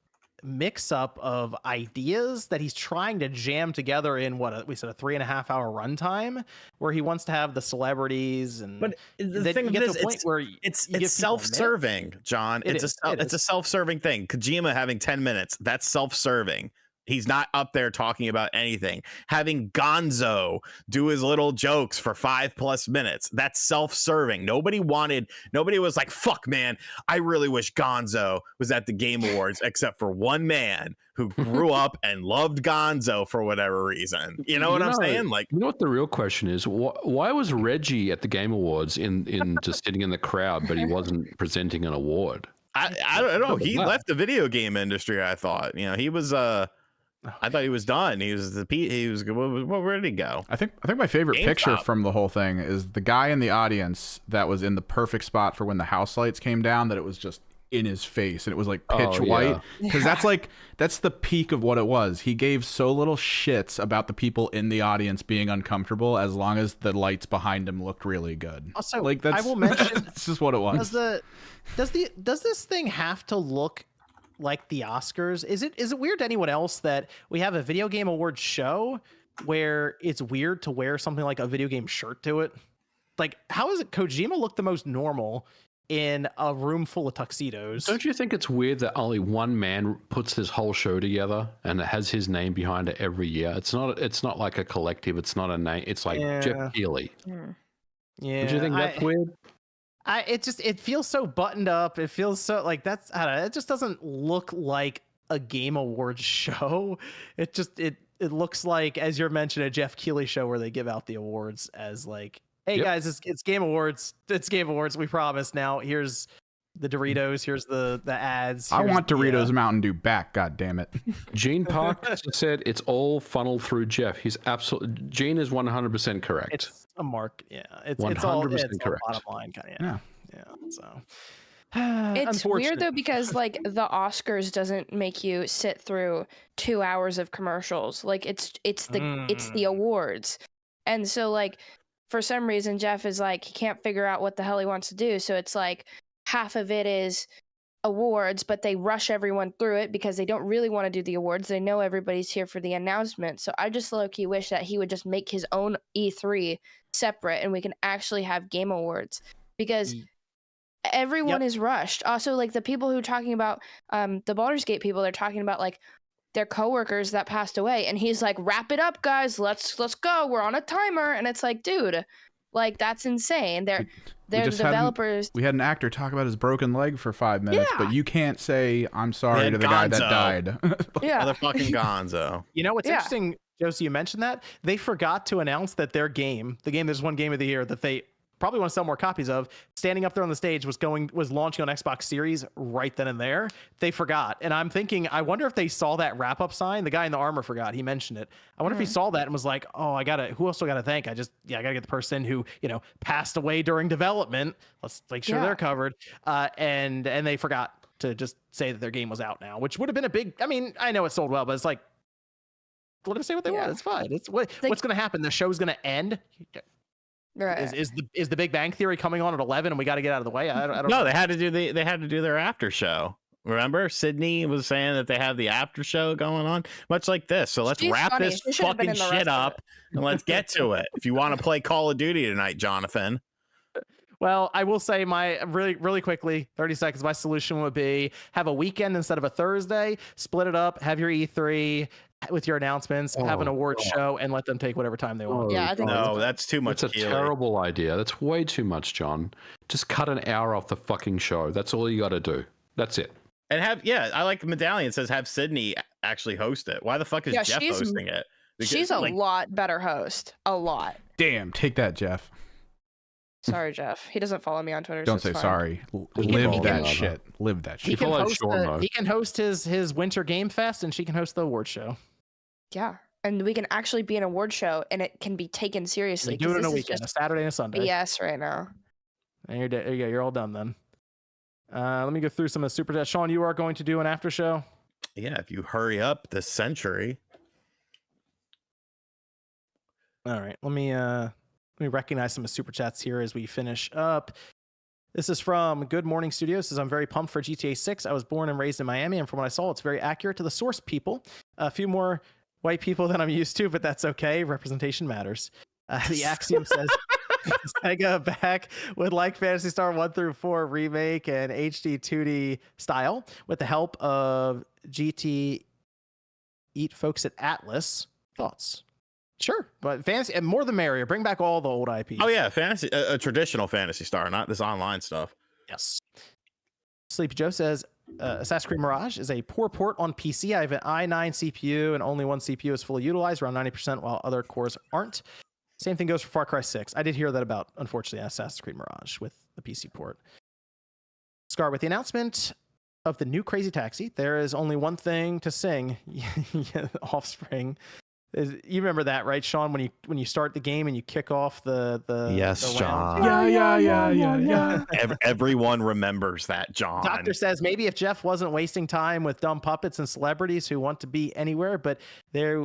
mix up of ideas that he's trying to jam together in we said a 3.5 hour runtime, where he wants to have the celebrities and. But the thing is, it's self-serving, John. It's a self-serving thing. Kojima having 10 minutes, that's self-serving. He's not up there talking about anything. Having Gonzo do his little jokes for 5+ minutes, that's self-serving. Nobody was like, fuck, man, I really wish Gonzo was at the Game Awards, except for one man who grew up and loved Gonzo for whatever reason. You know what I'm saying? Like, you know what the real question is? Why was Reggie at the Game Awards in just sitting in the crowd, but he wasn't presenting an award? I don't know. He left the video game industry, I thought. You know, he was I thought he was done. Where did he go? I think my favorite picture from the whole thing is the guy in the audience that was in the perfect spot for when the house lights came down, that it was just in his face and it was like pitch white, because that's the peak of what it was. He gave so little shits about the people in the audience being uncomfortable as long as the lights behind him looked really good. Also, like I will mention that's just what it was. Does this thing have to look like the Oscars? Is it weird to anyone else that we have a video game awards show where it's weird to wear something like a video game shirt to it? Like, how is it Kojima look the most normal in a room full of tuxedos. Don't you think it's weird that only one man puts this whole show together and it has his name behind it every year? It's not like a collective. It's not a name. It's like Jeff Keighley. Yeah. Don't you think that's weird? It feels so buttoned up. It feels so like that's, I don't know. It just doesn't look like a Game Awards show. It looks like, as you're mentioning, a Jeff Keighley show where they give out the awards as like, hey guys, it's Game Awards. It's Game Awards. We promise. Now here's the Doritos. Here's the ads. I want Doritos Mountain Dew back. God damn it. Gene Park said it's all funneled through Jeff. He's Gene is 100% correct. It's a mark. Yeah. It's 100% all correct. bottom line kind of. Yeah. So it's weird though, because like the Oscars doesn't make you sit through 2 hours of commercials. Like it's the awards. And so like, for some reason, Jeff is like, he can't figure out what the hell he wants to do. So it's like half of it is awards, but they rush everyone through it because they don't really want to do the awards. They know everybody's here for the announcement. So I just low-key wish that he would just make his own E3 separate and we can actually have Game Awards, because everyone is rushed. Also, like the people who are talking about the Baldur's Gate people, they're talking about like their coworkers that passed away, and he's like, wrap it up guys, let's go, we're on a timer. And it's like, dude, like that's insane. They're the developers. We had an actor talk about his broken leg for 5 minutes, but you can't say I'm sorry to the guy that died. Motherfucking Gonzo. You know what's interesting, Josie, you mentioned that they forgot to announce that their game, the game that's one game of the year that they probably want to sell more copies of, standing up there on the stage was launching on Xbox Series right then and there. They forgot. And I'm thinking, I wonder if they saw that wrap up sign. The guy in the armor forgot. He mentioned it. I wonder if he saw that and was like, oh, who else do I got to thank? I got to get the person who, passed away during development. Let's make sure they're covered. And they forgot to just say that their game was out now, which would have been a big, I mean, I know it sold well, but it's like, let them say what they want. It's fine. It's what's going to happen. The show's going to end. Right. Is the Big Bang Theory coming on at 11 and we got to get out of the way? I don't know. They had to do their after show. Remember, Sydney was saying that they have the after show going on, much like this. So let's wrap this fucking shit up and let's get to it. If you want to play Call of Duty tonight, Jonathan. Well, I will say my really quickly, 30 seconds. My solution would be have a weekend instead of a Thursday, split it up, have your E3 with your announcements, have an award show, and let them take whatever time they want. I think that's too much. It's a terrible idea. That's way too much, John. Just cut an hour off the fucking show. That's all you got to do. That's it. And I like the medallion says have Sydney actually host it. Why the fuck is Jeff hosting it? Because, she's a lot better host. A lot. Damn, take that, Jeff. Sorry, Jeff. He doesn't follow me on Twitter. Don't say sorry. Live that shit. Live that shit. He can host his Winter Game Fest, and she can host the award show. Yeah, and we can actually be an award show, and it can be taken seriously. Do it on a weekend, a Saturday and a Sunday. Yes, right now. And you're all done then. Let me go through some of the super chats. Sean, you are going to do an after show. Yeah, if you hurry up this century. All right, let me recognize some of the super chats here as we finish up. This is from Good Morning Studios. Says, I'm very pumped for GTA 6. I was born and raised in Miami, and from what I saw, it's very accurate to the source people. A few more white people than I'm used to, but that's okay. Representation matters. The Axiom says, Sega back would like Phantasy Star 1 through 4 remake and HD 2D style with the help of GT Eat folks at Atlas. Thoughts? Sure, but fantasy, and more the merrier. Bring back all the old IPs. Oh yeah, fantasy, a traditional Phantasy Star, not this online stuff. Yes. Sleepy Joe says Assassin's Creed Mirage is a poor port on PC. I have an i9 CPU and only one CPU is fully utilized, around 90%, while other cores aren't. Same thing goes for Far Cry 6. I did hear that about, unfortunately, Assassin's Creed Mirage with the PC port. Scar, with the announcement of the new Crazy Taxi, there is only one thing to sing. Offspring. You remember that, right, Sean? When you start the game and you kick off the yes, the John. Yeah. Everyone remembers that, John. Doctor says maybe if Jeff wasn't wasting time with dumb puppets and celebrities who want to be anywhere, but there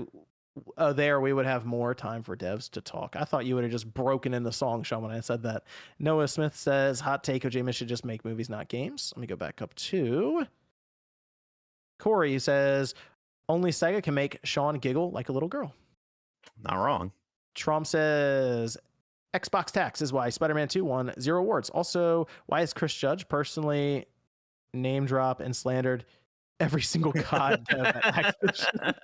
we would have more time for devs to talk. I thought you would have just broken in the song, Sean, when I said that. Noah Smith says hot take: Kojima should just make movies, not games. Let me go back up to Corey says. Only Sega can make Sean giggle like a little girl. Not wrong. Trump says Xbox tax is why Spider-Man 2 won 0 awards. Also, why is Chris Judge personally name drop and slandered every single god dev at Activision?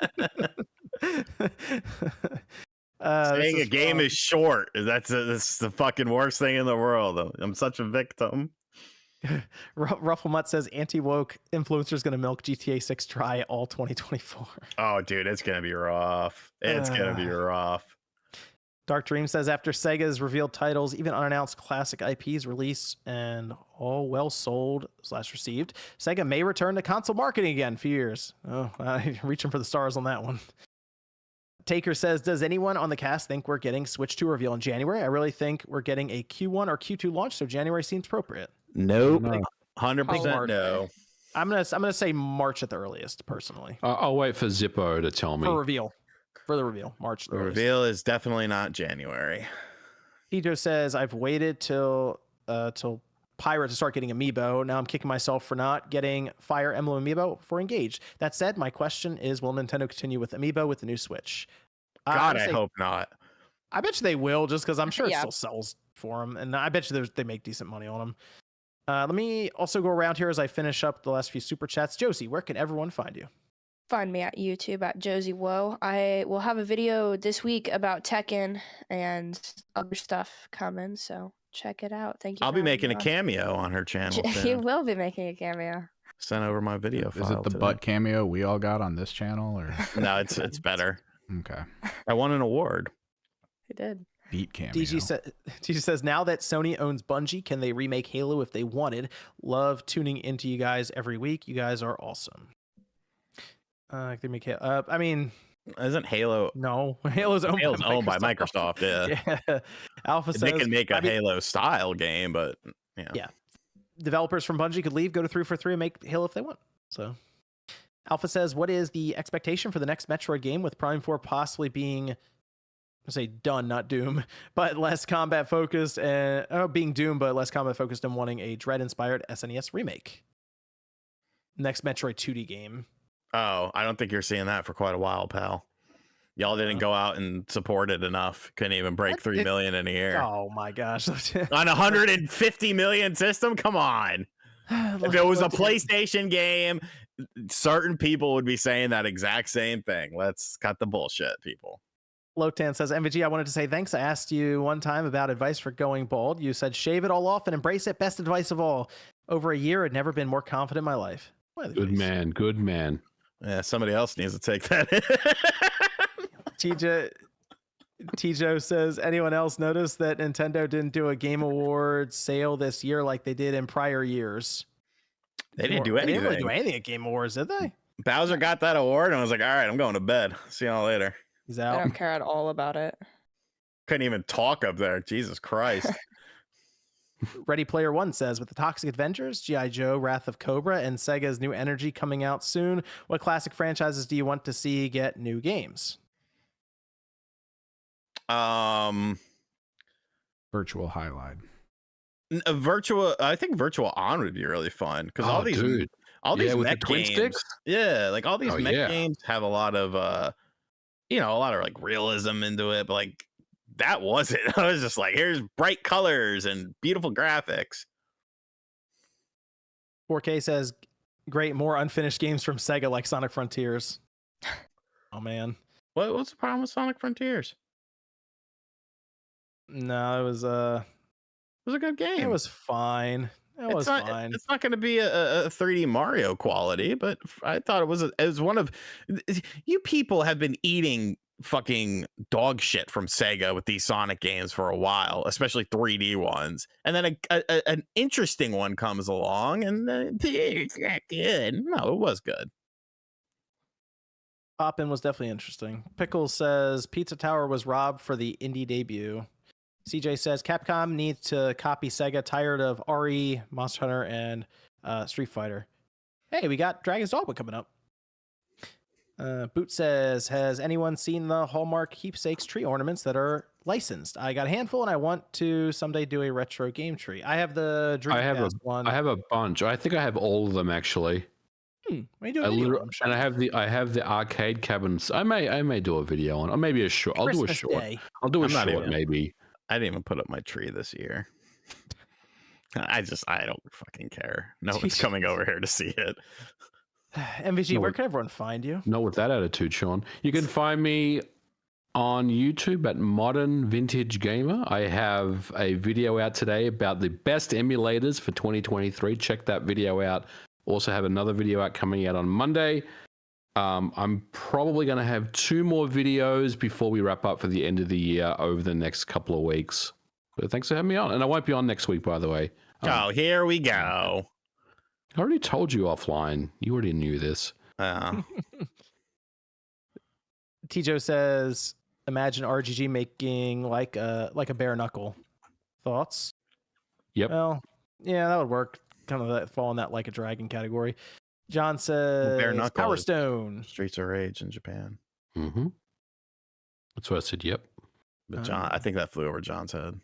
Saying a game is short. That's the fucking worst thing in the world. I'm such a victim. Rufflemutt says anti-woke influencers going to milk GTA 6 dry all 2024. Oh, dude, it's going to be rough. It's going to be rough. Dark Dream says after Sega's revealed titles, even unannounced classic IPs release and all well sold / received, Sega may return to console marketing again for years. Oh, reaching for the stars on that one. Taker says, does anyone on the cast think we're getting Switch 2 reveal in January? I really think we're getting a Q1 or Q2 launch, so January seems appropriate. Nope. 100% no. I'm gonna say March at the earliest, personally. I'll wait for Zippo to tell me. For the reveal, March. The reveal is definitely not January. Tijo says, I've waited till Pirate to start getting Amiibo. Now I'm kicking myself for not getting Fire Emblem Amiibo for Engaged. That said, my question is, will Nintendo continue with Amiibo with the new Switch? God, I hope not. I bet you they will, just because I'm sure it still sells for them, and I bet you they make decent money on them. Let me also go around here as I finish up the last few super chats. Josie, where can everyone find you? Find me at YouTube at Josie Woe. I will have a video this week about Tekken and other stuff coming, so check it out. Thank you. I'll be making a cameo on her channel. You will be making a cameo. Send over my video file. Is it the today. butt cameo we all got on this channel, or No, it's better. Okay. I won an award. I did. Beat cameo. DG says, now that Sony owns Bungie, can they remake Halo if they wanted? Love tuning into you guys every week. You guys are awesome. They make Halo. I mean, isn't Halo? No, Halo's owned by Microsoft. Yeah. Alpha says they can make a Halo style game, but yeah. Developers from Bungie could leave, go to 343, and make Halo if they want. So, Alpha says, what is the expectation for the next Metroid game with Prime 4 possibly being, I say done, not Doom, but less combat focused, and being Doom, but less combat focused, and wanting a Dread inspired SNES remake? Next Metroid 2D game. Oh, I don't think you're seeing that for quite a while, pal. Y'all didn't go out and support it enough. Couldn't even break 3 million in a year. Oh my gosh. On a 150 million system? Come on. If it was a PlayStation game, certain people would be saying that exact same thing. Let's cut the bullshit, people. Lotan says, MVG, I wanted to say thanks. I asked you one time about advice for going bald. You said, shave it all off and embrace it. Best advice of all. Over a year, I'd never been more confident in my life. Good man. Good man. Yeah, somebody else needs to take that. Tijo says, anyone else notice that Nintendo didn't do a Game Awards sale this year like they did in prior years? They didn't do anything. They didn't really do anything at Game Awards, did they? Bowser got that award and was like, all right, I'm going to bed. See y'all later. He's out. I don't care at all about it. Couldn't even talk up there. Jesus Christ. Ready Player One says, with the Toxic Avengers, G.I. Joe, Wrath of Cobra, and Sega's New Energy coming out soon, what classic franchises do you want to see get new games? Virtual Highlight. I think Virtual On would be really fun because all these mech games, sticks? Yeah, like all these mech games have a lot of like realism into it, but like that wasn't. I was just like, here's bright colors and beautiful graphics. 4K says, great, more unfinished games from Sega like Sonic Frontiers. Oh man, what's the problem with Sonic Frontiers? No, it was a good game. It was fine. It's not going to be a 3D Mario quality, but I thought it was one of you people have been eating fucking dog shit from Sega with these Sonic games for a while, especially 3D ones, and then an interesting one comes along and it's not good. No, it was good. Poppin' was definitely interesting. Pickles says Pizza Tower was robbed for the indie debut. CJ says Capcom needs to copy Sega, tired of RE, Monster Hunter, and Street Fighter. Hey, we got Dragon's Dogma coming up. Boot says, has anyone seen the Hallmark keepsakes tree ornaments that are licensed? I got a handful and I want to someday do a retro game tree. I have the Dreamcast one. I have a bunch. I think I have all of them actually. I have the arcade cabins. I may do a video on, or maybe a short. I'll do a short. Day. I'll do a short maybe. I didn't even put up my tree this year. I don't fucking care. No one's coming over here to see it. MVG, where can everyone find you? Not with that attitude, Sean. You can find me on YouTube at Modern Vintage Gamer. I have a video out today about the best emulators for 2023. Check that video out. Also have another video out coming out on Monday. I'm probably going to have 2 more videos before we wrap up for the end of the year over the next couple of weeks. But thanks for having me on. And I won't be on next week, by the way. Oh, here we go. I already told you offline. You already knew this. Tijo says, imagine RGG making like a bare knuckle. Thoughts? Yep. Well, yeah, that would work. Kind of that, fall in that like a dragon category. John says, bare knuckle Power is Stone. Streets of Rage in Japan. Mm-hmm. That's what I said. Yep. But John, I think that flew over John's head.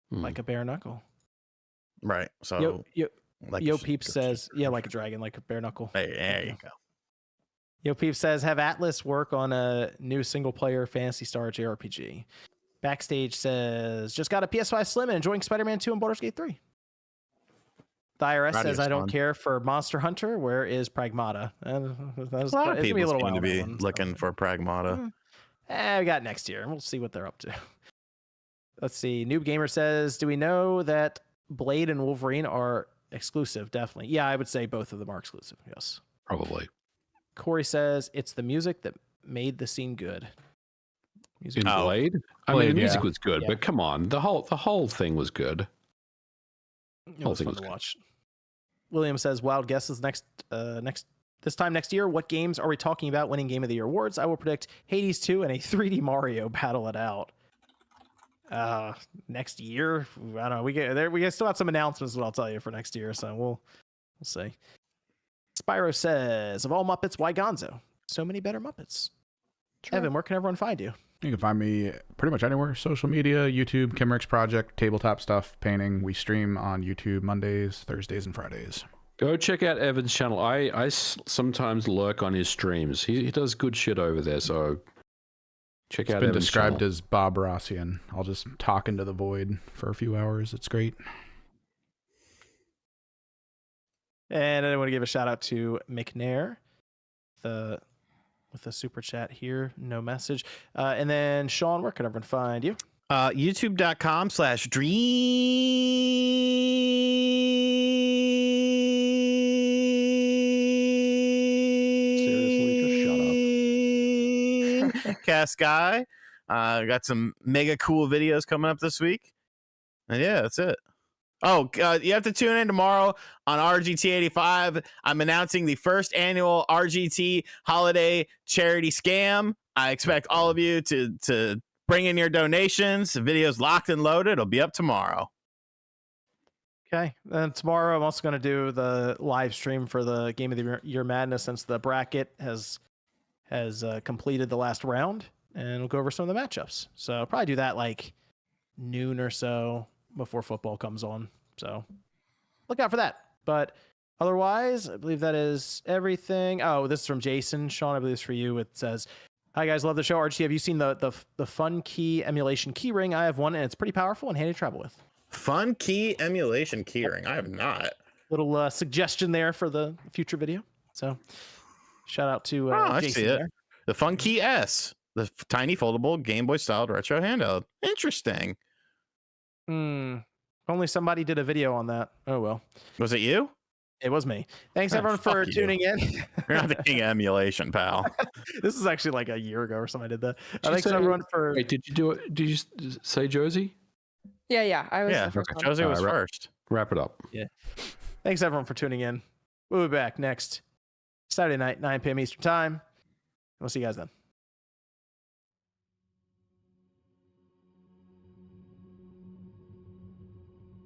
Like a bare knuckle. Right. So Yo Peeps says, yeah, like a dragon, like a bare knuckle. Hey, there you go. Yo Peeps says, have Atlas work on a new single player Phantasy Star JRPG. Backstage says, just got a PS5 Slim and enjoying Spider-Man 2 and Baldur's Gate 3. The IRS says, I don't care for Monster Hunter. Where is Pragmata? A lot of people seem to be looking for Pragmata. We got next year. We'll see what they're up to. Let's see. Noob Gamer says, do we know that Blade and Wolverine are exclusive? Definitely. Yeah, I would say both of them are exclusive. Yes. Probably. Corey says, it's the music that made the scene good. In Blade? I mean, the music was good, but come on. The whole thing was good. It was fun to watch. William says, wild guesses this time next year. What games are we talking about winning Game of the Year awards? I will predict Hades 2 and a 3D Mario battle it out. Next year, I don't know. We still have some announcements, what I'll tell you for next year. So we'll see. Spyro says, of all Muppets, why Gonzo? So many better Muppets. True. Evan, where can everyone find you? You can find me pretty much anywhere. Social media, YouTube, Kimrick's Project, tabletop stuff, painting. We stream on YouTube Mondays, Thursdays, and Fridays. Go check out Evan's channel. I sometimes lurk on his streams. He does good shit over there, so check out Evan's channel. It's been described as Bob Rossian. I'll just talk into the void for a few hours. It's great. And I want to give a shout out to McNair, with a super chat here, no message. And then Sean, where can everyone find you? YouTube.com/Dream. Cast Guy. Got some mega cool videos coming up this week. And yeah, that's it. Oh, you have to tune in tomorrow on RGT 85. I'm announcing the first annual RGT holiday charity scam. I expect all of you to bring in your donations. The video's locked and loaded. It'll be up tomorrow. Okay. And tomorrow I'm also going to do the live stream for the Game of the Year Madness since the bracket has completed the last round. And we'll go over some of the matchups. So I'll probably do that like noon or so before football comes on. So look out for that. But otherwise, I believe that is everything. Oh, this is from Jason. Sean, I believe it's for you. It says, hi guys, love the show. RGT, have you seen the Fun Key emulation key ring? I have one and it's pretty powerful and handy to travel with. Fun Key emulation key ring. I have not. Little suggestion there for the future video. So shout out to Jason. I see it. There. The Fun Key S, the tiny foldable Game Boy styled retro handheld. Interesting. Only somebody did a video on that. Oh well. Was it you? It was me. Thanks everyone for tuning in. You're not the king of emulation, pal. This is actually like a year ago or something I did that. Thanks everyone for. Wait, did you do it? Did you say Josie? Yeah. I was. Yeah, Josie was first. Wrap it up. Yeah. Thanks everyone for tuning in. We'll be back next Saturday night, 9 p.m. Eastern time. We'll see you guys then.